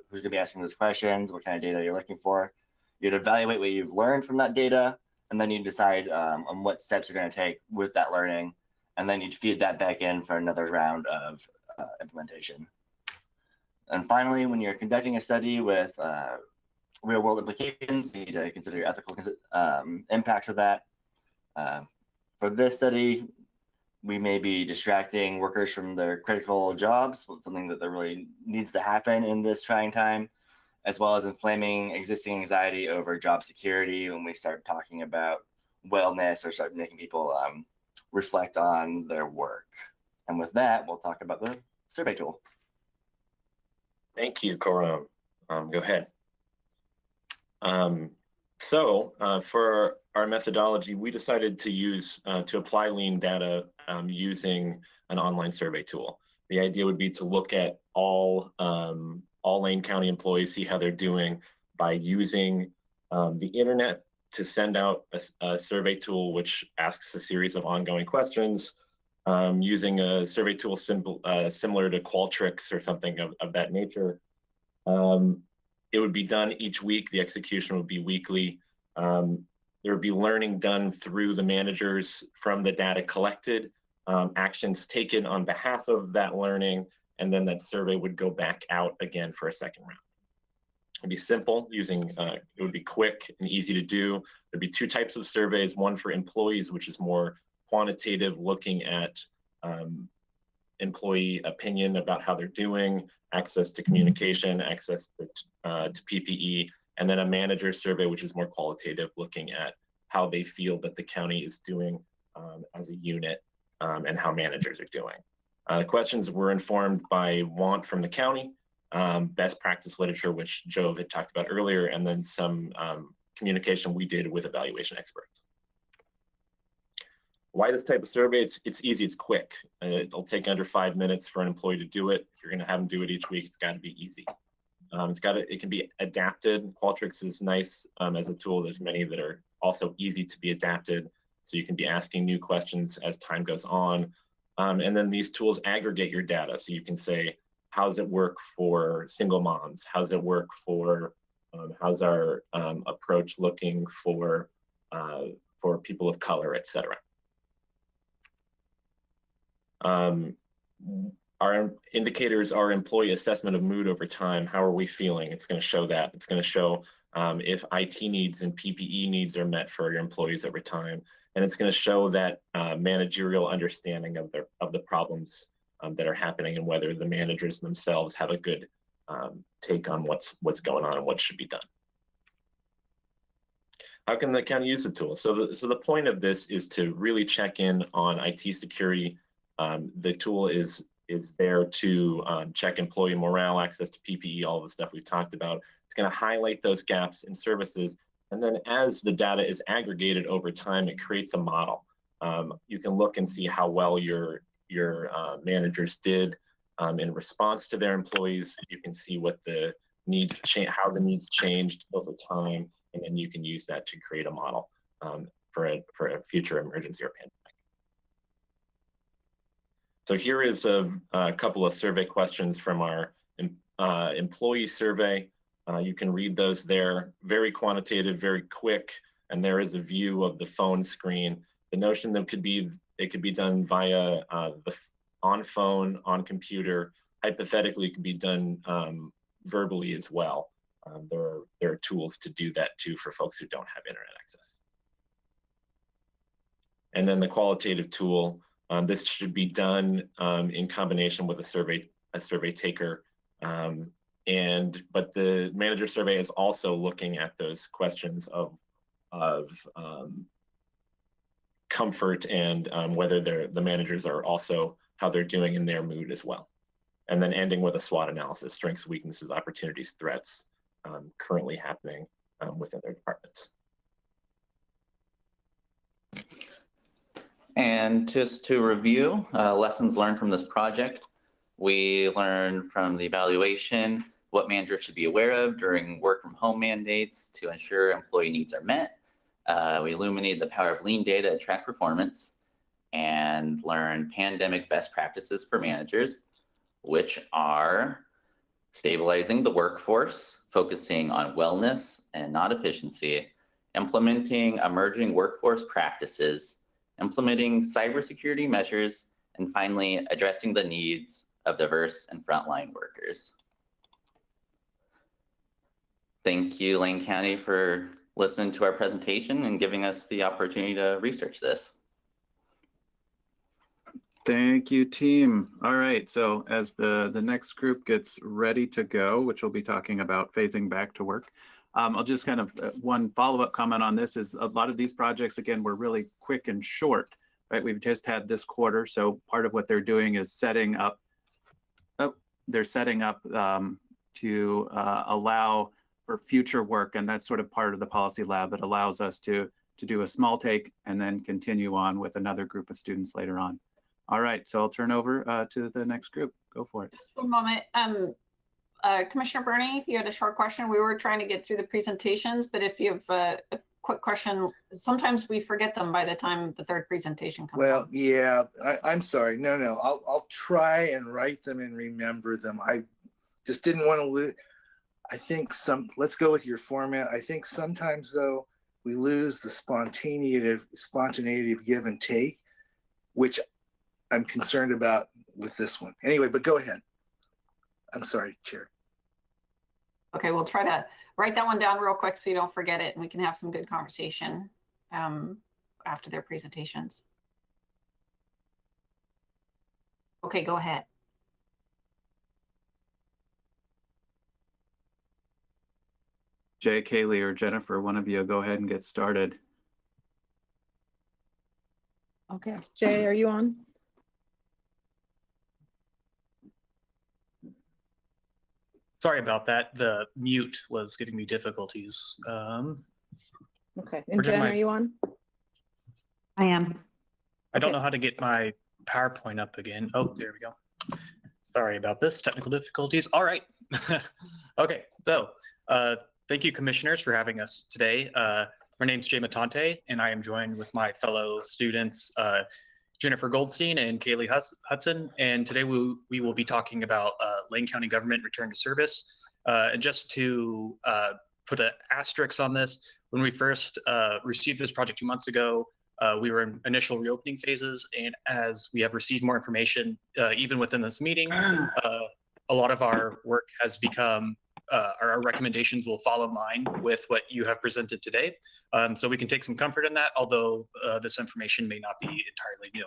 Speaker 19: who's gonna be asking those questions, what kind of data you're looking for. You'd evaluate what you've learned from that data, and then you decide on what steps you're gonna take with that learning, and then you'd feed that back in for another round of implementation. And finally, when you're conducting a study with real world implications, you need to consider your ethical impacts of that. For this study, we may be distracting workers from their critical jobs, something that really needs to happen in this trying time, as well as inflaming existing anxiety over job security when we start talking about wellness or start making people reflect on their work. And with that, we'll talk about the survey tool.
Speaker 20: Thank you, Coram. Go ahead. For our methodology, we decided to use to apply lean data using an online survey tool. The idea would be to look at all Lane County employees, see how they're doing by using the internet to send out a survey tool which asks a series of ongoing questions, using a survey tool similar to Qualtrics or something of that nature. It would be done each week. The execution would be weekly. There would be learning done through the managers from the data collected, actions taken on behalf of that learning, and then that survey would go back out again for a second round. It'd be simple, it would be quick and easy to do. There'd be two types of surveys, one for employees, which is more quantitative, looking at employee opinion about how they're doing, access to communication, access to PPE, and then a manager survey, which is more qualitative, looking at how they feel that the county is doing as a unit and how managers are doing. The questions were informed by want from the county, best practice literature, which Joe had talked about earlier, and then some communication we did with evaluation experts. Why this type of survey? It's easy, it's quick. It'll take under 5 minutes for an employee to do it. If you're gonna have them do it each week, it's gotta be easy. It can be adapted. Qualtrics is nice as a tool. There's many that are also easy to be adapted. So you can be asking new questions as time goes on. And then these tools aggregate your data. So you can say, how does it work for single moms? How does it work for, how's our approach looking for people of color, et cetera. Our indicators are employee assessment of mood over time. How are we feeling? It's going to show that. It's going to show if IT needs and PPE needs are met for your employees over time. And it's going to show that managerial understanding of the problems that are happening and whether the managers themselves have a good take on what's going on and what should be done. How can the county use the tool? So the point of this is to really check in on IT security. The tool is there to check employee morale, access to PPE, all the stuff we've talked about. It's going to highlight those gaps in services. And then as the data is aggregated over time, it creates a model. You can look and see how well your managers did in response to their employees. You can see what the needs how the needs changed over time, and then you can use that to create a model for a future emergency or pandemic. So here is a couple of survey questions from our employee survey. You can read those there. Very quantitative, very quick, and there is a view of the phone screen. The notion that it could be done via on phone, on computer. Hypothetically, it could be done verbally as well. There are tools to do that too for folks who don't have internet access. And then the qualitative tool, this should be done in combination with a survey taker. But the manager survey is also looking at those questions of comfort and whether the managers are also how they're doing in their mood as well. And then ending with a SWOT analysis, strengths, weaknesses, opportunities, threats currently happening within their departments.
Speaker 18: And just to review, lessons learned from this project, we learned from the evaluation what managers should be aware of during work from home mandates to ensure employee needs are met. We illuminated the power of lean data to track performance and learned pandemic best practices for managers, which are stabilizing the workforce, focusing on wellness and not efficiency, implementing emerging workforce practices, implementing cybersecurity measures, and finally, addressing the needs of diverse and frontline workers. Thank you, Lane County, for listening to our presentation and giving us the opportunity to research this.
Speaker 16: Thank you, team. All right, so as the next group gets ready to go, which will be talking about phasing back to work, I'll just kind of, one follow-up comment on this is a lot of these projects, again, were really quick and short, right? We've just had this quarter, so part of what they're doing is setting up, to allow for future work, and that's sort of part of the policy lab. It allows us to do a small take and then continue on with another group of students later on. All right, so I'll turn over to the next group. Go for it.
Speaker 1: Just one moment. Commissioner Burney, if you had a short question, we were trying to get through the presentations, but if you have a quick question, sometimes we forget them by the time the third presentation comes.
Speaker 10: Well, yeah, I'm sorry. No, I'll try and write them and remember them. I just didn't want to lose. I think let's go with your format. I think sometimes though, we lose the spontaneity of give and take, which I'm concerned about with this one. Anyway, but go ahead. I'm sorry, Chair.
Speaker 1: Okay, we'll try to write that one down real quick so you don't forget it, and we can have some good conversation after their presentations. Okay, go ahead.
Speaker 16: Jay, Kaylee, or Jennifer, one of you, go ahead and get started.
Speaker 21: Okay, Jay, are you on?
Speaker 22: Sorry about that. The mute was giving me difficulties.
Speaker 21: Okay, and Jen, are you on?
Speaker 23: I am.
Speaker 22: I don't know how to get my PowerPoint up again. Oh, there we go. Sorry about this, technical difficulties. All right. Okay, so thank you, commissioners, for having us today. My name is Jay Matante, and I am joined with my fellow students, Jennifer Goldstein and Kaylee Hudson, and today we will be talking about Lane County government return to service. And just to put an asterisk on this, when we first received this project 2 months ago, we were in initial reopening phases, and as we have received more information, even within this meeting, a lot of our work has become, our recommendations will fall in line with what you have presented today. So we can take some comfort in that, although this information may not be entirely new.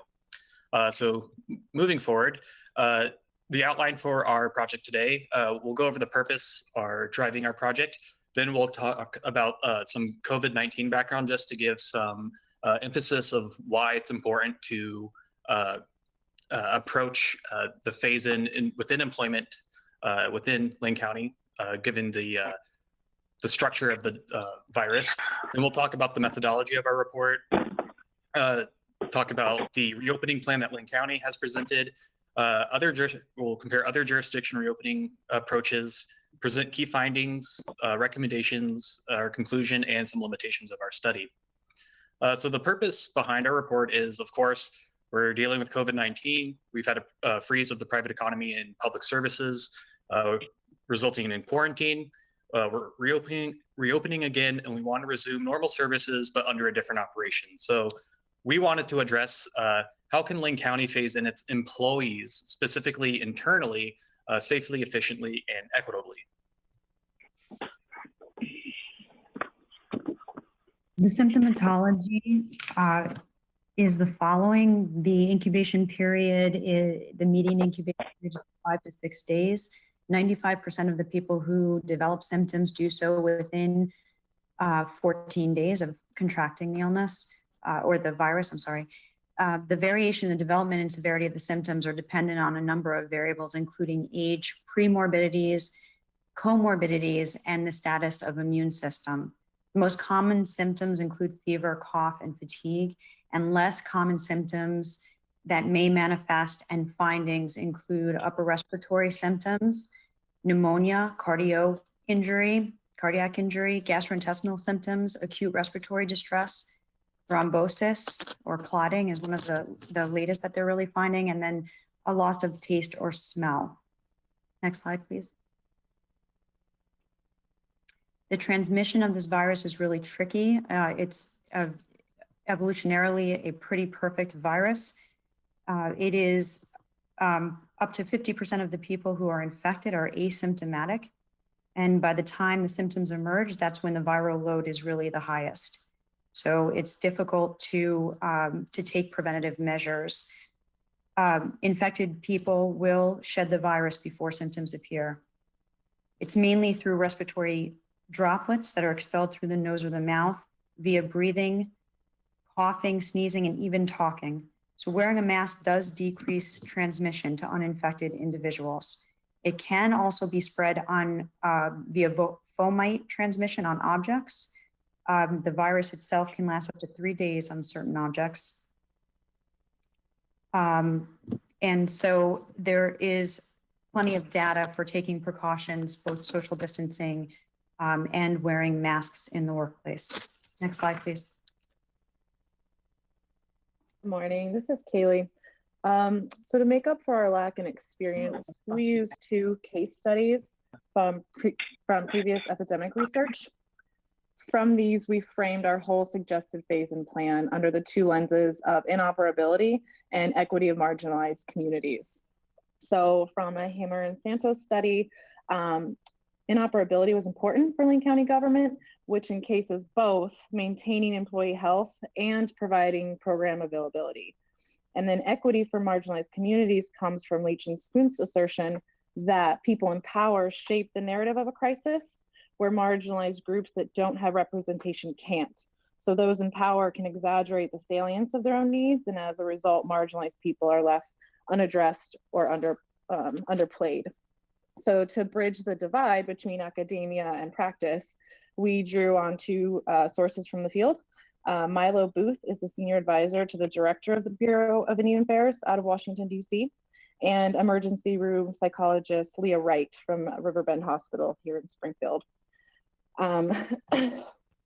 Speaker 22: So moving forward, the outline for our project today, we'll go over the purpose driving our project. Then we'll talk about some COVID-19 background, just to give some emphasis of why it's important to approach the phase within employment within Lane County, given the structure of the virus. And we'll talk about the methodology of our report, talk about the reopening plan that Lane County has presented. We'll compare other jurisdiction reopening approaches, present key findings, recommendations, our conclusion, and some limitations of our study. So the purpose behind our report is, of course, we're dealing with COVID-19. We've had a freeze of the private economy and public services, resulting in quarantine. We're reopening again, and we want to resume normal services, but under a different operation. So we wanted to address how can Lane County phase in its employees, specifically internally, safely, efficiently, and equitably.
Speaker 23: The symptomatology is the following. The incubation period, the median incubation period is 5 to 6 days. 95% of the people who develop symptoms do so within 14 days of contracting the illness or the virus, I'm sorry. The variation in development and severity of the symptoms are dependent on a number of variables, including age, premorbidities, comorbidities, and the status of immune system. The most common symptoms include fever, cough, and fatigue, and less common symptoms that may manifest and findings include upper respiratory symptoms, pneumonia, cardiac injury, gastrointestinal symptoms, acute respiratory distress, thrombosis or clotting is one of the latest that they're really finding, and then a loss of taste or smell. Next slide, please. The transmission of this virus is really tricky. It's evolutionarily a pretty perfect virus. It is up to 50% of the people who are infected are asymptomatic. And by the time the symptoms emerge, that's when the viral load is really the highest. So it's difficult to take preventative measures. Infected people will shed the virus before symptoms appear. It's mainly through respiratory droplets that are expelled through the nose or the mouth via breathing, coughing, sneezing, and even talking. So wearing a mask does decrease transmission to uninfected individuals. It can also be spread on via fomite transmission on objects. The virus itself can last up to 3 days on certain objects. And so there is plenty of data for taking precautions, both social distancing and wearing masks in the workplace. Next slide, please.
Speaker 21: Good morning, this is Kaylee. So to make up for our lack in experience, we used 2 case studies from previous epidemic research. From these, we framed our whole suggested phase and plan under the 2 lenses of inoperability and equity of marginalized communities. So from a Hammer and Santos study, inoperability was important for Lane County government, which encases both maintaining employee health and providing program availability. And then equity for marginalized communities comes from Leach and Spoon's assertion that people in power shape the narrative of a crisis, where marginalized groups that don't have representation can't. So those in power can exaggerate the salience of their own needs, and as a result, marginalized people are left unaddressed or underplayed. So to bridge the divide between academia and practice, we drew on 2 sources from the field. Milo Booth is the senior advisor to the director of the Bureau of Indian Affairs out of Washington, D.C., and emergency room psychologist Leah Wright from Riverbend Hospital here in Springfield.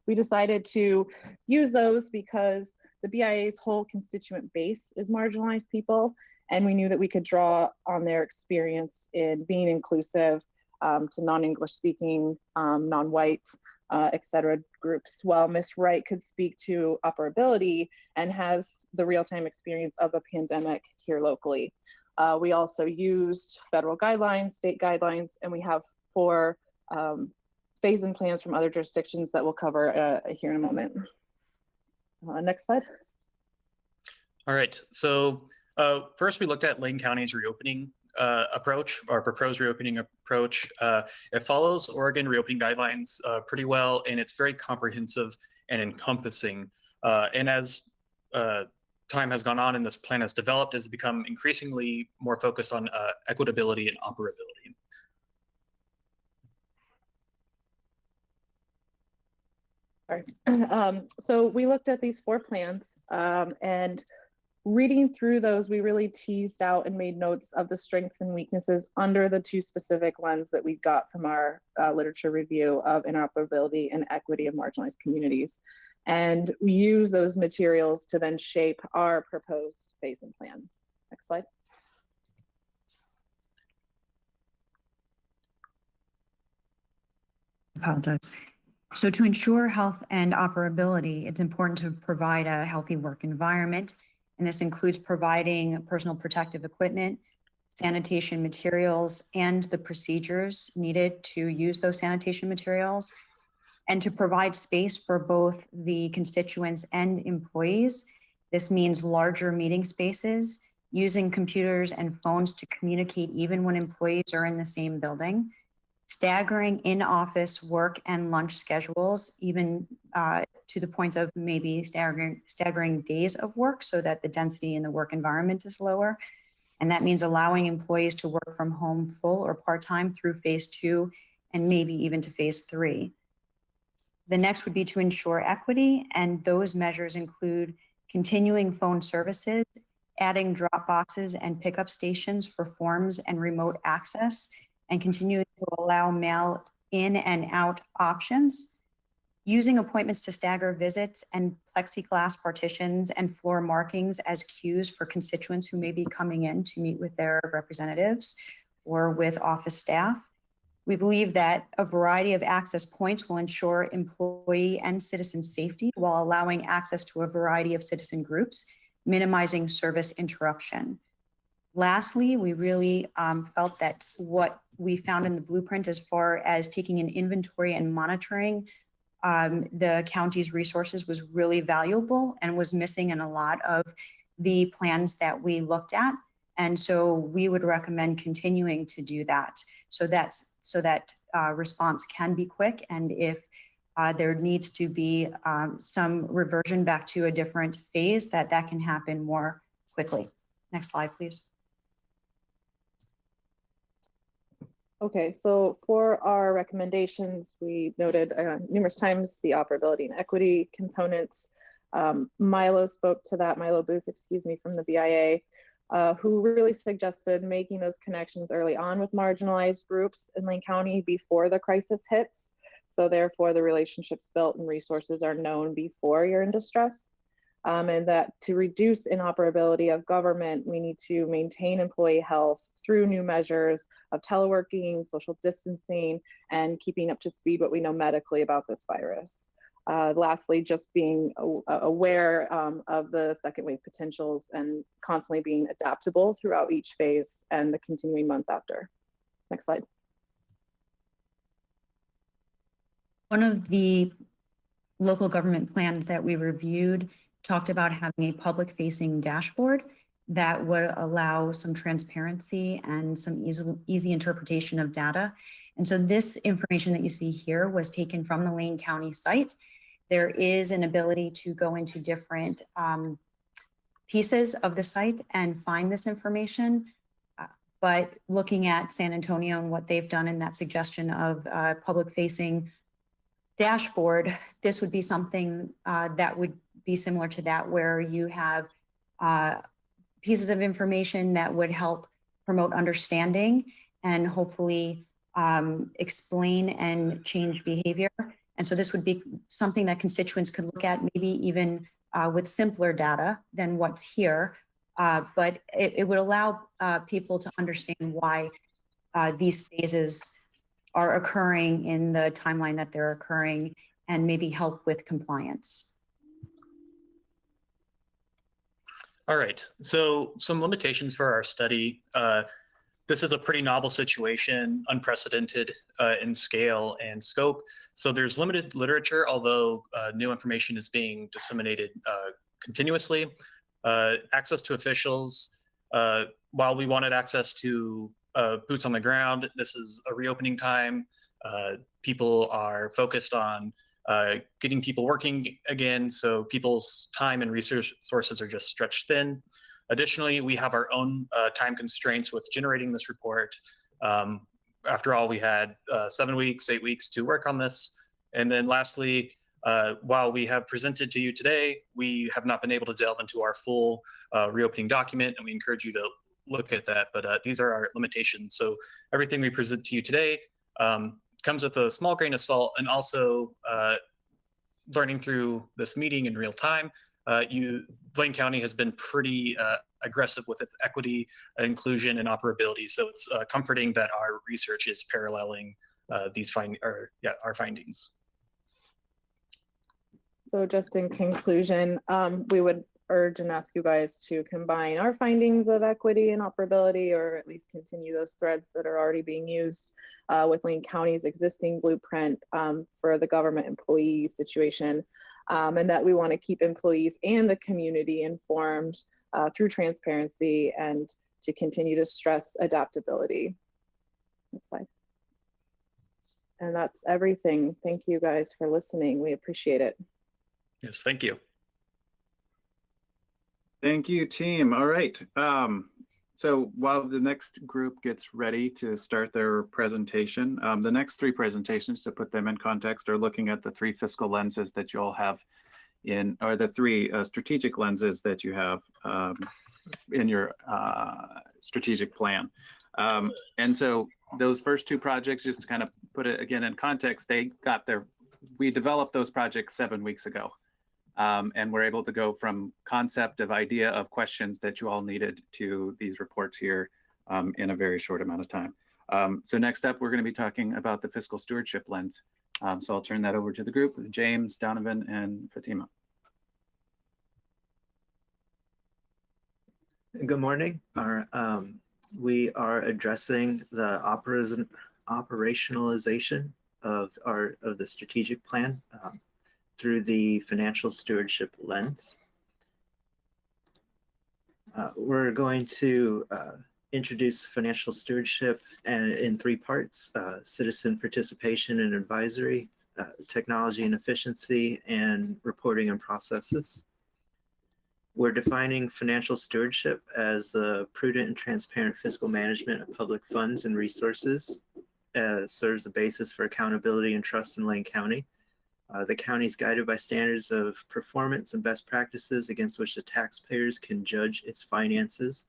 Speaker 21: We decided to use those because the BIA's whole constituent base is marginalized people, and we knew that we could draw on their experience in being inclusive to non-English speaking, non-white, et cetera, groups, while Ms. Wright could speak to operability and has the real-time experience of the pandemic here locally. We also used federal guidelines, state guidelines, and we have 4 phase and plans from other jurisdictions that we'll cover here in a moment. Next slide.
Speaker 22: All right, so first we looked at Lane County's reopening approach, our proposed reopening approach. It follows Oregon reopening guidelines pretty well, and it's very comprehensive and encompassing. And as time has gone on and this plan has developed, it's become increasingly more focused on equitability and operability.
Speaker 21: All right. So we looked at these 4 plans, and reading through those, we really teased out and made notes of the strengths and weaknesses under the 2 specific lens that we got from our literature review of interoperability and equity of marginalized communities. And we use those materials to then shape our proposed phase and plan. Next slide.
Speaker 23: Apologize. So to ensure health and operability, it's important to provide a healthy work environment. And this includes providing personal protective equipment, sanitation materials, and the procedures needed to use those sanitation materials. and to provide space for both the constituents and employees. This means larger meeting spaces, using computers and phones to communicate even when employees are in the same building, staggering in-office work and lunch schedules, even to the point of maybe staggering days of work so that the density in the work environment is lower. And that means allowing employees to work from home full or part-time through phase 2 and maybe even to phase 3. The next would be to ensure equity, and those measures include continuing phone services, adding drop boxes and pickup stations for forms and remote access, and continuing to allow mail in and out options, using appointments to stagger visits and plexiglass partitions and floor markings as cues for constituents who may be coming in to meet with their representatives or with office staff. We believe that a variety of access points will ensure employee and citizen safety while allowing access to a variety of citizen groups, minimizing service interruption. Lastly, we really felt that what we found in the blueprint as far as taking an inventory and monitoring the county's resources was really valuable and was missing in a lot of the plans that we looked at. And so we would recommend continuing to do that so that response can be quick. And if there needs to be some reversion back to a different phase, that can happen more quickly. Next slide, please.
Speaker 21: Okay, so for our recommendations, we noted numerous times the operability and equity components. Milo spoke to that, Milo Booth, excuse me, from the BIA, who really suggested making those connections early on with marginalized groups in Lane County before the crisis hits. So therefore the relationships built and resources are known before you're in distress. And that to reduce inoperability of government, we need to maintain employee health through new measures of teleworking, social distancing, and keeping up to speed what we know medically about this virus. Lastly, just being aware of the second wave potentials and constantly being adaptable throughout each phase and the continuing months after. Next slide.
Speaker 23: One of the local government plans that we reviewed talked about having a public-facing dashboard that would allow some transparency and some easy interpretation of data. And so this information that you see here was taken from the Lane County site. There is an ability to go into different pieces of the site and find this information. But looking at San Antonio and what they've done in that suggestion of public-facing dashboard, this would be something that would be similar to that, where you have pieces of information that would help promote understanding and hopefully explain and change behavior. And so this would be something that constituents could look at, maybe even with simpler data than what's here. But it would allow people to understand why these phases are occurring in the timeline that they're occurring, and maybe help with compliance.
Speaker 22: All right, so some limitations for our study. This is a pretty novel situation, unprecedented in scale and scope. So there's limited literature, although new information is being disseminated continuously. Access to officials, while we wanted access to boots on the ground, this is a reopening time. People are focused on getting people working again, so people's time and resources are just stretched thin. Additionally, we have our own time constraints with generating this report. After all, we had 7 weeks, 8 weeks to work on this. And then lastly, while we have presented to you today, we have not been able to delve into our full reopening document, and we encourage you to look at that, but these are our limitations. So everything we present to you today comes with a small grain of salt, and also learning through this meeting in real time. Blaine County has been pretty aggressive with its equity, inclusion, and operability. So it's comforting that our research is paralleling our findings.
Speaker 21: So just in conclusion, we would urge and ask you guys to combine our findings of equity and operability, or at least continue those threads that are already being used with Lane County's existing blueprint for the government employee situation, and that we want to keep employees and the community informed through transparency and to continue to stress adaptability. Next slide. And that's everything. Thank you guys for listening. We appreciate it.
Speaker 22: Yes, thank you.
Speaker 16: Thank you, team. All right. So while the next group gets ready to start their presentation, the next three presentations, to put them in context, are looking at the three fiscal lenses that you all have in, or the three strategic lenses that you have in your strategic plan. And so those first two projects, just to kind of put it again in context, we developed those projects 7 weeks ago. And we're able to go from concept of idea of questions that you all needed to these reports here in a very short amount of time. So next up, we're going to be talking about the fiscal stewardship lens. So I'll turn that over to the group, James, Donovan, and Fatima.
Speaker 4: Good morning. We are addressing the operationalization of the strategic plan through the financial stewardship lens. We're going to introduce financial stewardship in three parts: citizen participation and advisory, technology and efficiency, and reporting and processes. We're defining financial stewardship as the prudent and transparent fiscal management of public funds and resources, serves the basis for accountability and trust in Lane County. The county is guided by standards of performance and best practices against which the taxpayers can judge its finances.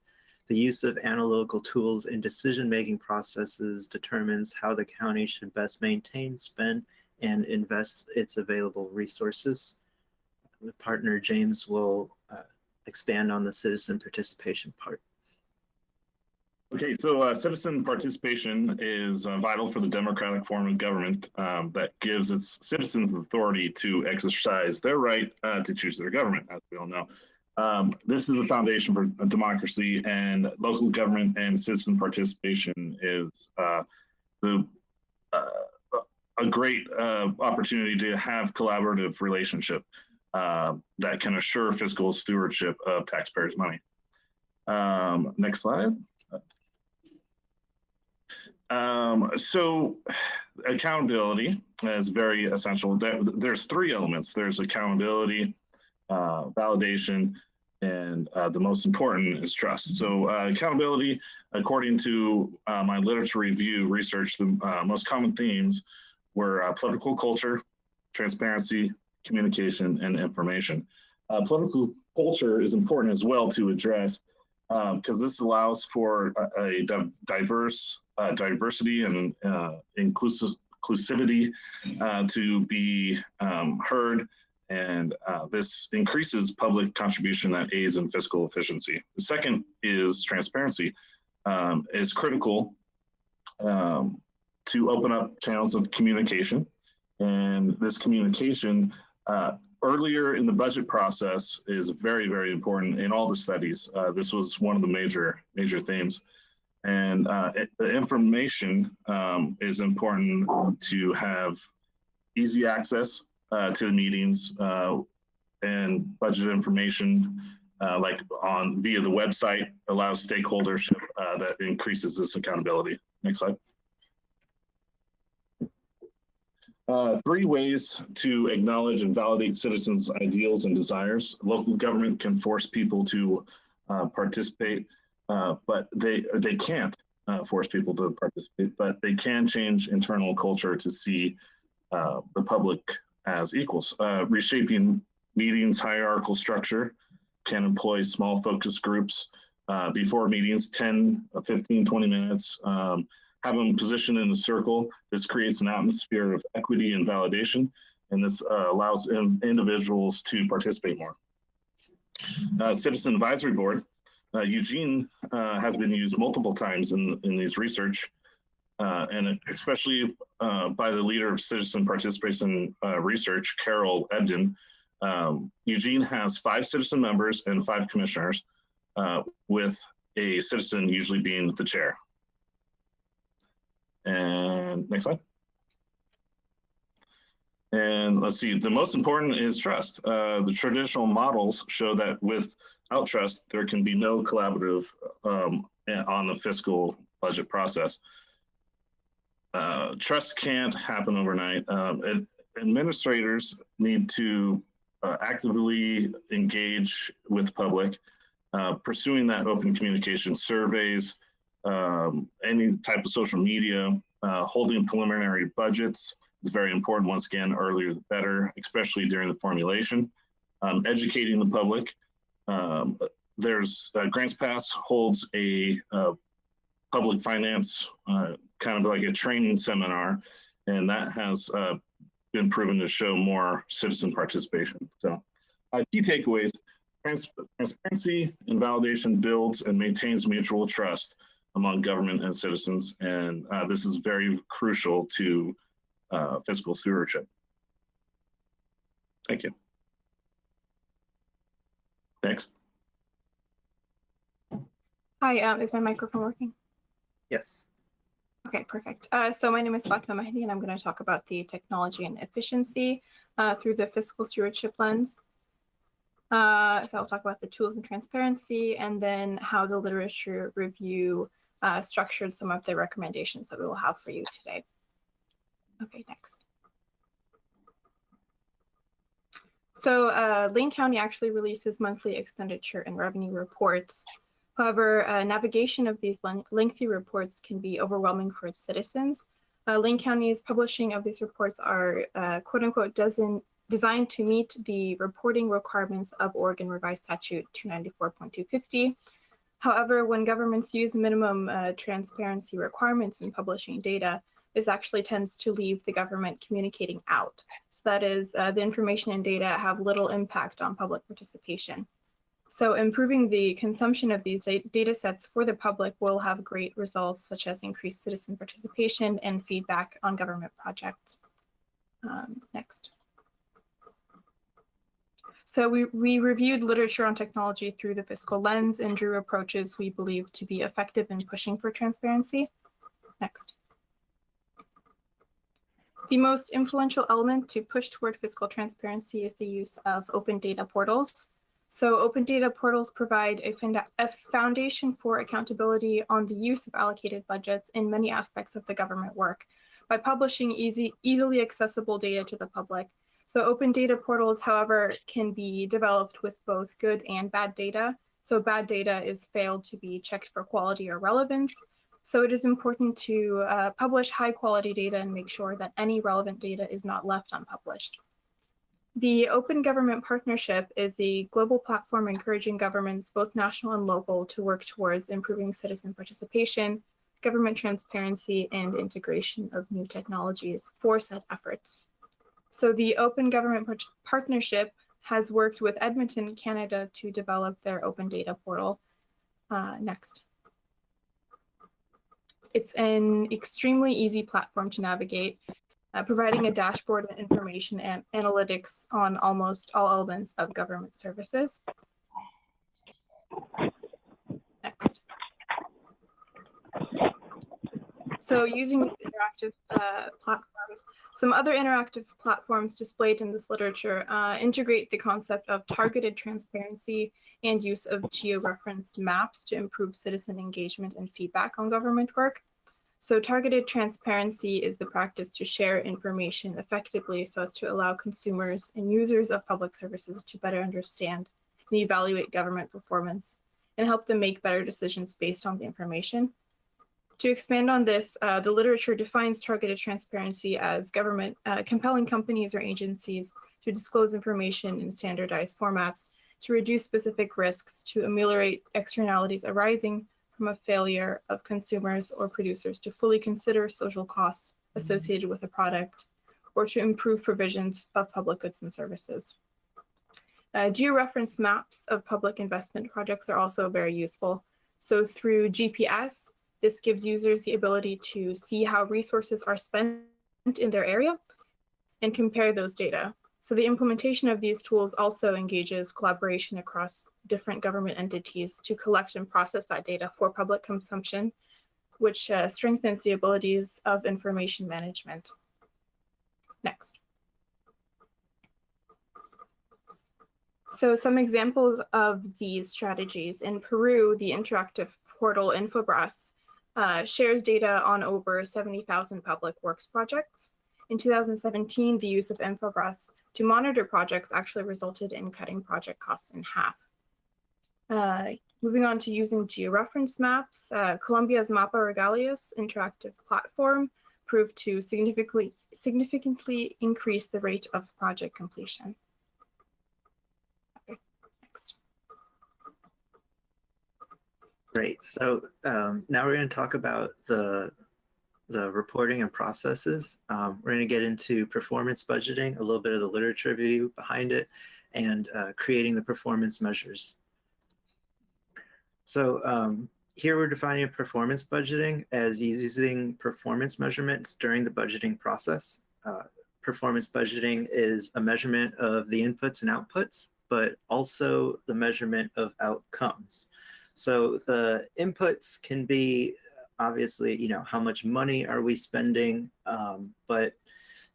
Speaker 4: The use of analytical tools in decision-making processes determines how the county should best maintain, spend, and invest its available resources. The partner, James, will expand on the citizen participation part.
Speaker 6: Okay, so citizen participation is vital for the democratic form of government that gives its citizens the authority to exercise their right to choose their government, as we all know. This is the foundation for democracy, and local government and citizen participation is a great opportunity to have collaborative relationship that can assure fiscal stewardship of taxpayers' money. Next slide. So accountability is very essential. There's three elements. There's accountability, validation, and the most important is trust. So accountability, according to my literature review research, the most common themes were political culture, transparency, communication, and information. Political culture is important as well to address because this allows for a diversity and inclusivity to be heard, and this increases public contribution that aids in fiscal efficiency. The second is transparency. It's critical to open up channels of communication, and this communication earlier in the budget process is very, very important in all the studies. This was one of the major themes. And the information is important to have easy access to the meetings and budget information, like via the website, allows stakeholdership that increases this accountability. Next slide. 3 ways to acknowledge and validate citizens' ideals and desires. Local government can force people to participate, but they can't force people to participate, but they can change internal culture to see the public as equals. Reshaping meetings' hierarchical structure can employ small focus groups before meetings, 10, 15, 20 minutes. Have them positioned in a circle. This creates an atmosphere of equity and validation, and this allows individuals to participate more. Citizen Advisory Board. Eugene has been used multiple times in these research, and especially by the leader of citizen participation research, Carol Ebden. Eugene has 5 citizen members and 5 commissioners, with a citizen usually being the chair. And next slide. And let's see, the most important is trust. The traditional models show that without trust, there can be no collaborative on the fiscal budget process. Trust can't happen overnight. Administrators need to actively engage with the public, pursuing that open communication, surveys, any type of social media, holding preliminary budgets is very important. Once again, earlier the better, especially during the formulation. Educating the public. There's Grants Pass holds a public finance kind of like a training seminar, and that has been proven to show more citizen participation. So key takeaways: transparency and validation builds and maintains mutual trust among government and citizens, and this is very crucial to fiscal stewardship. Thank you. Next.
Speaker 2: Hi, is my microphone working?
Speaker 4: Yes.
Speaker 2: Okay, perfect. So my name is Fatma Mahdi, and I'm going to talk about the technology and efficiency through the fiscal stewardship lens. So I'll talk about the tools and transparency, and then how the literature review structured some of the recommendations that we will have for you today. Okay, next. So Lane County actually releases monthly expenditure and revenue reports. However, navigation of these lengthy reports can be overwhelming for its citizens. Lane County's publishing of these reports are quote unquote designed to meet the reporting requirements of Oregon Revised Statute 294.250. However, when governments use minimum transparency requirements in publishing data, this actually tends to leave the government communicating out. So that is, the information and data have little impact on public participation. So improving the consumption of these data sets for the public will have great results, such as increased citizen participation and feedback on government projects. Next. So we reviewed literature on technology through the fiscal lens and drew approaches we believe to be effective in pushing for transparency. Next. The most influential element to push toward fiscal transparency is the use of open data portals. So open data portals provide a foundation for accountability on the use of allocated budgets in many aspects of the government work by publishing easily accessible data to the public. So open data portals, however, can be developed with both good and bad data. So bad data is failed to be checked for quality or relevance. So it is important to publish high quality data and make sure that any relevant data is not left unpublished. The Open Government Partnership is the global platform encouraging governments, both national and local, to work towards improving citizen participation, government transparency, and integration of new technologies for said efforts. So the Open Government Partnership has worked with Edmonton, Canada, to develop their open data portal. Next. It's an extremely easy platform to navigate, providing a dashboard and information and analytics on almost all elements of government services. Next. So using these interactive platforms, some other interactive platforms displayed in this literature integrate the concept of targeted transparency and use of geo-referenced maps to improve citizen engagement and feedback on government work. So targeted transparency is the practice to share information effectively so as to allow consumers and users of public services to better understand and evaluate government performance and help them make better decisions based on the information. To expand on this, the literature defines targeted transparency as government compelling companies or agencies to disclose information in standardized formats to reduce specific risks, to ameliorate externalities arising from a failure of consumers or producers to fully consider social costs associated with a product, or to improve provisions of public goods and services. Geo-referenced maps of public investment projects are also very useful. So through GPS, this gives users the ability to see how resources are spent in their area and compare those data. So the implementation of these tools also engages collaboration across different government entities to collect and process that data for public consumption, which strengthens the abilities of information management. Next. So some examples of these strategies. In Peru, the interactive portal Infobras shares data on over 70,000 public works projects. In 2017, the use of Infobras to monitor projects actually resulted in cutting project costs in half. Moving on to using georeference maps, Colombia's Mapa Regalias interactive platform proved to significantly increase the rate of project completion. Okay, next.
Speaker 4: Great. So now we're going to talk about the reporting and processes. We're going to get into performance budgeting, a little bit of the literature review behind it, and creating the performance measures. So here we're defining performance budgeting as using performance measurements during the budgeting process. Performance budgeting is a measurement of the inputs and outputs, but also the measurement of outcomes. So the inputs can be obviously, you know, how much money are we spending, but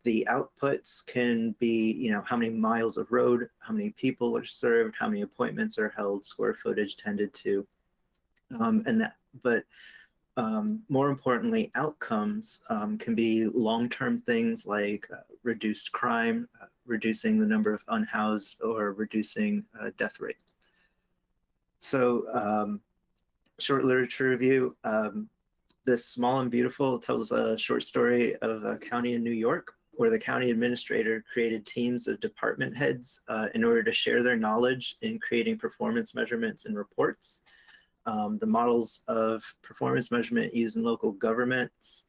Speaker 4: the outputs can be, you know, how many miles of road, how many people are served, how many appointments are held, square footage tended to, but more importantly, outcomes can be long-term things like reduced crime, reducing the number of unhoused, or reducing death rate. So short literature review. This Small and Beautiful tells a short story of a county in New York where the county administrator created teams of department heads in order to share their knowledge in creating performance measurements and reports. The models of performance measurement used in local governments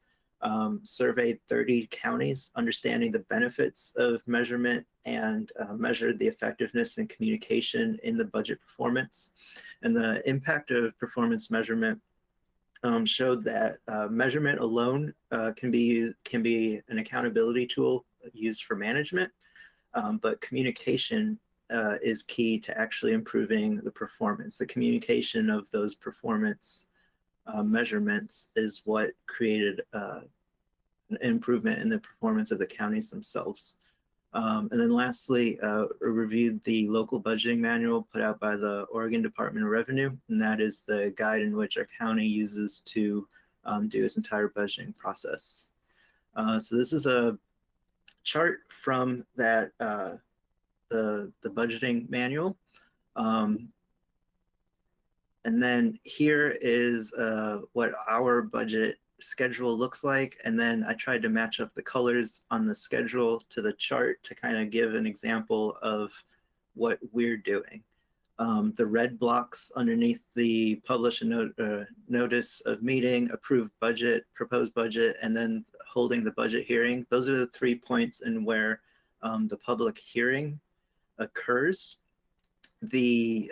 Speaker 4: surveyed 30 counties, understanding the benefits of measurement, and measured the effectiveness and communication in the budget performance. And the impact of performance measurement showed that measurement alone can be an accountability tool used for management, but communication is key to actually improving the performance. The communication of those performance measurements is what created an improvement in the performance of the counties themselves. And then lastly, reviewed the local budgeting manual put out by the Oregon Department of Revenue, and that is the guide in which our county uses to do its entire budgeting process. So this is a chart from that the budgeting manual. And then here is what our budget schedule looks like. And then I tried to match up the colors on the schedule to the chart to kind of give an example of what we're doing. The red blocks underneath the publish a notice of meeting, approved budget, proposed budget, and then holding the budget hearing. Those are the 3 points in where the public hearing occurs. The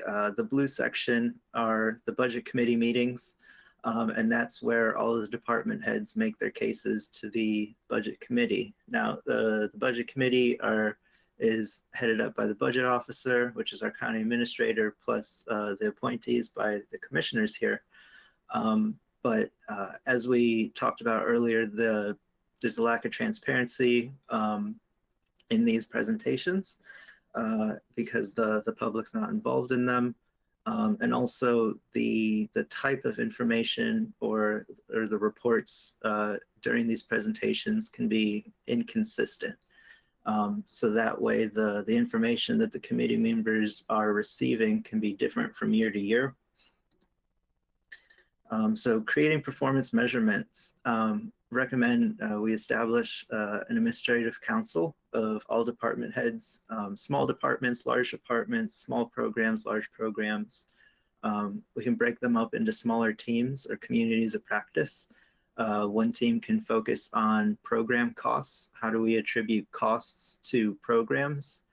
Speaker 4: blue section are the budget committee meetings, and that's where all of the department heads make their cases to the budget committee. Now, the budget committee is headed up by the budget officer, which is our county administrator, plus the appointees by the commissioners here. But as we talked about earlier, there's a lack of transparency in these presentations because the public's not involved in them. And also the type of information or the reports during these presentations can be inconsistent. So that way the information that the committee members are receiving can be different from year to year. So creating performance measurements, recommend we establish an administrative council of all department heads, small departments, large departments, small programs, large programs. We can break them up into smaller teams or communities of practice. One team can focus on program costs. How do we attribute costs to programs?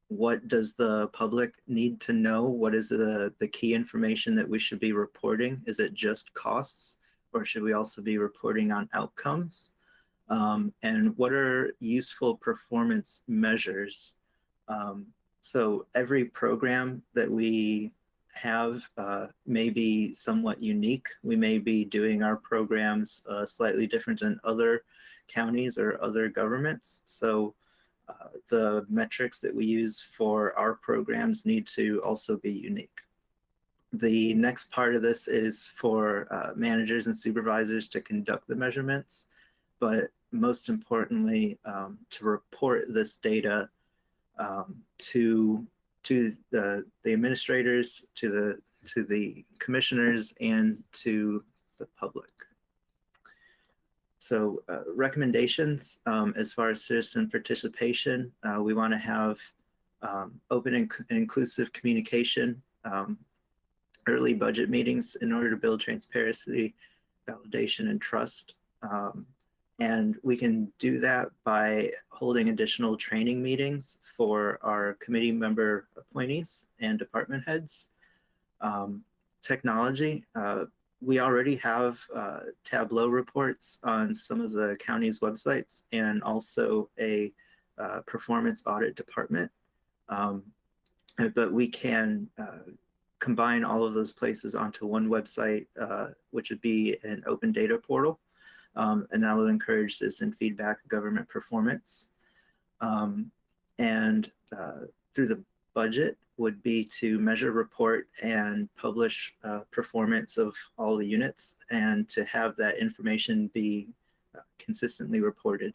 Speaker 4: What does the public need to know? What is the key information that we should be reporting? Is it just costs, or should we also be reporting on outcomes? and what are useful performance measures. So every program that we have may be somewhat unique. We may be doing our programs slightly different than other counties or other governments. So the metrics that we use for our programs need to also be unique. The next part of this is for managers and supervisors to conduct the measurements, but most importantly, to report this data to the administrators, to the commissioners, and to the public. So recommendations as far as citizen participation, we want to have open and inclusive communication, early budget meetings in order to build transparency, validation, and trust. And we can do that by holding additional training meetings for our committee member appointees and department heads. Technology, we already have Tableau reports on some of the county's websites and also a performance audit department. But we can combine all of those places onto one website, which would be an open data portal. And that will encourage citizen feedback of government performance. And through the budget would be to measure, report, and publish performance of all the units, and to have that information be consistently reported.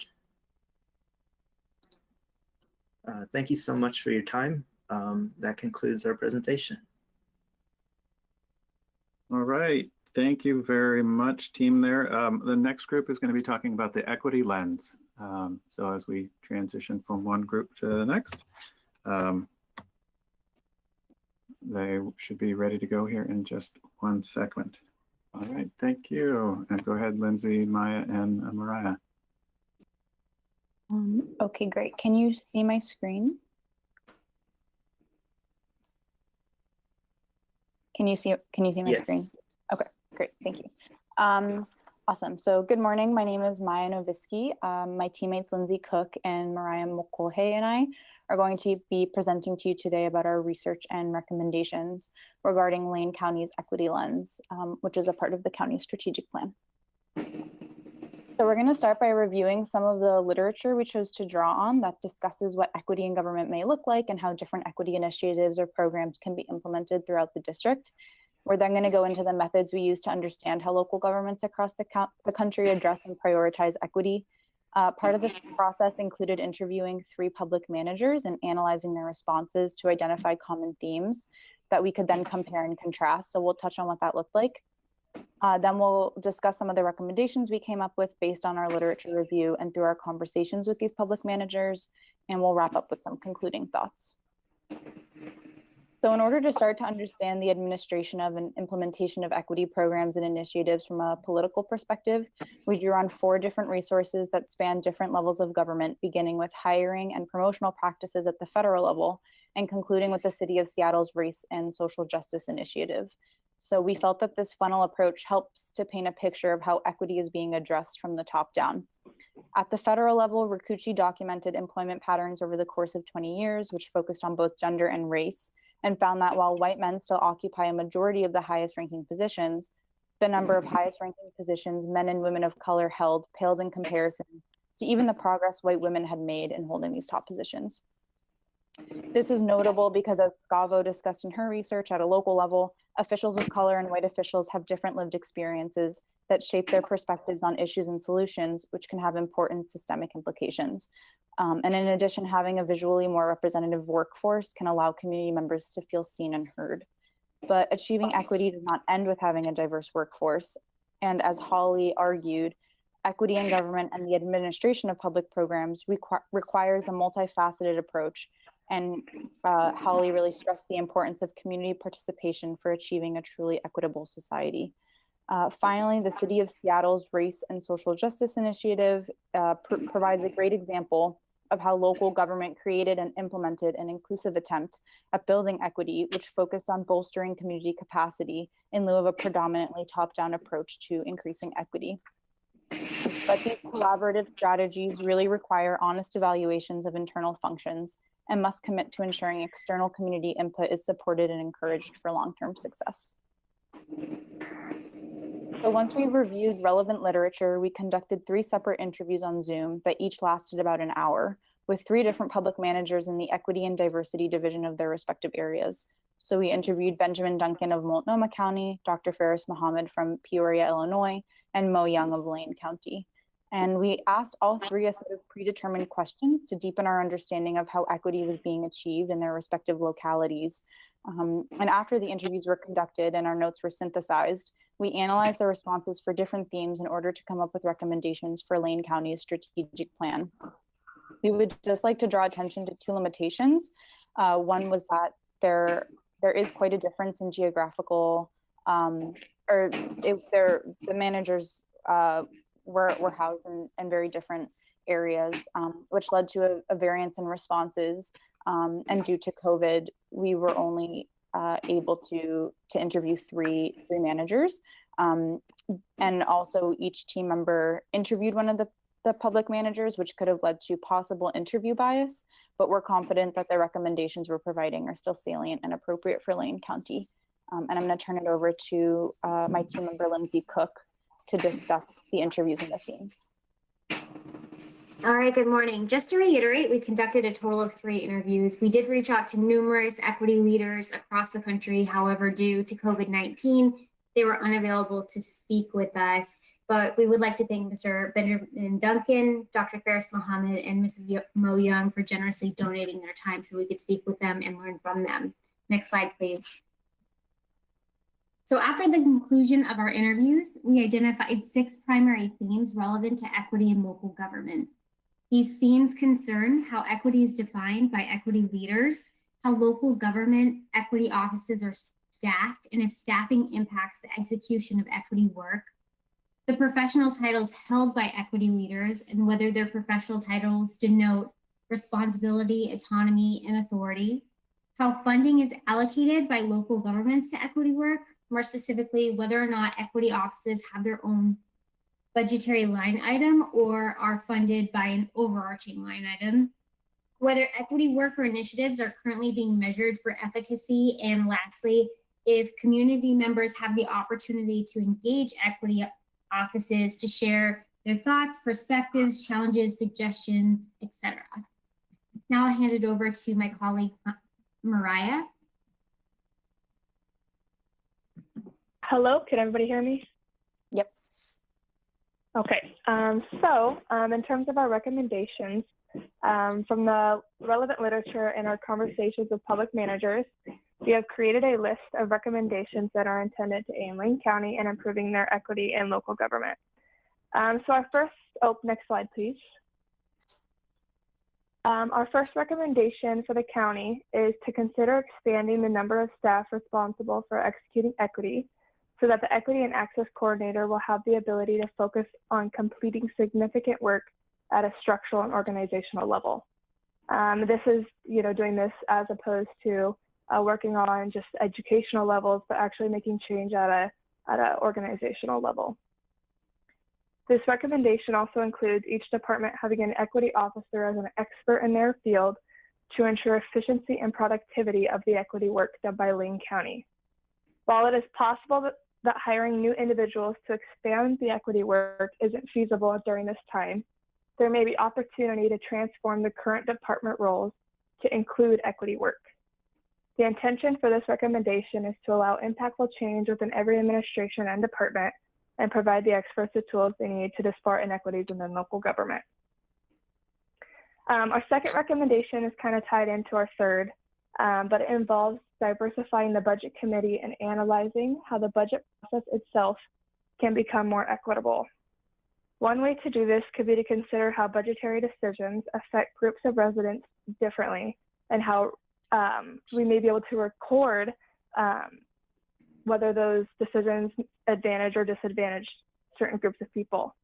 Speaker 4: Thank you so much for your time. That concludes our presentation.
Speaker 16: All right. Thank you very much, team there. The next group is going to be talking about the equity lens. So as we transition from one group to the next, they should be ready to go here in just 1 second. All right, thank you. And go ahead, Lindsay, Maya, and Mariah.
Speaker 7: Okay, great. Can you see my screen? Can you see my screen? Okay, great, thank you. Awesome, so good morning. My name is Maya Novisky. My teammates Lindsay Cook and Mariah Mokolhe and I are going to be presenting to you today about our research and recommendations regarding Lane County's Equity Lens, which is a part of the county's strategic plan. So we're going to start by reviewing some of the literature we chose to draw on that discusses what equity in government may look like and how different equity initiatives or programs can be implemented throughout the district. We're then going to go into the methods we use to understand how local governments across the country address and prioritize equity. Part of this process included interviewing 3 public managers and analyzing their responses to identify common themes that we could then compare and contrast. So we'll touch on what that looked like. Then we'll discuss some of the recommendations we came up with based on our literature review and through our conversations with these public managers, and we'll wrap up with some concluding thoughts. So in order to start to understand the administration of and implementation of equity programs and initiatives from a political perspective, we drew on 4 different resources that span different levels of government, beginning with hiring and promotional practices at the federal level, and concluding with the City of Seattle's Race and Social Justice Initiative. So we felt that this funnel approach helps to paint a picture of how equity is being addressed from the top down. At the federal level, Rikuchi documented employment patterns over the course of 20 years, which focused on both gender and race, and found that while white men still occupy a majority of the highest ranking positions, the number of highest ranking positions men and women of color held paled in comparison to even the progress white women had made in holding these top positions. This is notable because, as Scavo discussed in her research, at a local level, officials of color and white officials have different lived experiences that shape their perspectives on issues and solutions, which can have important systemic implications. And in addition, having a visually more representative workforce can allow community members to feel seen and heard. But achieving equity does not end with having a diverse workforce. And as Holly argued, equity in government and the administration of public programs requires a multifaceted approach. And Holly really stressed the importance of community participation for achieving a truly equitable society. Finally, the City of Seattle's Race and Social Justice Initiative provides a great example of how local government created and implemented an inclusive attempt at building equity, which focused on bolstering community capacity in lieu of a predominantly top-down approach to increasing equity. But these collaborative strategies really require honest evaluations of internal functions and must commit to ensuring external community input is supported and encouraged for long-term success. So once we reviewed relevant literature, we conducted 3 separate interviews on Zoom that each lasted about an hour with 3 different public managers in the equity and diversity division of their respective areas. So we interviewed Benjamin Duncan of Multnomah County, Dr. Faris Mohammed from Peoria, Illinois, and Mo Young of Lane County. And we asked all 3 a set of predetermined questions to deepen our understanding of how equity was being achieved in their respective localities. And after the interviews were conducted and our notes were synthesized, we analyzed the responses for different themes in order to come up with recommendations for Lane County's strategic plan. We would just like to draw attention to 2 limitations. One was that there is quite a difference in geographical, the managers were housed in very different areas, which led to a variance in responses. And due to COVID, we were only able to interview three managers. And also each team member interviewed one of the public managers, which could have led to possible interview bias, but we're confident that the recommendations we're providing are still salient and appropriate for Lane County. And I'm going to turn it over to my team member, Lindsay Cook, to discuss the interviews and the themes.
Speaker 9: All right, good morning. Just to reiterate, we conducted a total of 3 interviews. We did reach out to numerous equity leaders across the country. However, due to COVID-19, they were unavailable to speak with us. But we would like to thank Mr. Benjamin Duncan, Dr. Faris Mohammed, and Mrs. Mo Young for generously donating their time so we could speak with them and learn from them. Next slide, please. So after the conclusion of our interviews, we identified 6 primary themes relevant to equity in local government. These themes concern how equity is defined by equity leaders, how local government equity offices are staffed, and if staffing impacts the execution of equity work, the professional titles held by equity leaders and whether their professional titles denote responsibility, autonomy, and authority, how funding is allocated by local governments to equity work, more specifically, whether or not equity offices have their own budgetary line item or are funded by an overarching line item, whether equity work or initiatives are currently being measured for efficacy, and lastly, if community members have the opportunity to engage equity offices to share their thoughts, perspectives, challenges, suggestions, etc. Now I'll hand it over to my colleague, Mariah.
Speaker 2: Hello, can everybody hear me?
Speaker 7: Yep.
Speaker 2: Okay, in terms of our recommendations, from the relevant literature and our conversations with public managers, we have created a list of recommendations that are intended to aid Lane County in improving their equity in local government. Next slide, please. Our first recommendation for the county is to consider expanding the number of staff responsible for executing equity so that the Equity and Access Coordinator will have the ability to focus on completing significant work at a structural and organizational level. This is, doing this as opposed to working on just educational levels, but actually making change at an organizational level. This recommendation also includes each department having an equity officer as an expert in their field to ensure efficiency and productivity of the equity work done by Lane County. While it is possible that hiring new individuals to expand the equity work isn't feasible during this time, there may be opportunity to transform the current department roles to include equity work. The intention for this recommendation is to allow impactful change within every administration and department and provide the experts the tools they need to dispel inequities within local government. Our second recommendation is kind of tied into our third, but it involves diversifying the budget committee and analyzing how the budget process itself can become more equitable. One way to do this could be to consider how budgetary decisions affect groups of residents differently and how we may be able to record whether those decisions advantage or disadvantage certain groups of people.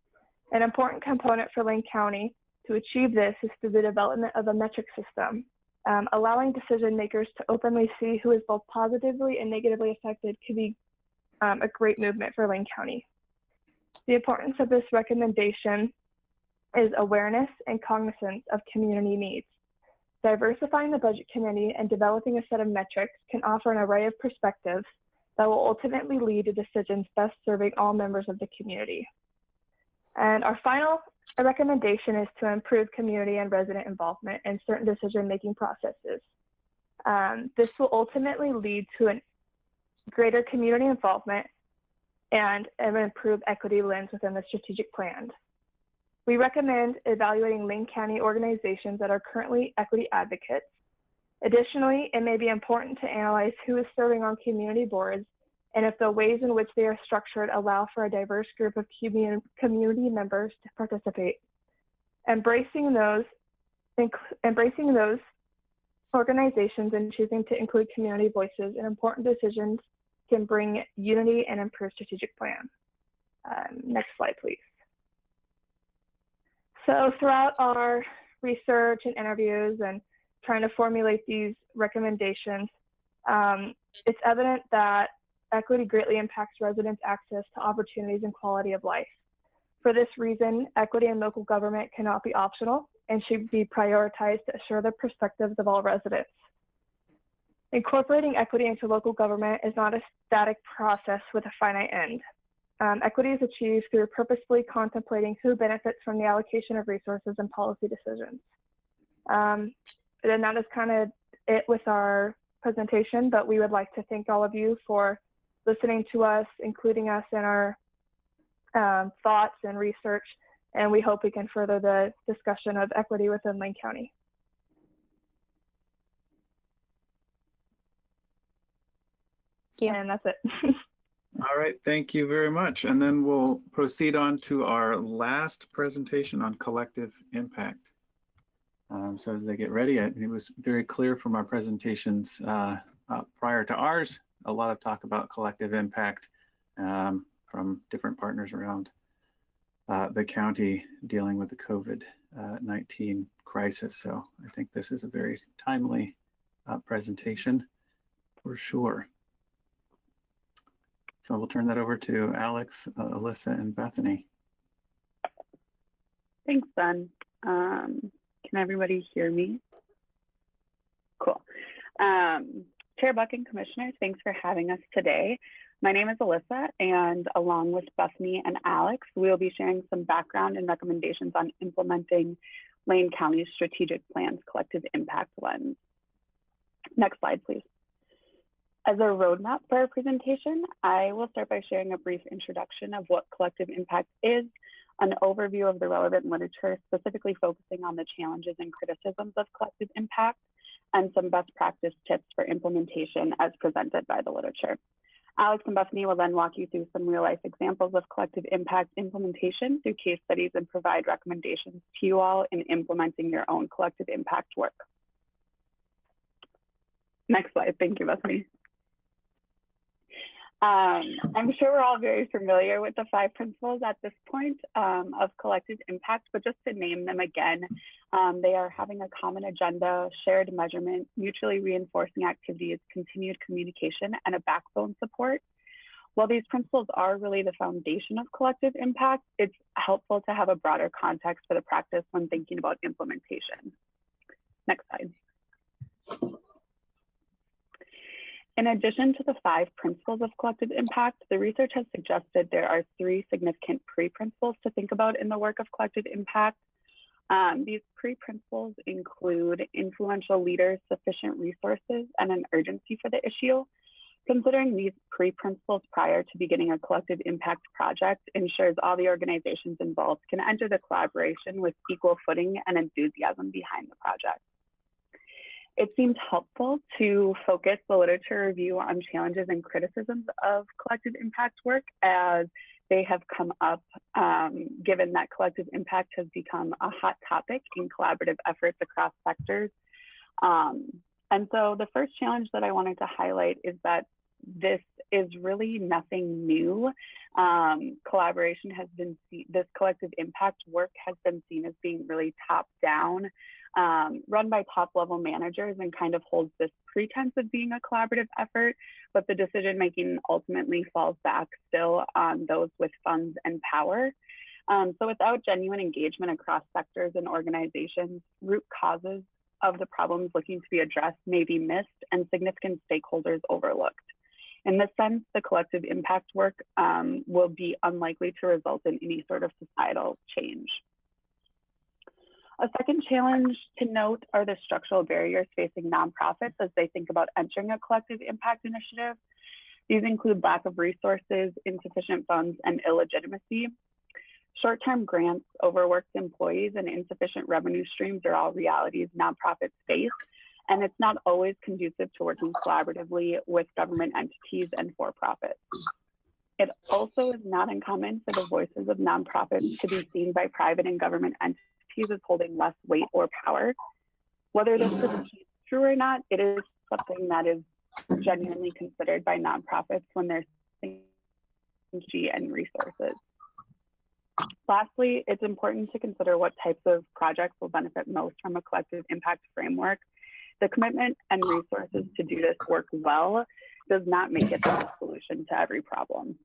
Speaker 2: An important component for Lane County to achieve this is through the development of a metric system, allowing decision makers to openly see who is both positively and negatively affected could be a great movement for Lane County.
Speaker 8: The importance of this recommendation is awareness and cognizance of community needs. Diversifying the budget committee and developing a set of metrics can offer an array of perspectives that will ultimately lead to decisions best serving all members of the community. And our final recommendation is to improve community and resident involvement in certain decision-making processes. This will ultimately lead to a greater community involvement and an improved equity lens within the strategic plan. We recommend evaluating Lane County organizations that are currently equity advocates. Additionally, it may be important to analyze who is serving on community boards and if the ways in which they are structured allow for a diverse group of community members to participate. Embracing those organizations and choosing to include community voices in important decisions can bring unity and improve strategic plan. Next slide, please. So throughout our research and interviews and trying to formulate these recommendations, it's evident that equity greatly impacts residents' access to opportunities and quality of life. For this reason, equity in local government cannot be optional and should be prioritized to assure the perspectives of all residents. Incorporating equity into local government is not a static process with a finite end. Equity is achieved through purposefully contemplating who benefits from the allocation of resources and policy decisions. And that is kind of it with our presentation, but we would like to thank all of you for listening to us, including us in our thoughts and research, and we hope we can further the discussion of equity within Lane County. And that's it.
Speaker 16: All right, thank you very much. And then we'll proceed on to our last presentation on collective impact. So as they get ready, it was very clear from our presentations prior to ours, a lot of talk about collective impact from different partners around the county dealing with the COVID-19 crisis. So I think this is a very timely presentation for sure. So we'll turn that over to Alex, Alyssa, and Bethany.
Speaker 11: Thanks, Ben. Can everybody hear me? Cool. Chair Buck and Commissioners, thanks for having us today. My name is Alyssa, and along with Bethany and Alex, we will be sharing some background and recommendations on implementing Lane County's strategic plan's collective impact lens. Next slide, please. As a roadmap for our presentation, I will start by sharing a brief introduction of what collective impact is, an overview of the relevant literature, specifically focusing on the challenges and criticisms of collective impact, and some best practice tips for implementation as presented by the literature. Alex and Bethany will then walk you through some real-life examples of collective impact implementation through case studies and provide recommendations to you all in implementing your own collective impact work. Next slide, thank you, Bethany. I'm sure we're all very familiar with the 5 principles at this point of collective impact, but just to name them again, they are having a common agenda, shared measurement, mutually reinforcing activities, continued communication, and a backbone support. While these principles are really the foundation of collective impact, it's helpful to have a broader context for the practice when thinking about implementation. Next slide. In addition to the 5 principles of collective impact, the research has suggested there are 3 significant pre-principles to think about in the work of collective impact. These pre-principles include influential leaders, sufficient resources, and an urgency for the issue. Considering these pre-principles prior to beginning a collective impact project ensures all the organizations involved can enter the collaboration with equal footing and enthusiasm behind the project. It seems helpful to focus the literature review on challenges and criticisms of collective impact work as they have come up, given that collective impact has become a hot topic in collaborative efforts across sectors. And so the first challenge that I wanted to highlight is that this is really nothing new. Collaboration has been, this collective impact work has been seen as being really top down run by top level managers and kind of holds this pretense of being a collaborative effort, but the decision making ultimately falls back still on those with funds and power. So without genuine engagement across sectors and organizations, root causes of the problems looking to be addressed may be missed and significant stakeholders overlooked. In this sense, the collective impact work will be unlikely to result in any sort of societal change. A second challenge to note are the structural barriers facing nonprofits as they think about entering a collective impact initiative. These include lack of resources, insufficient funds, and illegitimacy. Short-term grants, overworked employees, and insufficient revenue streams are all realities nonprofits face, and it's not always conducive to working collaboratively with government entities and for-profits. It also is not uncommon for the voices of nonprofits to be seen by private and government entities as holding less weight or power. Whether this is true or not, it is something that is genuinely considered by nonprofits when they're thinking and resources. Lastly, it's important to consider what types of projects will benefit most from a collective impact framework. The commitment and resources to do this work well does not make it the solution to every problem.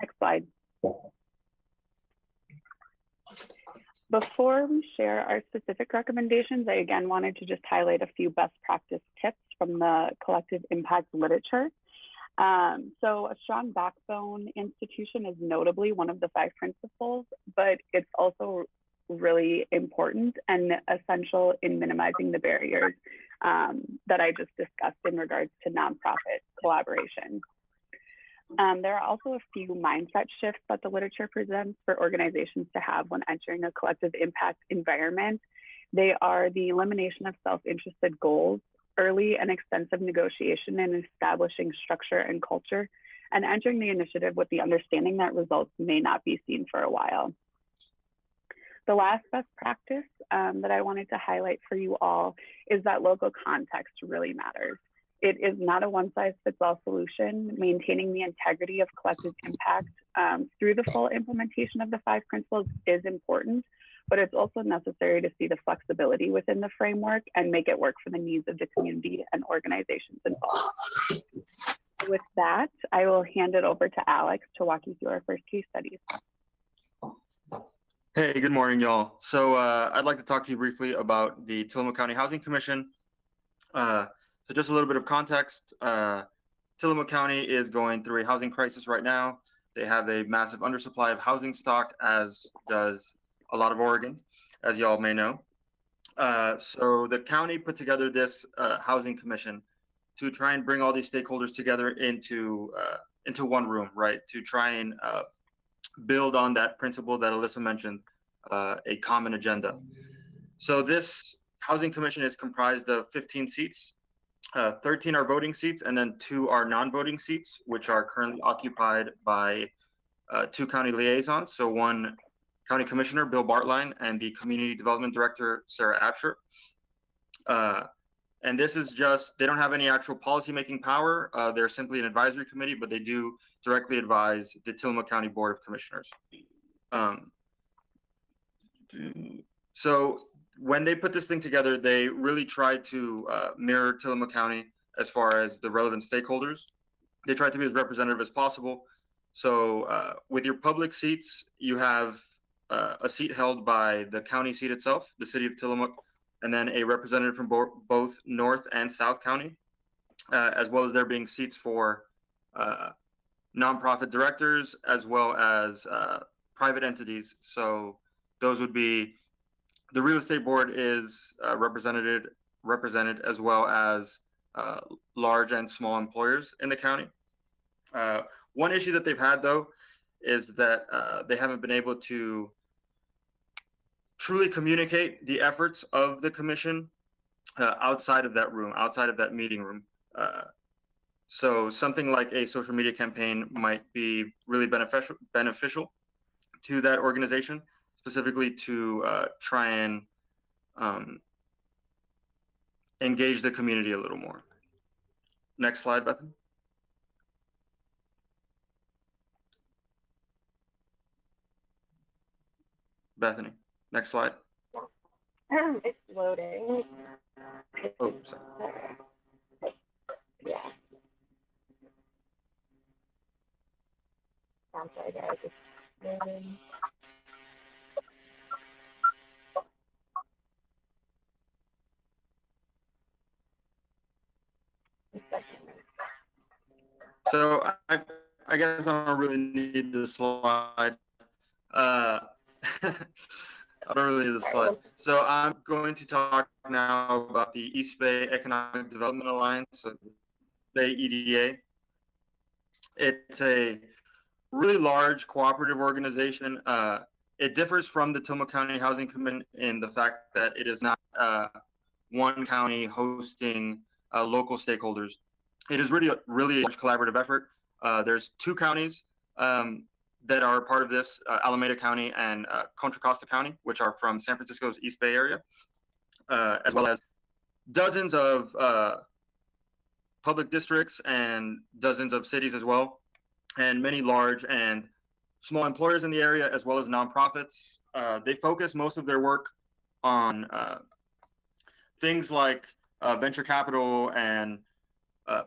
Speaker 11: Next slide. Before we share our specific recommendations, I again wanted to just highlight a few best practice tips from the collective impact literature. So a strong backbone institution is notably one of the 5 principles, but it's also really important and essential in minimizing the barriers that I just discussed in regards to nonprofit collaboration. There are also a few mindset shifts that the literature presents for organizations to have when entering a collective impact environment. They are the elimination of self-interested goals, early and extensive negotiation and establishing structure and culture, and entering the initiative with the understanding that results may not be seen for a while. The last best practice that I wanted to highlight for you all is that local context really matters. It is not a one-size-fits-all solution. Maintaining the integrity of collective impact through the full implementation of the 5 principles is important, but it's also necessary to see the flexibility within the framework and make it work for the needs of the community and organizations involved. With that, I will hand it over to Alex to walk you through our first case studies.
Speaker 3: Hey, good morning, y'all. So I'd like to talk to you briefly about the Tillamook County Housing Commission. So just a little bit of context. Tillamook County is going through a housing crisis right now. They have a massive undersupply of housing stock, as does a lot of Oregon, as y'all may know. So the county put together this housing commission to try and bring all these stakeholders together into one room, right? To try and build on that principle that Alyssa mentioned, a common agenda. So this housing commission is comprised of 15 seats. 13 are voting seats, and then 2 are non-voting seats, which are currently occupied by 2 county liaisons. So 1 county commissioner, Bill Bartline, and the community development director, Sarah Absher. And this is just, they don't have any actual policy-making power. They're simply an advisory committee, but they do directly advise the Tillamook County Board of Commissioners. So when they put this thing together, they really tried to mirror Tillamook County as far as the relevant stakeholders. They tried to be as representative as possible. So with your public seats, you have a seat held by the county seat itself, the city of Tillamook, and then a representative from both North and South County, as well as there being seats for nonprofit directors, as well as private entities. So those would be, the real estate board is represented as well as large and small employers in the county. One issue that they've had, though, is that they haven't been able to truly communicate the efforts of the commission outside of that room, outside of that meeting room. So something like a social media campaign might be really beneficial to that organization, specifically to try and engage the community a little more. Next slide, Bethany. Bethany, next slide.
Speaker 11: It's loading.
Speaker 3: Oh, sorry.
Speaker 11: Yeah. I'm sorry, guys. It's loading.
Speaker 3: So I guess I don't really need the slide. I don't really need the slide. So I'm going to talk now about the East Bay Economic Development Alliance, so Bay EDA. It's a really large cooperative organization. It differs from the Tillamook County Housing Commission in the fact that it is not one county hosting local stakeholders. It is really a large collaborative effort. There's 2 counties that are part of this, Alameda County and Contra Costa County, which are from San Francisco's East Bay area, as well as dozens of public districts and dozens of cities as well, and many large and small employers in the area, as well as nonprofits. They focus most of their work on things like venture capital and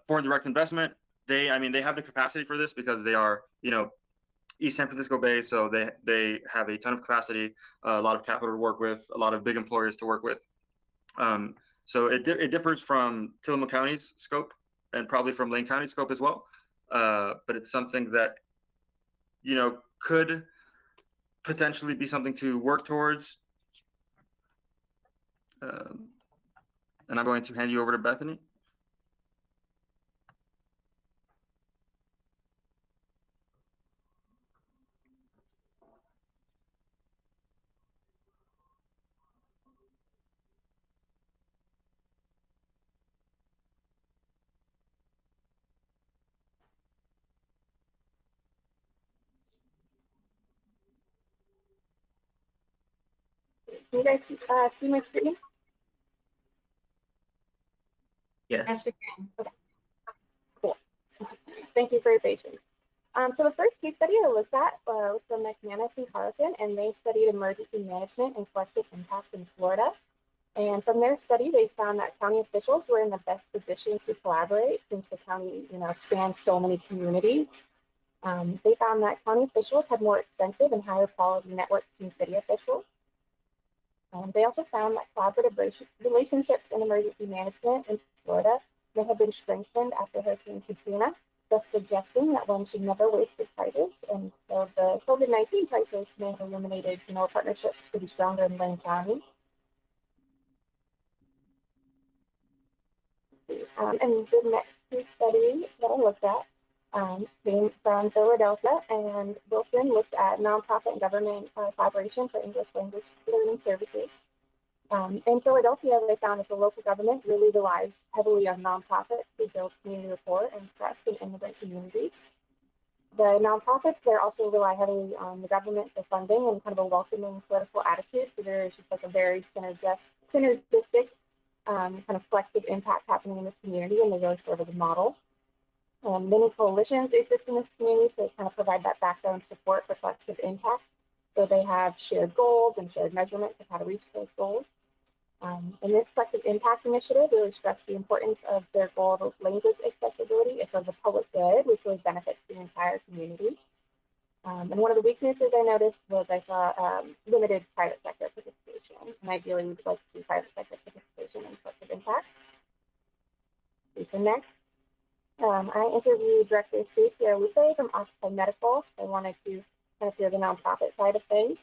Speaker 3: foreign direct investment. They have the capacity for this because they are, East San Francisco Bay, so they have a ton of capacity, a lot of capital to work with, a lot of big employers to work with. So it differs from Tillamook County's scope and probably from Lane County's scope as well. But it's something that, could potentially be something to work towards. And I'm going to hand you over to Bethany.
Speaker 11: Can you guys see my screen?
Speaker 4: Yes.
Speaker 11: Okay. Cool. Thank you for your patience. So the first case study I looked at was from McManus and Carlson, and they studied emergency management and collective impact in Florida. And from their study, they found that county officials were in the best position to collaborate since the county, spans so many communities. They found that county officials had more extensive and higher quality networks than city officials. They also found that collaborative relationships in emergency management in Florida may have been strengthened after Hurricane Katrina, thus suggesting that one should never waste a crisis. And so the COVID-19 crisis may have illuminated, partnerships to be stronger in Lane County. And the next case study that I looked at came from Philadelphia, and Wilson looked at nonprofit and government collaboration for English language learning services. In Philadelphia, they found that the local government really relies heavily on nonprofits to build community rapport and trust in immigrant communities. The nonprofits there also rely heavily on the government for funding and kind of a welcoming political attitude. So there's just like a very synergistic kind of collective impact happening in this community, and they really serve as a model. Many coalitions exist in this community to kind of provide that background support for collective impact. So they have shared goals and shared measurements of how to reach those goals. And this collective impact initiative really stressed the importance of their goal of language accessibility as sort of a public good, which really benefits the entire community. And one of the weaknesses I noticed was I saw limited private sector participation, and ideally we'd like to see private sector participation in collective impact. Okay, so next, I interviewed Director Cecilia Lupe from Occupy Medical. I wanted to kind of hear the nonprofit side of things.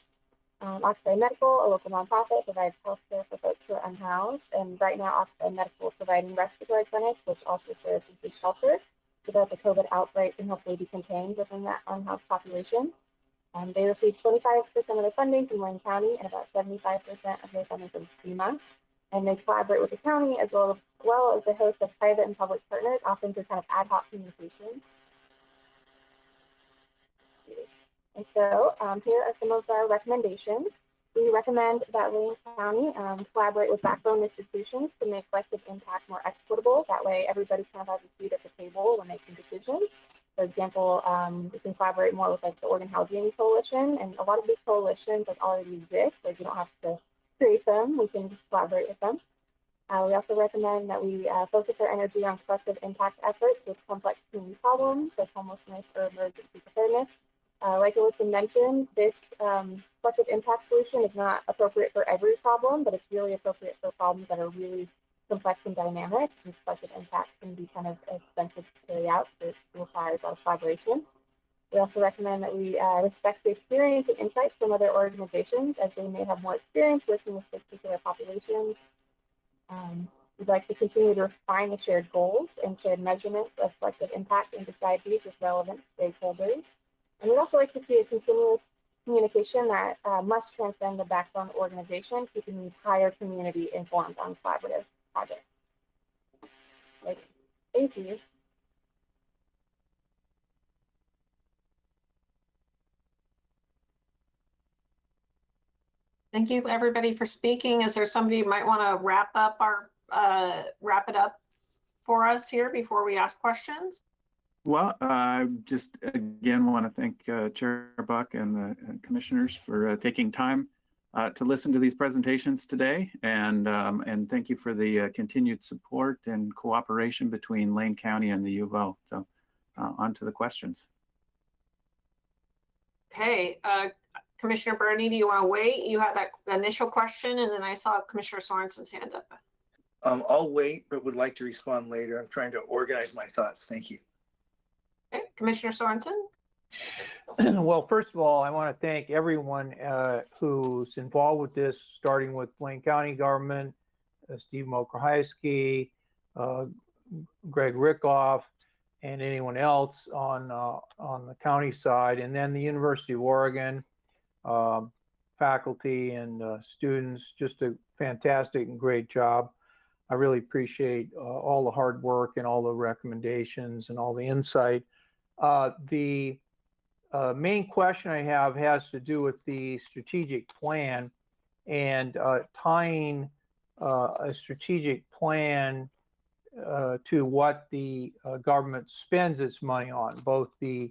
Speaker 11: Occupy Medical, a local nonprofit, provides healthcare for folks who are unhoused. And right now, Occupy Medical is providing respiratory clinics, which also serves as a shelter, so that the COVID outbreak can hopefully be contained within that unhoused population. They receive 25% of their funding from Lane County and about 75% of their funding from FEMA. And they collaborate with the county as well as the host of private and public partners, often through kind of ad hoc communications. And so here are some of our recommendations. We recommend that Lane County collaborate with backbone institutions to make collective impact more equitable. That way everybody kind of has a seat at the table when making decisions. For example, we can collaborate more with like the Oregon Housing Coalition, and a lot of these coalitions like already exist. Like you don't have to
Speaker 8: create them, we can just collaborate with them. We also recommend that we focus our energy on collective impact efforts with complex community problems like homelessness or emergency preparedness. Like Alyssa mentioned, this collective impact solution is not appropriate for every problem, but it's really appropriate for problems that are really complex and dynamic, since collective impact can be kind of expensive to carry out, so it requires a lot of collaboration. We also recommend that we respect the experience and insights from other organizations, as they may have more experience working with particular populations. We'd like to continue to refine the shared goals and shared measurements of collective impact and decide these with relevant stakeholders. And we'd also like to see a continuous communication that must transcend the backbone organization, keeping the entire community informed on collaborative projects. Thank you.
Speaker 1: Thank you everybody for speaking. Is there somebody who might want to wrap it up for us here before we ask questions?
Speaker 16: Well, I just again want to thank Chair Buck and the commissioners for taking time to listen to these presentations today, and thank you for the continued support and cooperation between Lane County and the U of O. So on to the questions.
Speaker 1: Okay, Commissioner Burney, do you want to wait? You had that initial question, and then I saw Commissioner Sorensen's hand up.
Speaker 10: I'll wait, but would like to respond later. I'm trying to organize my thoughts. Thank you.
Speaker 1: Okay, Commissioner Sorensen.
Speaker 12: Well, first of all, I want to thank everyone who's involved with this, starting with Lane County government, Steve Mokrahysky, Greg Rickoff, and anyone else on the county side, and then the University of Oregon, faculty and students. Just a fantastic and great job. I really appreciate all the hard work and all the recommendations and all the insight. The main question I have has to do with the strategic plan and tying a strategic plan to what the government spends its money on, both the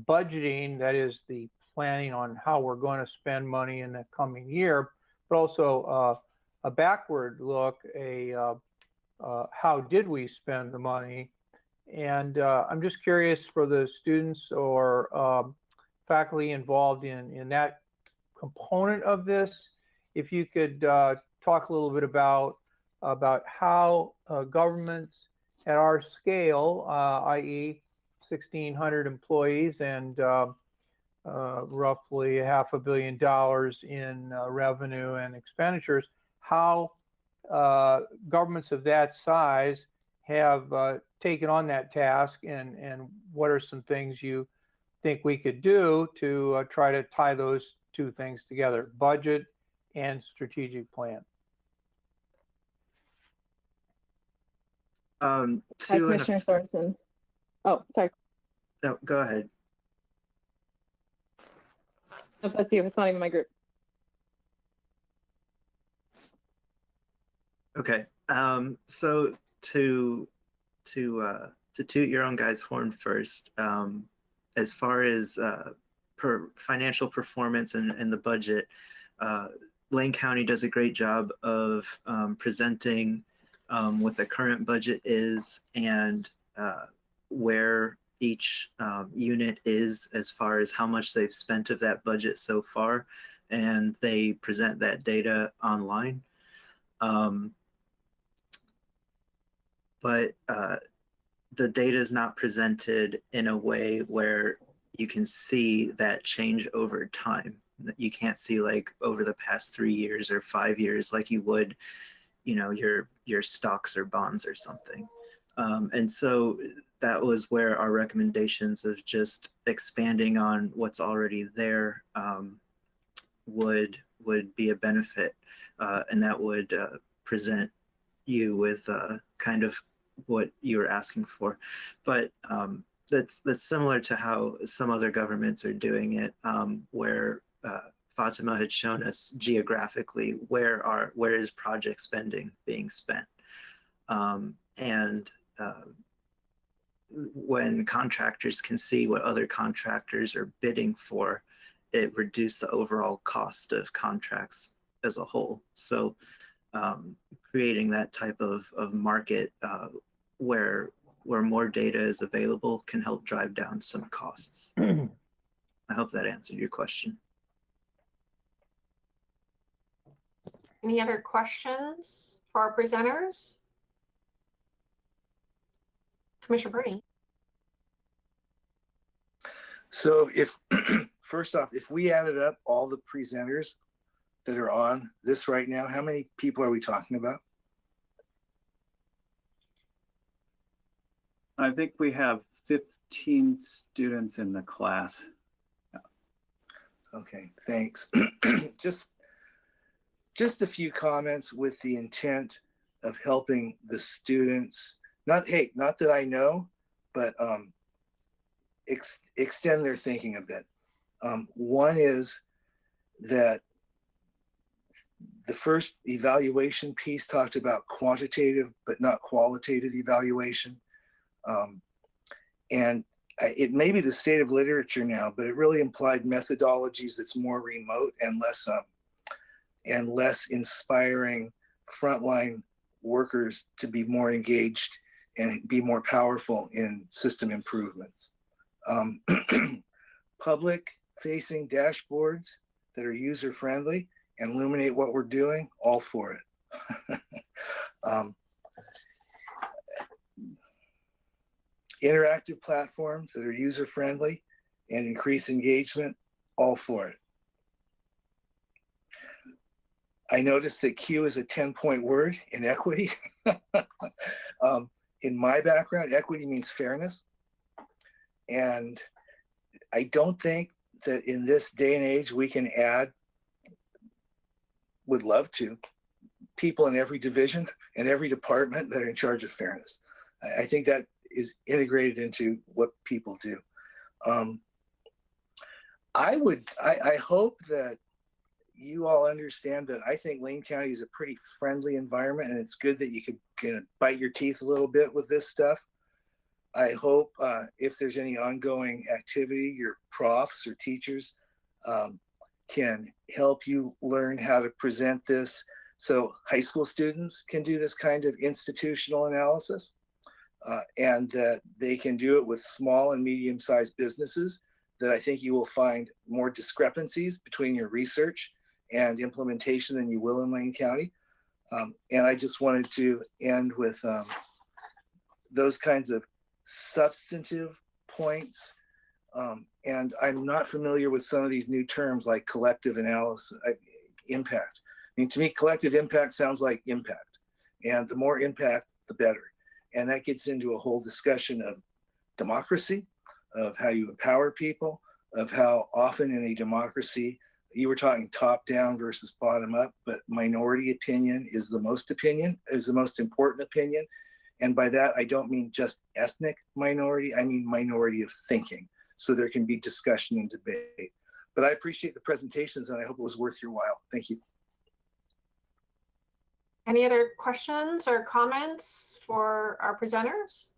Speaker 12: budgeting, that is the planning on how we're going to spend money in the coming year, but also a backward look, how did we spend the money? And I'm just curious for the students or faculty involved in that component of this, if you could talk a little bit about how governments at our scale, i.e. 1,600 employees and roughly $500 million in revenue and expenditures, how governments of that size have taken on that task, and what are some things you think we could do to try to tie those two things together, budget and strategic plan?
Speaker 21: Hi, Commissioner Sorensen. Oh, sorry.
Speaker 4: No, go ahead.
Speaker 21: No, that's you. It's not even my group.
Speaker 4: Okay. So to toot your own guy's horn first, as far as financial performance and the budget, Lane County does a great job of presenting what the current budget is and where each unit is as far as how much they've spent of that budget so far, and they present that data online. But the data is not presented in a way where you can see that change over time. You can't see like over the past 3 years or 5 years like you would, you know, your stocks or bonds or something. And so that was where our recommendations of just expanding on what's already there would be a benefit, and that would present you with kind of what you were asking for. But that's similar to how some other governments are doing it, where Fatima had shown us geographically where is project spending being spent. And when contractors can see what other contractors are bidding for, it reduced the overall cost of contracts as a whole. So creating that type of market where more data is available can help drive down some costs. I hope that answered your question.
Speaker 13: Any other questions for our presenters? Commissioner Bernie.
Speaker 10: So if, first off, if we added up all the presenters that are on this right now, how many people are we talking about?
Speaker 16: I think we have 15 students in the class.
Speaker 10: Okay, thanks. Just a few comments with the intent of helping the students, not that I know, but extend their thinking a bit. One is that the first evaluation piece talked about quantitative but not qualitative evaluation. And it may be the state of literature now, but it really implied methodologies that's more remote and less inspiring frontline workers to be more engaged and be more powerful in system improvements. Public facing dashboards that are user friendly and illuminate what we're doing, all for it. Interactive platforms that are user friendly and increase engagement, all for it. I noticed that Q is a 10-point word in equity. In my background, equity means fairness. And I don't think that in this day and age, we can add, would love to, people in every division and every department that are in charge of fairness. I think that is integrated into what people do. I hope that you all understand that I think Lane County is a pretty friendly environment, and it's good that you can kind of bite your teeth a little bit with this stuff. I hope if there's any ongoing activity, your profs or teachers can help you learn how to present this so high school students can do this kind of institutional analysis, and that they can do it with small and medium-sized businesses, that I think you will find more discrepancies between your research and implementation than you will in Lane County. And I just wanted to end with those kinds of substantive points. And I'm not familiar with some of these new terms like collective analysis, impact. I mean, to me, collective impact sounds like impact. And the more impact, the better. And that gets into a whole discussion of democracy, of how you empower people, of how often in a democracy, you were talking top down versus bottom up, but minority opinion is the most important opinion. And by that, I don't mean just ethnic minority, I mean minority of thinking. So there can be discussion and debate. But I appreciate the presentations and I hope it was worth your while. Thank you.
Speaker 13: Any other questions or comments for our presenters?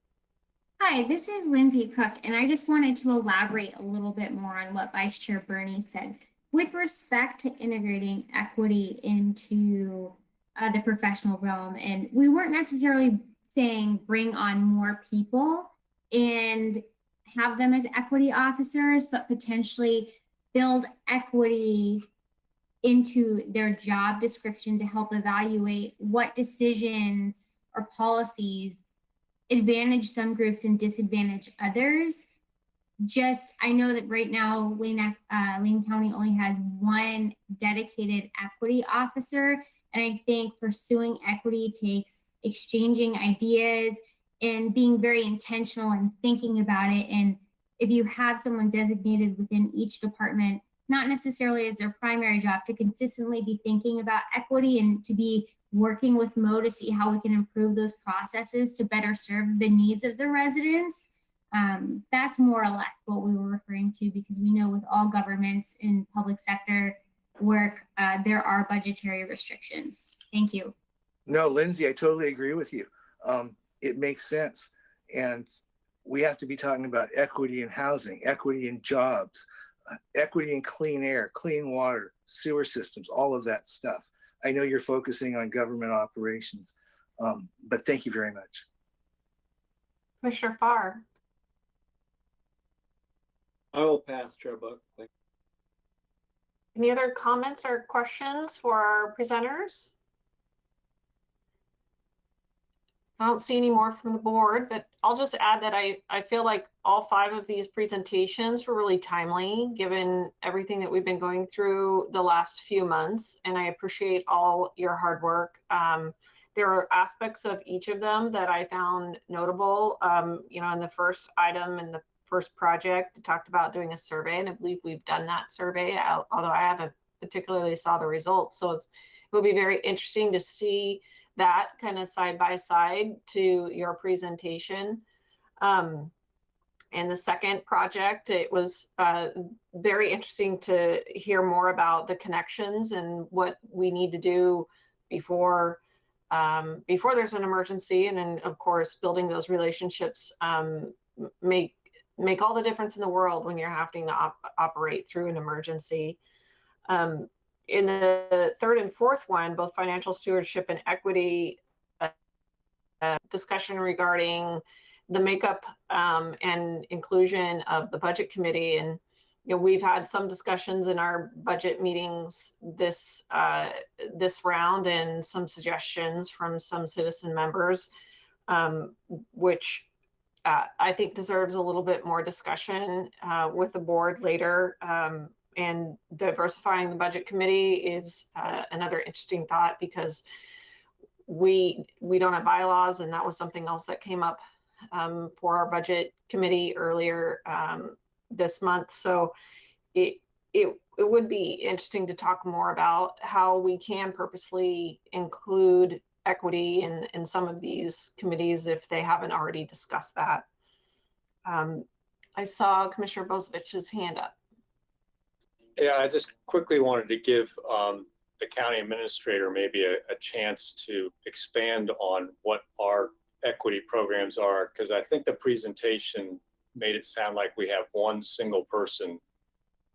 Speaker 9: Hi, this is Lindsay Cook, and I just wanted to elaborate a little bit more on what Vice Chair Bernie said. With respect to integrating equity into the professional realm, and we weren't necessarily saying bring on more people and have them as equity officers, but potentially build equity into their job description to help evaluate what decisions or policies advantage some groups and disadvantage others. I know that right now Lane County only has one dedicated equity officer, and I think pursuing equity takes exchanging ideas and being very intentional and thinking about it. And if you have someone designated within each department, not necessarily as their primary job, to consistently be thinking about equity and to be working with Mo to see how we can improve those processes to better serve the needs of the residents. That's more or less what we were referring to, because we know with all governments in public sector work, there are budgetary restrictions. Thank you.
Speaker 10: No, Lindsay, I totally agree with you. It makes sense. And we have to be talking about equity in housing, equity in jobs, equity in clean air, clean water, sewer systems, all of that stuff. I know you're focusing on government operations, but thank you very much.
Speaker 13: Commissioner Farr.
Speaker 14: I will pass, Chair Buck. Thank you.
Speaker 13: Any other comments or questions for our presenters? I don't see any more from the board, but I'll just add that I feel like all 5 of these presentations were really timely given everything that we've been going through the last few months, and I appreciate all your hard work. There are aspects of each of them that I found notable. You know, in the first item in the first project, it talked about doing a survey, and I believe we've done that survey, although I haven't particularly saw the results. So it will be very interesting to see that kind of side by side to your presentation. And the second project, it was very interesting to hear more about the connections and what we need to do before there's an emergency. And then of course, building those relationships make all the difference in the world when you're having to operate through an emergency. In the third and fourth one, both financial stewardship and equity, discussion regarding the makeup and inclusion of the budget committee. And you know, we've had some discussions in our budget meetings this round, and some suggestions from some citizen members, which I think deserves a little bit more discussion with the board later. And diversifying the budget committee is another interesting thought, because we don't have bylaws, and that was something else that came up for our budget committee earlier this month. So it would be interesting to talk more about how we can purposely include equity in some of these committees if they haven't already discussed that. I saw Commissioner Bozovich's hand up.
Speaker 15: Yeah, I just quickly wanted to give the county administrator maybe a chance to expand on what our equity programs are, because I think the presentation made it sound like we have one single person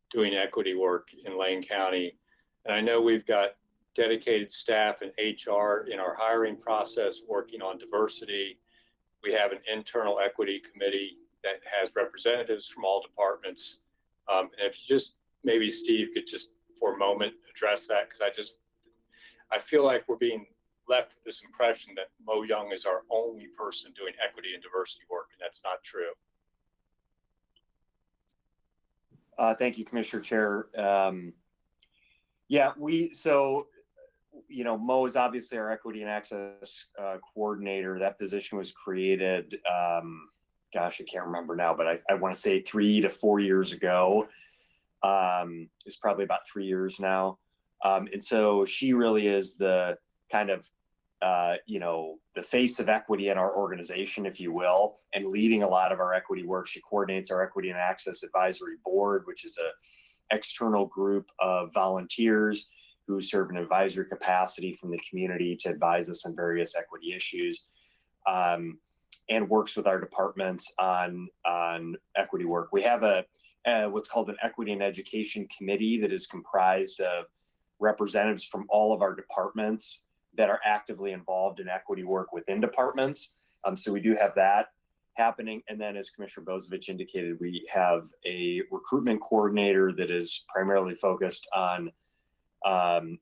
Speaker 15: doing equity work in Lane County. And I know we've got dedicated staff and HR in our hiring process working on diversity. We have an internal equity committee that has representatives from all departments. And if you just, maybe Steve could just for a moment address that, because I feel like we're being left with this impression that Mo Young is our only person doing equity and diversity work, and that's not true.
Speaker 19: Thank you, Commissioner Chair. Yeah, so, you know, Mo is obviously our equity and access coordinator. That position was created, gosh, I can't remember now, but I want to say 3 to 4 years ago. It's probably about 3 years now. And so she really is the kind of, you know, the face of equity in our organization, if you will, and leading a lot of our equity work. She coordinates our Equity and Access Advisory Board, which is a external group of volunteers who serve in advisory capacity from the community to advise us on various equity issues, and works with our departments on equity work. We have what's called an Equity and Education Committee that is comprised of representatives from all of our departments that are actively involved in equity work within departments. So we do have that happening. And then, as Commissioner Bozovich indicated, we have a recruitment coordinator that is primarily focused on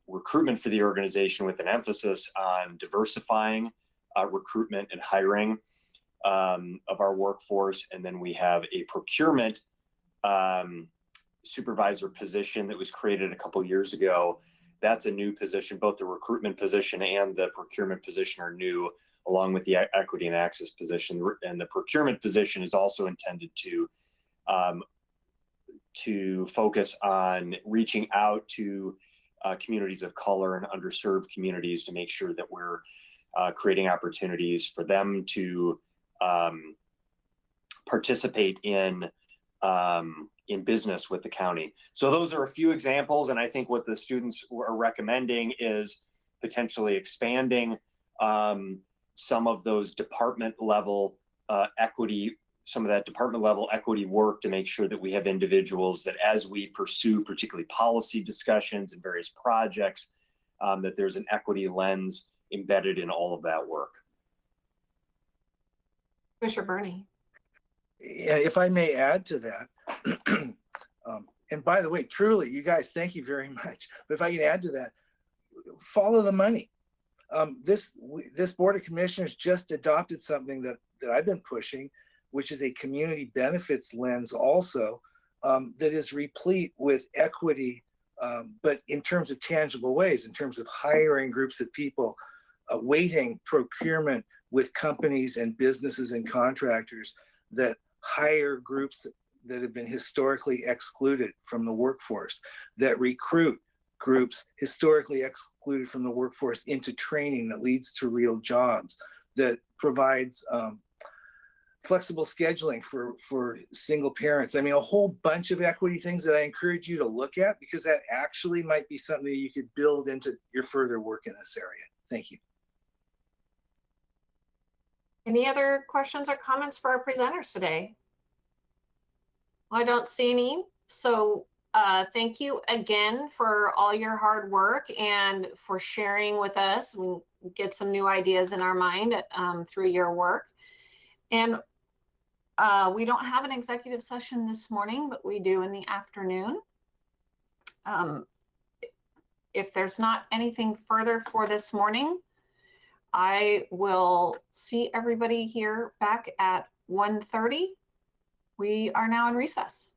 Speaker 19: recruitment for the organization, with an emphasis on diversifying recruitment and hiring of our workforce. And then we have a procurement supervisor position that was created a couple years ago. That's a new position. Both the recruitment position and the procurement position are new, along with the equity and access position. And the procurement position is also intended to focus on reaching out to communities of color and underserved communities to make sure that we're creating opportunities for them to participate in business with the county. So those are a few examples, and I think what the students are recommending is potentially expanding some of those department level equity
Speaker 5: some of that department level equity work to make sure that we have individuals that as we pursue particularly policy discussions and various projects, that there's an equity lens embedded in all of that work.
Speaker 13: Commissioner Burney.
Speaker 10: Yeah, if I may add to that, and by the way, truly, you guys, thank you very much. But if I can add to that, follow the money. This Board of Commissioners just adopted something that I've been pushing, which is a community benefits lens also, that is replete with equity, but in terms of tangible ways, in terms of hiring groups of people, weighting procurement with companies and businesses and contractors that hire groups that have been historically excluded from the workforce, that recruit groups historically excluded from the workforce into training that leads to real jobs, that provides flexible scheduling for single parents. I mean, a whole bunch of equity things that I encourage you to look at, because that actually might be something that you could build into your further work in this area. Thank you.
Speaker 13: Any other questions or comments for our presenters today? Well, I don't see any. So thank you again for all your hard work and for sharing with us. We get some new ideas in our mind through your work. And we don't have an executive session this morning, but we do in the afternoon. If there's not anything further for this morning, I will see everybody here back at 1:30. We are now in recess.